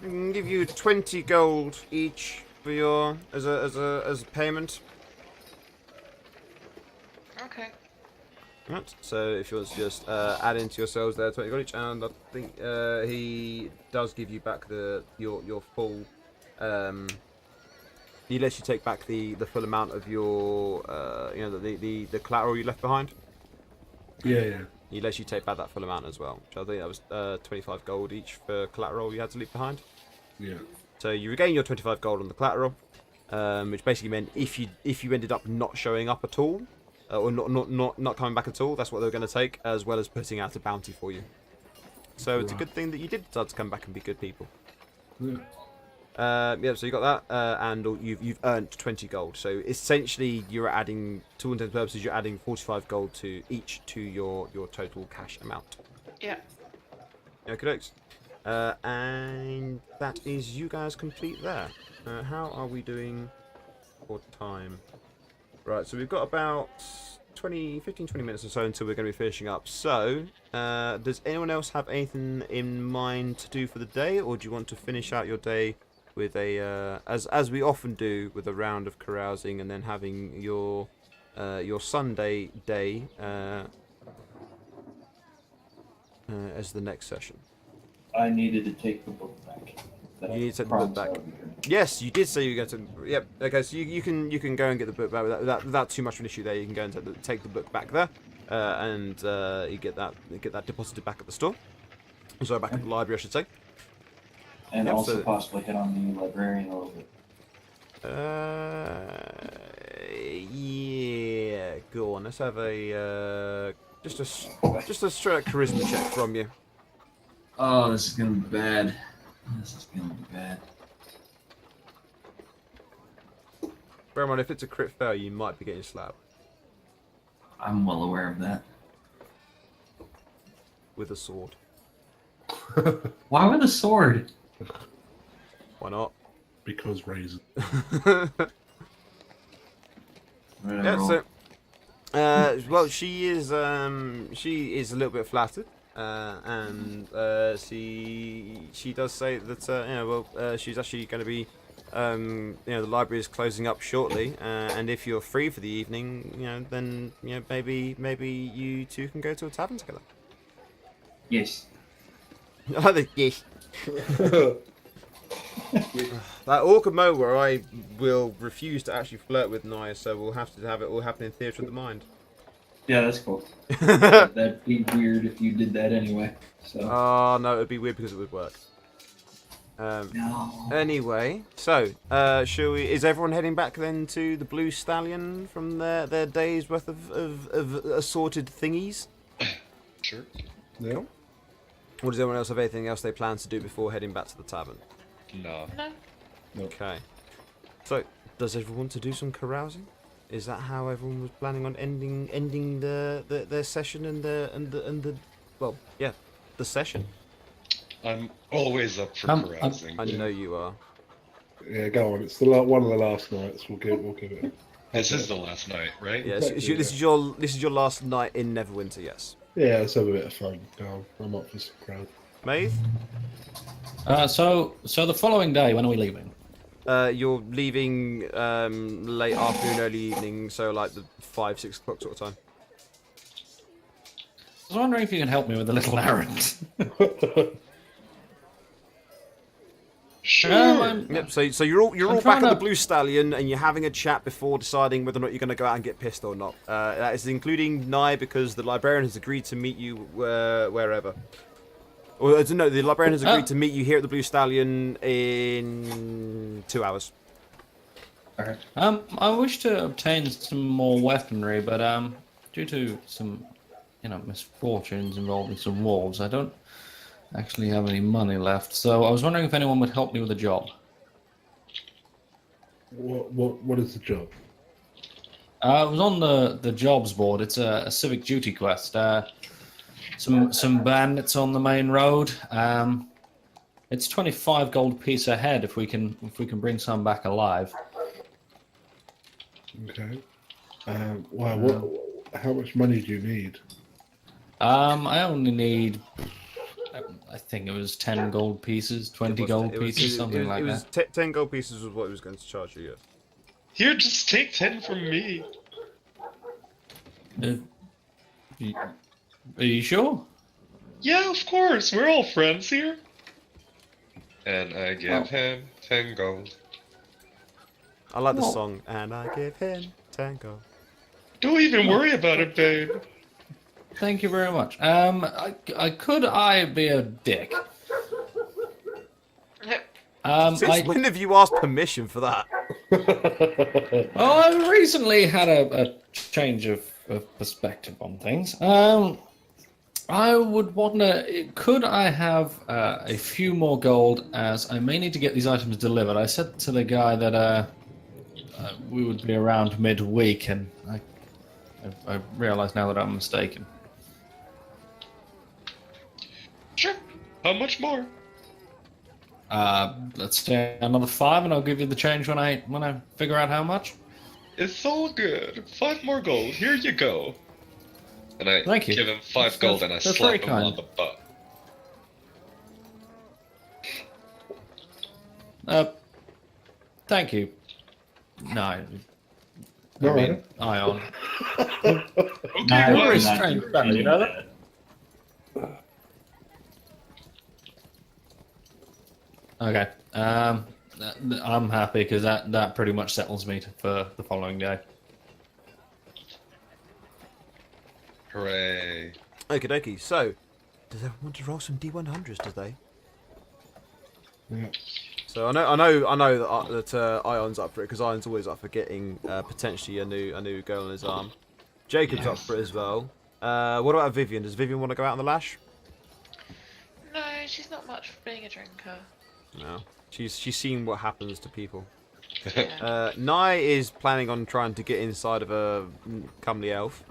can give you 20 gold each for your as a payment. Okay. Right. So if you want to just add into yourselves there 20 gold each, and I think he does give you back your full. He lets you take back the full amount of your the collateral you left behind. Yeah. He lets you take back that full amount as well. Which I think that was 25 gold each for collateral you had to leave behind. Yeah. So you regain your 25 gold on the collateral, which basically meant if you ended up not showing up at all, or not coming back at all, that's what they were going to take, as well as putting out a bounty for you. So it's a good thing that you did decide to come back and be good people. Yeah. So you got that, and you've earned 20 gold. So essentially, you're adding, to all intents and purposes, you're adding 45 gold to each to your total cash amount. Yeah. Okay, dokes. And that is you guys complete there. How are we doing for time? Right, so we've got about 15, 20 minutes or so until we're going to be finishing up. So, does anyone else have anything in mind to do for the day, or do you want to finish out your day with a, as we often do, with a round of carousing and then having your Sunday day as the next session? I needed to take the book back. You need to take the book back. Yes, you did say you were going to. Yep. Okay, so you can go and get the book back without too much of an issue there. You can go and take the book back there, and you get that deposited back at the store. Sorry, back at the library, I should say. And also possibly hit on the librarian a little bit. Yeah. Go on. Let's have a just a straight up charisma check from you. Oh, this is gonna be bad. Bear in mind, if it's a crit fail, you might be getting slapped I'm well aware of that. with a sword. Why with a sword? Why not? Because raisin. Yeah. So, well, she is a little bit flattered, and she does say that she's actually going to be, the library is closing up shortly, and if you're free for the evening, then maybe you two can go to a tavern together. Yes. Yes. That awkward moment where I will refuse to actually flirt with Naya, so we'll have to have it all happen in theatre of the mind. Yeah, that's cool. That'd be weird if you did that anyway. So. Oh no, it'd be weird because it would work. No. Anyway, so shall we? Is everyone heading back then to the Blue Stallion from their days worth of assorted thingies? Sure. Yeah. Or does anyone else have anything else they plan to do before heading back to the tavern? No. No. Okay. So, does everyone want to do some carousing? Is that how everyone was planning on ending their session and the well, yeah, the session? I'm always up for carousing. I know you are. Yeah, go on. It's one of the last nights. We'll give it. This is the last night, right? Yeah, Exactly, this is your last night in Neverwinter, yes. Yeah, let's have a bit of fun. Go on. I'm up for some crowd. Maeve? So the following day, when are we leaving? You're leaving late afternoon, early evening, so like the 5-6 o'clock sort of time. I was wondering if you can help me with a little errand. Sure. Yep. So you're all I'm back trying at the to- Blue Stallion, and you're having a chat before deciding whether or not you're going to go out and get pissed or not. That is including Nye, because the librarian has agreed to meet you wherever. Or no, the librarian has agreed to meet you here at the Blue Stallion in 2 hours. Alright. I wish to obtain some more weaponry, but due to some, misfortunes involving some wolves, I don't actually have any money left. So I was wondering if anyone would help me with a job. What is the job? It was on the jobs board. It's a civic duty quest. Some bandits on the main road. It's 25 gold apiece a head if we can bring some back alive. Okay. Wow. How much money do you need? I only need, I think it was 10 gold pieces, 20 gold pieces, something like that. 10 gold pieces was what he was going to charge you. Yeah. Here, just take 10 from me. Are you sure? Yeah, of course. We're all friends here. And I give him 10 gold. I like the song, and I give him 10 gold. Don't even worry about it, babe. Thank you very much. Could I be a dick? Since when have you asked permission for that? Well, I recently had a change of perspective on things. I would wonder, could I have a few more gold, as I may need to get these items delivered. I said to the guy that we would be around midweek, and I realise now that I'm mistaken. Sure. How much more? Let's say another 5, and I'll give you the change when I figure out how much. It's all good. 5 more gold. Here you go. And I Thank you. give him 5 gold and I That's slap very him kind. on the butt. Thank you. No. I Alright. mean, Ion. Okay, I You're well, a would strange not fellow, do you know that. Okay. I'm happy because that pretty much settles me for the following day. hooray. Okie dokie. So, does everyone want to roll some D100s? Do they? Yeah. So I know that Ion's up for it, because Ion's always up for getting potentially a new girl on his arm. Jacob's up for it as well. What about Vivian? Does Vivian want to go out on the lash? No, she's not much for being a drinker. No. She's seen what happens to people. Yeah. Nye is planning on trying to get inside of a comely elf.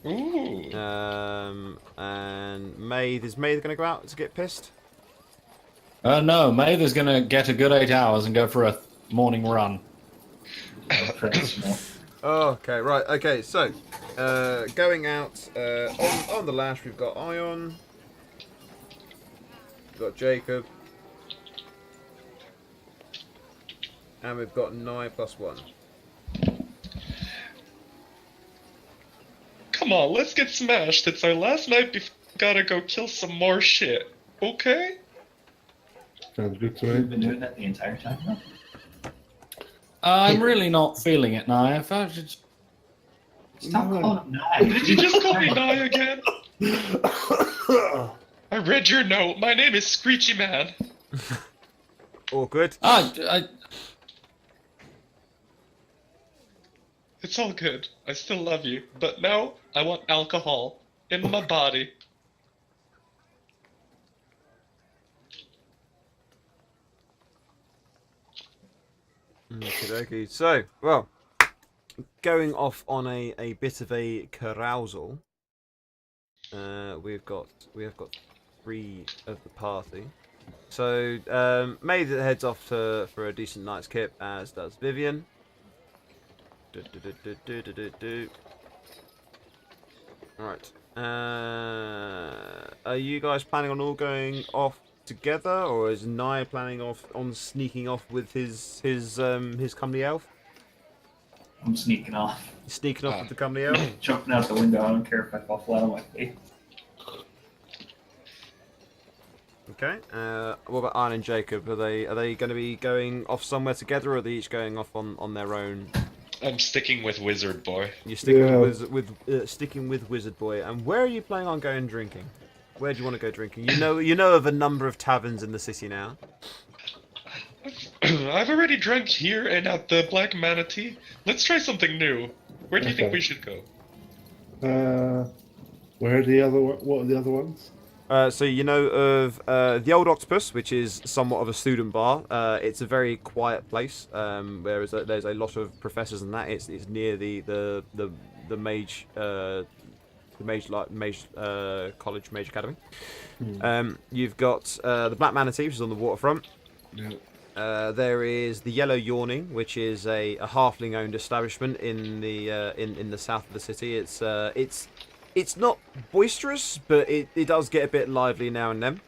Ooh. And Maeve, is Maeve going to go out to get pissed? No, Mather's gonna get a good 8 hours and go for a morning run. Oh, okay, right, okay, so, going out, on the lash, we've got Ion, we've got Jacob, and we've got 9 + 1. Come on, let's get smashed. It's our last night before we gotta go kill some more shit. Okay? Sounds good to We've me. been doing that the entire time now. I'm really not feeling it now. I felt just... Stop No. calling him Nye. Did you just call me Nye again? I read your note. My name is Screechy Man. Awkward. It's all good. I still love you. But now, I want alcohol in my body. Okay. So, well, going off on a bit of a carousal. We have got 3 of the party. So Maid heads off for a decent night's kip, as does Vivian. Right. Are you guys planning on all going off together, or is Nye planning on sneaking off with his company elf? I'm sneaking off. Sneaking off with the company elf? Jumping out the window. I don't care if I fall flat on my face. Okay. What about Iron and Jacob? Are they going to be going off somewhere together, or are they each going off on their own? I'm sticking with Wizard Boy. You're sticking with Wizard Boy. And where are you planning on going drinking? Where do you want to go drinking? You know of a number of taverns in the city now. I've already drank here and at the Black Manatee. Let's try something new. Where do you think we should go? What are the other ones? So you know of the Old Octopus, which is somewhat of a student bar. It's a very quiet place. There's a lot of professors and that. It's near the mage college, mage academy. You've got the Black Manatee, which is on the waterfront. There is the Yellow Yawning, which is a halfling-owned establishment in the south of the city. It's not boisterous, but it does get a bit lively now and then.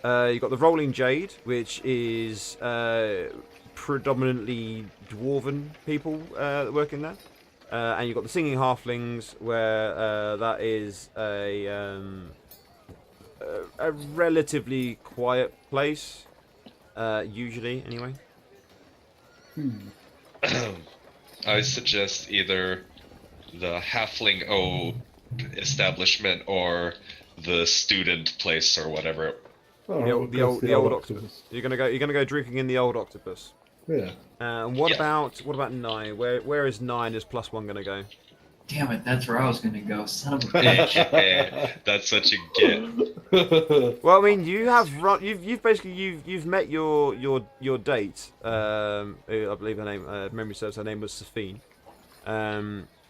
You've got the Rolling Jade, which is predominantly dwarven people that work in there. And you've got the Singing Halflings, where that is a relatively quiet place, usually, anyway. I suggest either the Halfling O establishment or the student place or whatever. The old octopus. You're gonna go drinking in the Old Octopus. Yeah. And what about 9? Where is 9 as +1 gonna go? Damn it, that's where I was gonna go. Son of a bitch. That's such a get. Well, I mean, you've met your date. I believe her name, memory serves, her name was Safine.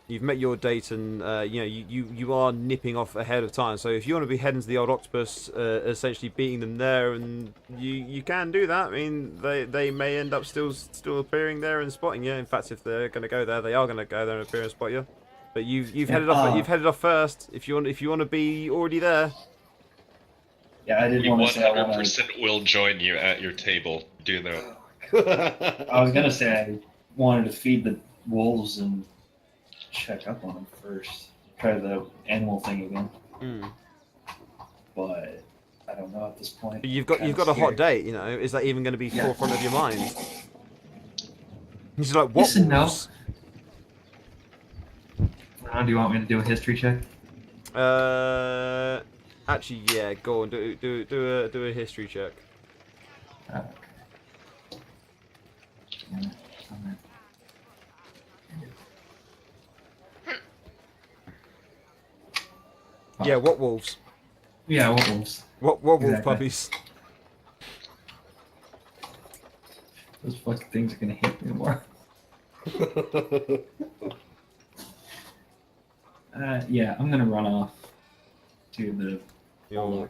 You've met your date, and you are nipping off ahead of time. So if you want to be heading to the Old Octopus, essentially beating them there, and you can do that. I mean, they may end up still appearing there and spotting you. In fact, if they're going to go there, they are going to go there and appear and spot you. But you've headed off. You've headed off first. If you want to be already there. Yeah, I didn't want to say 100% will join you at your table. Do that. I was gonna say I wanted to feed the wolves and check up on them first. Try the animal thing again. But I don't know at this point. But you've got a hot date. Is that even going to be forefront of your mind? He's like, what? Yes and no. wolves? Do you want me to do a history check? Actually, yeah. Go on. Do a history check. Okay. Yeah. What wolves? Yeah, what wolves? What wolf Exactly. puppies? Those fucking things are gonna hit me more. Yeah, I'm gonna run off to the. You're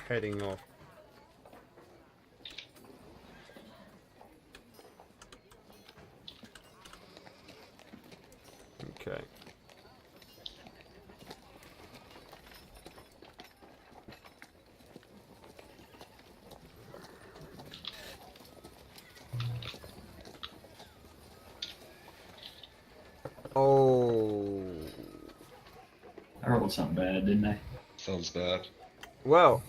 heading off. Okay. Oh. I rolled something bad, didn't I? Sounds bad. Well.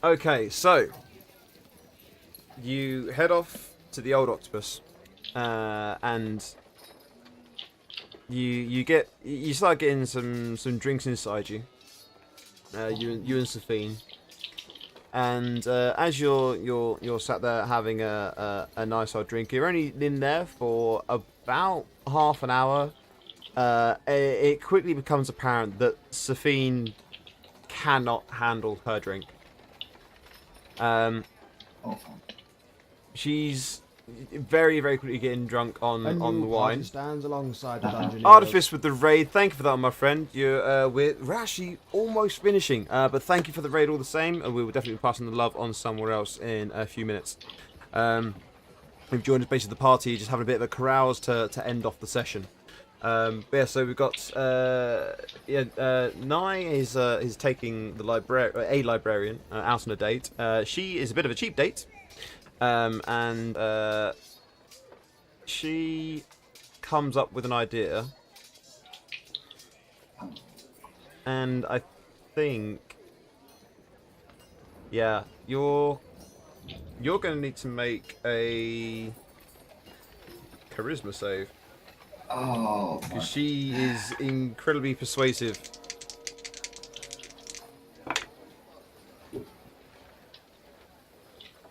Okay, so you head off to the Old Octopus, and you start getting some drinks inside you. You and Safine, and as you're sat there having a nice old drink, you're only in there for about half an hour. It quickly becomes apparent that Safine cannot handle her drink. She's very, very quickly getting drunk A on new the party wine. stands alongside the dungeoneers. Artifice with the raid. Thank you for that, my friend. We're actually almost finishing, but thank you for the raid all the same. We will definitely be passing the love on somewhere else in a few minutes. We've joined basically the party, just having a bit of a carouse to end off the session. Yeah, so we've got Nye is taking the librarian out on a date. She is a bit of a cheap date, and she comes up with an idea, and I think, yeah, you're going to need to make a charisma save. Oh, Because she is incredibly persuasive.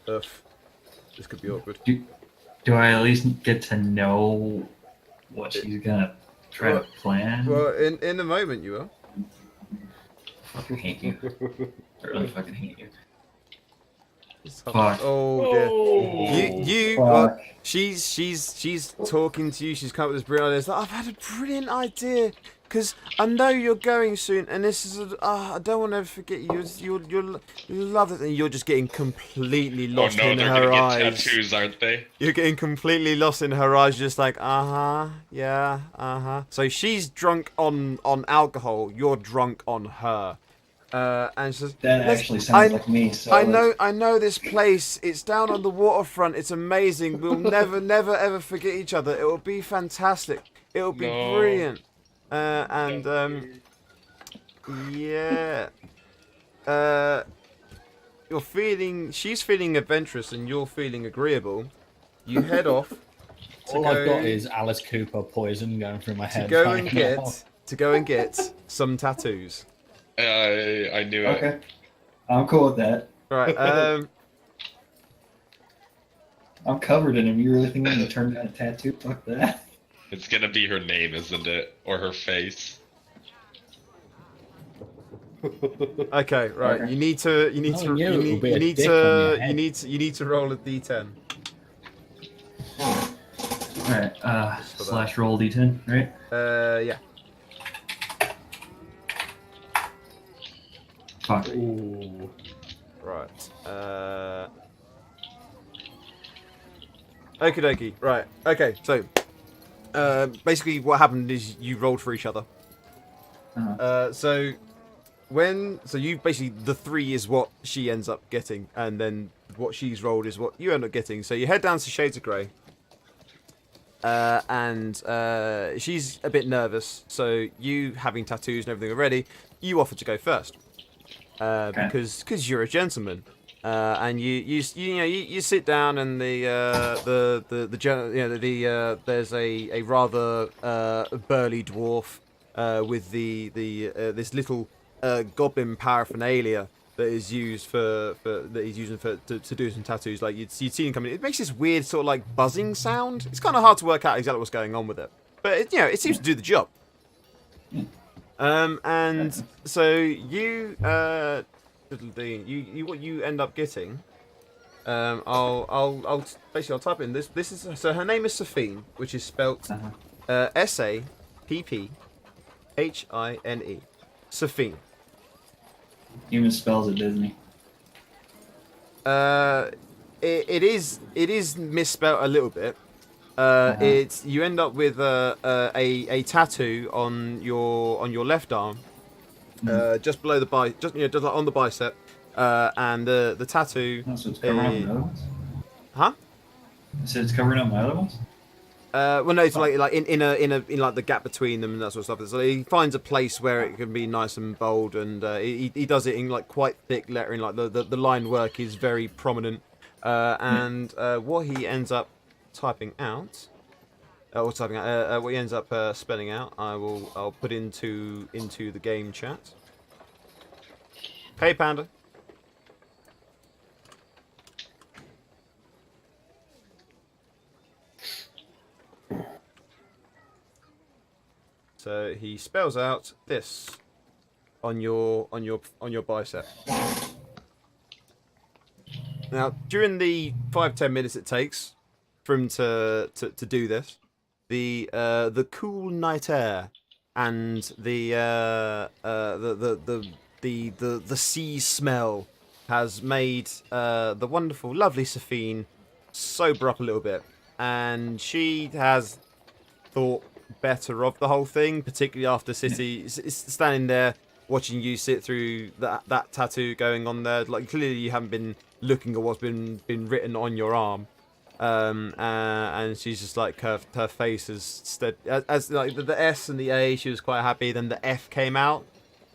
Ugh. This could be awkward. do I at least get to know what she's gonna try to plan? Well, in a moment you will. I fucking hate you. I really fucking hate you. Fuck. Oh dear. You Fuck. she's talking to you. She's come up with this brilliant idea. It's like, I've had a brilliant idea because I know you're going soon, and this is I don't want to forget you. You'll love it, and you're just getting completely lost oh no, in they're her gonna get eyes. tattoos, aren't they? You're getting completely lost in her eyes, just like, yeah, So she's drunk on alcohol. You're drunk on her. And she says, That actually sounds like me. So I know this place. It's down on the waterfront. It's amazing. We'll never ever forget each other. It will be fantastic. It will be brilliant. Yeah. She's feeling adventurous, and you're feeling agreeable. You head off. All I've got is Alice Cooper poison going through my head. To go right and get some tattoos. I knew it. okay, I'm cool with that. Right. I'm covered in them. You really think I'm gonna turn down a tattoo? Fuck that. It's gonna be her name, isn't it? Or her face. Okay. Right. Okay. You need to you need to roll a d10. Alright, slash roll d10, right? Yeah. Fuck. Ooh. Right. Okie dokie. Right. Okay. So, basically, what happened is you rolled for each other. So you basically, the 3 is what she ends up getting, and then what she's rolled is what you end up getting. So you head down to Shades of Grey. And she's a bit nervous. So you, having tattoos and everything already, you offer to go first. Because you're a gentleman, and you sit down, and there's a rather burly dwarf with this little goblin paraphernalia that is used that he's using to do some tattoos. Like you'd see him coming. It makes this weird sort of like buzzing sound. It's kind of hard to work out exactly what's going on with it, but it seems to do the job. And so you what you end up getting, I'll type in this. This is, so her name is Saphine, which is spelt Sappphine. Saphine. He misspells it, doesn't he? It is misspelt a little bit. It's, you end up with a tattoo on your left arm, just below the just like on the bicep, and the tattoo. Oh, so it's covering up the other ones? Huh? So it's covering up my other ones? Well, no, it's like in like the gap between them and that sort of stuff. So he finds a place where it can be nice and bold, and he does it in like quite thick lettering. Like the line work is very prominent, and what he ends up typing out, what he ends up spelling out, I'll put into the game chat. Hey, Panda. So he spells out this on your bicep. Now, during the 5-10 minutes it takes for him to do this, the cool night air and the sea smell has made the wonderful, lovely Safine sober up a little bit, and she has thought better of the whole thing, particularly after City standing there watching you sit through that tattoo going on there. Like, clearly you haven't been looking at what's been written on your arm, and she's just like her face is as like the S and the A, she was quite happy. Then the F came out,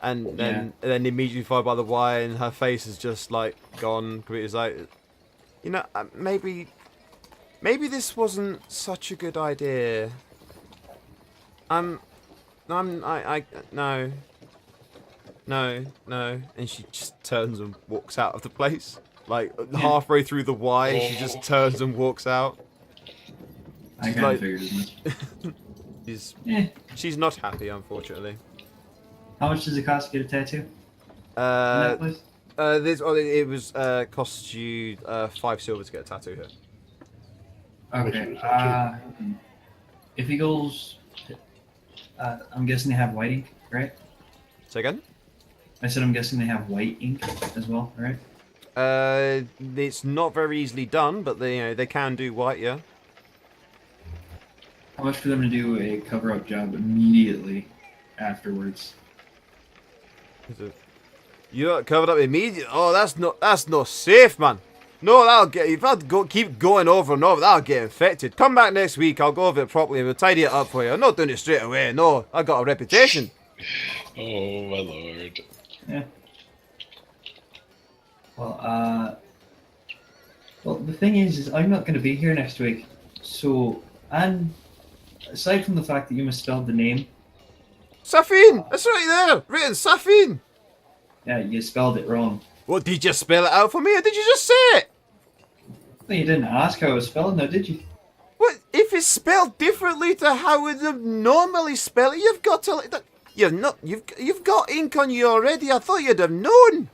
and then immediately followed by the Y, and her face is just like gone completely. It's like, you know, maybe this wasn't such a good idea. No, and she just turns and walks out of the place. Like, halfway through the Y, she just turns and walks out. I kind of figured as much. She's not happy, unfortunately. How much does it cost to get a tattoo? In that place? It was cost you 5 silver to get a tattoo here. Okay. If he goes, I'm guessing they have white ink, right? Say again? I said I'm guessing they have white ink as well, right? It's not very easily done, but they can do white, yeah. How much for them to do a cover-up job immediately afterwards? You got covered up immediately? Oh, that's not safe, man. No, that'll get. If I keep going over and over, that'll get infected. Come back next week. I'll go over it properly and we'll tidy it up for you. I'm not doing it straight away. No, I got a reputation. Oh my lord. Yeah. Well, the thing is I'm not going to be here next week. So, and aside from the fact that you misspelled the name, Safine, that's right there, written Safine. Yeah, you spelled it wrong. Well, did you spell it out for me, or did you just say it? Well, you didn't ask how it was spelled, now did you? What if it's spelled differently to how it would normally spell it? You've got to. You've got ink on you already. I thought you'd have known.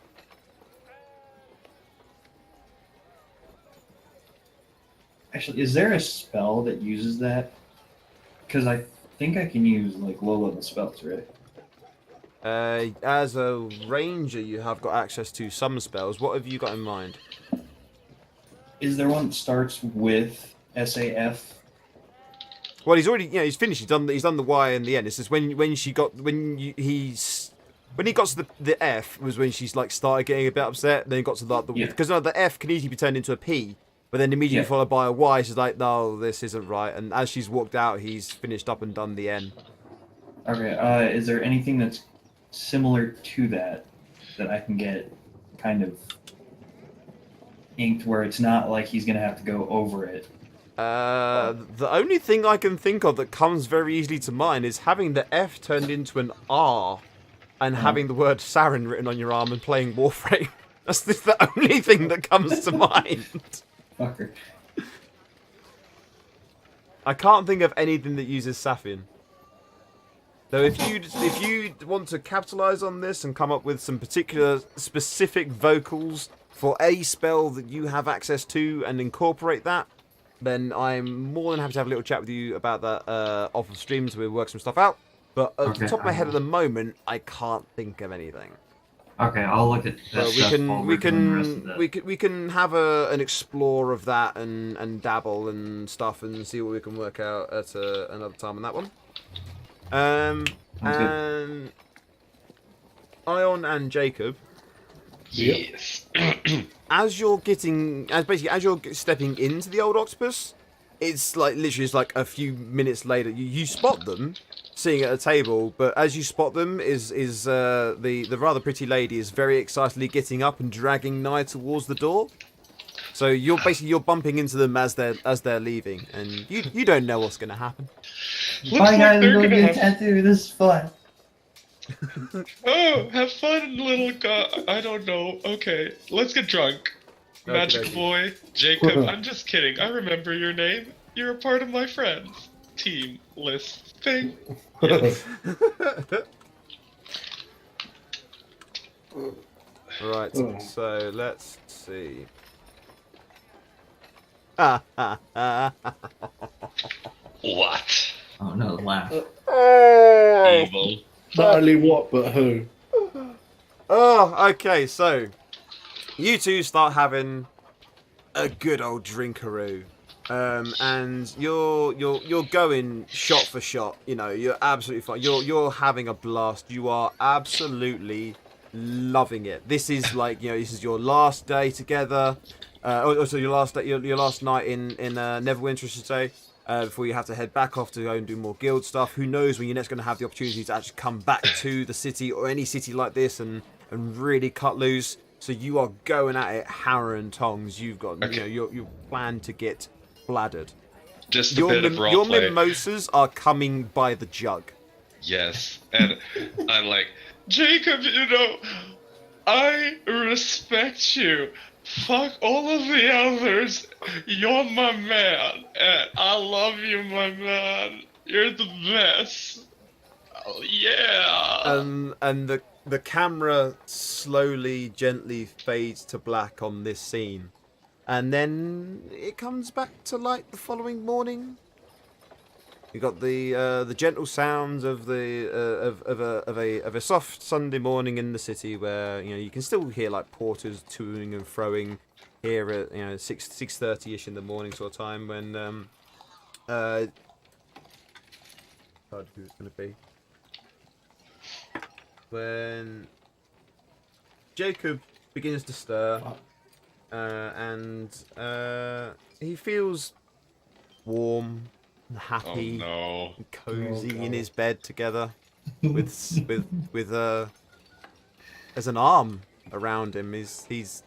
Actually, is there a spell that uses that? Because I think I can use like low-level spells, right? As a ranger, you have got access to some spells. What have you got in mind? Is there one that starts with SAF? Well, he's already, he's finished. He's done the Y and the N. It's just when he got to the F was when she's like started getting a bit upset. Then he got to because the F can easily be turned into a P, but then immediately followed by a Y. She's like, no, this isn't right. And as she's walked out, he's finished up and done the N. Okay. Is there anything that's similar to that I can get kind of inked where it's not like he's gonna have to go over it? The only thing I can think of that comes very easily to mind is having the F turned into an R and having the word Saren written on your arm and playing Warframe. That's the only thing that comes to mind. Fucker. I can't think of anything that uses Safin. So if you want to capitalize on this and come up with some particular specific vocals for a spell that you have access to and incorporate that, then I'm more than happy to have a little chat with you about that off of stream so we work some stuff out. But at the top of my head at the moment, I can't think of anything. Okay, I'll look at that stuff while we're doing the rest of that. We can have an explore of that and dabble and stuff and see what we can work out at another time on that one. And Ion and Jacob. Yes. As you're stepping into the old octopus, it's like literally it's like a few minutes later you spot them sitting at a table, but as you spot them is the rather pretty lady is very excitedly getting up and dragging nigh towards the door. So you're bumping into them as they're leaving, and you don't know what's going to happen. Bye guys, I'm going to get a tattoo. This is fun. Oh, have fun, little guy. I don't know. Okay, let's get drunk. Magic boy, Jacob. I'm just kidding. I remember your name. You're a part of my friends team list thing. Yes. Right. So let's see. What? Oh no, laugh. Evil. Not only what, but who. Oh, okay. So you two start having a good old drinkaroo, and you're going shot for shot. You know, you're absolutely fine. You're having a blast. You are absolutely loving it. This is like, you know, this is your last day together. Also your last day, your last night in Neverwinter, I should say. Before you have to head back off to go and do more guild stuff. Who knows when you're next going to have the opportunity to actually come back to the city or any city like this and really cut loose. So you are going at it hammer and tongs. You've got, Okay. you know, you plan to get bladdered. Just a Your, bit of your roleplay. mimosas are coming by the jug. Yes, and I'm like, Jacob, you know, I respect you. Fuck all of the others. You're my man, and I love you, my man. You're the best. Oh yeah. And the camera slowly, gently fades to black on this scene, and then it comes back to light the following morning. You got the gentle sounds of of a soft Sunday morning in the city, where you know you can still hear like porters toing and froing here at 6:30ish in the morning sort of time when God, who's it gonna be? When Jacob begins to stir, and he feels warm and Oh happy no. and cozy Oh, in God. his bed together with there's an arm around him. He's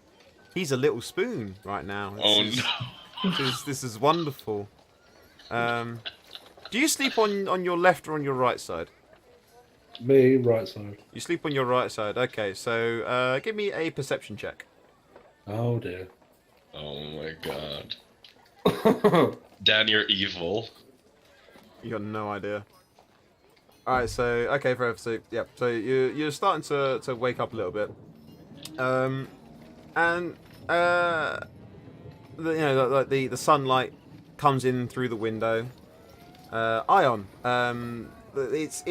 a little spoon right now. Oh This is- no. This is wonderful. Do you sleep on your left or on your right side? Me, right side. You sleep on your right side. Okay, so give me a perception check. Oh dear. Oh my god. Dan, you're evil. You got no idea. All right, so okay, forever. So yeah, so you're starting to wake up a little bit, and the sunlight comes in through the window. Ion, it's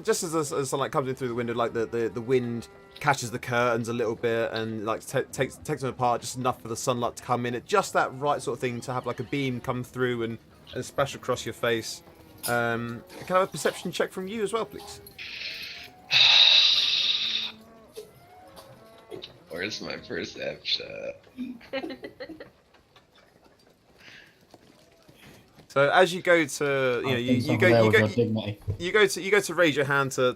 just as the sunlight comes in through the window, like the wind catches the curtains a little bit and like takes them apart just enough for the sunlight to come in at just that right sort of thing to have like a beam come through and splash across your face. Can I have a perception check from you as well, please? Where's my perception? So as you go to, you know, you go to raise your hand to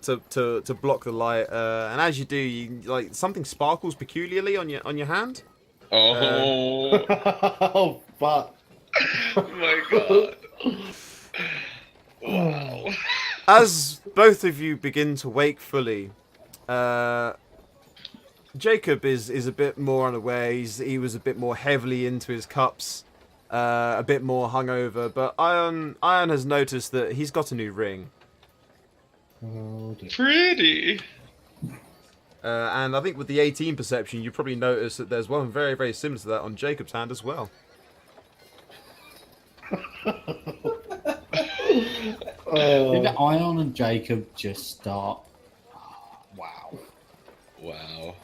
block the light, and as you do, you like something sparkles peculiarly on your hand. Oh Oh fuck. my god. Wow. As both of you begin to wake fully, Jacob is a bit more unaware. He was a bit more heavily into his cups, a bit more hungover. But Ion has noticed that he's got a new ring, Oh dear. Pretty. and I think with the 18 perception, you probably notice that there's one very very similar to that on Jacob's hand as well. Did Ion and Jacob just start? Wow. Wow.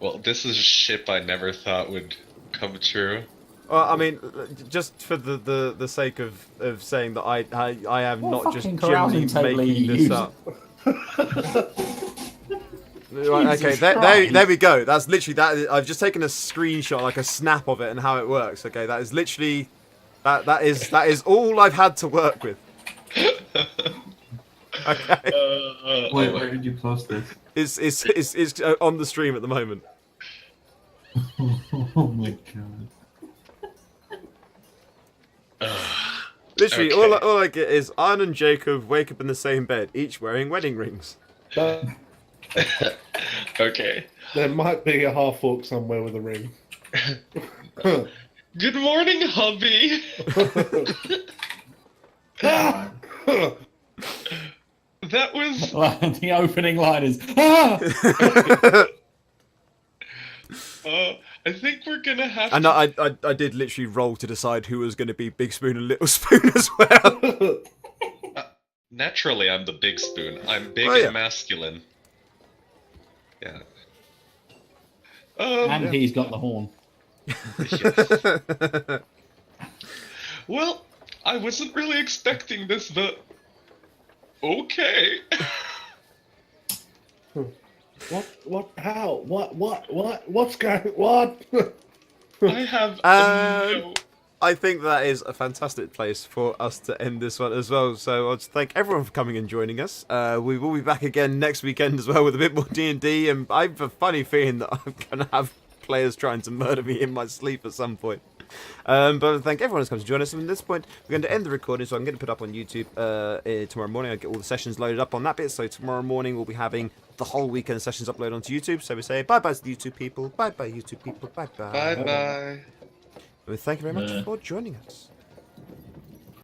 Well, this is a ship I never thought would come true. Well, I mean, just for the sake of saying that I am What not just fucking carousing generally table are making you this using? up. Right, okay, Jesus there Christ. we go. That's literally that. I've just taken a screenshot, like a snap of it, and how it works. Okay, that is literally that is all I've had to work with. Okay, Wait, where did you post this? it's on the stream at the moment. Oh my god. Literally, Okay. all I get is Iron and Jacob wake up in the same bed, each wearing wedding rings. Okay. There might be a half orc somewhere with a ring. Good morning, hubby. That was The opening line is ah! I think we're gonna have And to. I did literally roll to decide who was going to be Big Spoon and Little Spoon as well. Naturally, I'm the big spoon. I'm big Oh, yeah. and masculine. Yeah. And he's got the horn. Yes. Well, I wasn't really expecting this, but okay. How? What's going, what? I have no. I think that is a fantastic place for us to end this one as well. So I'll just thank everyone for coming and joining us. We will be back again next weekend as well with a bit more D&D, and I have a funny feeling that I'm going to have players trying to murder me in my sleep at some point. But I thank everyone who's come to join us. And at this point, we're going to end the recording, so I'm going to put up on YouTube tomorrow morning. I'll get all the sessions loaded up on that bit. So tomorrow morning, we'll be having the whole weekend sessions uploaded onto YouTube. So we say bye-bye to the YouTube people. Bye-bye, YouTube people. Bye-bye. Bye-bye. Well, thank you very much for joining us.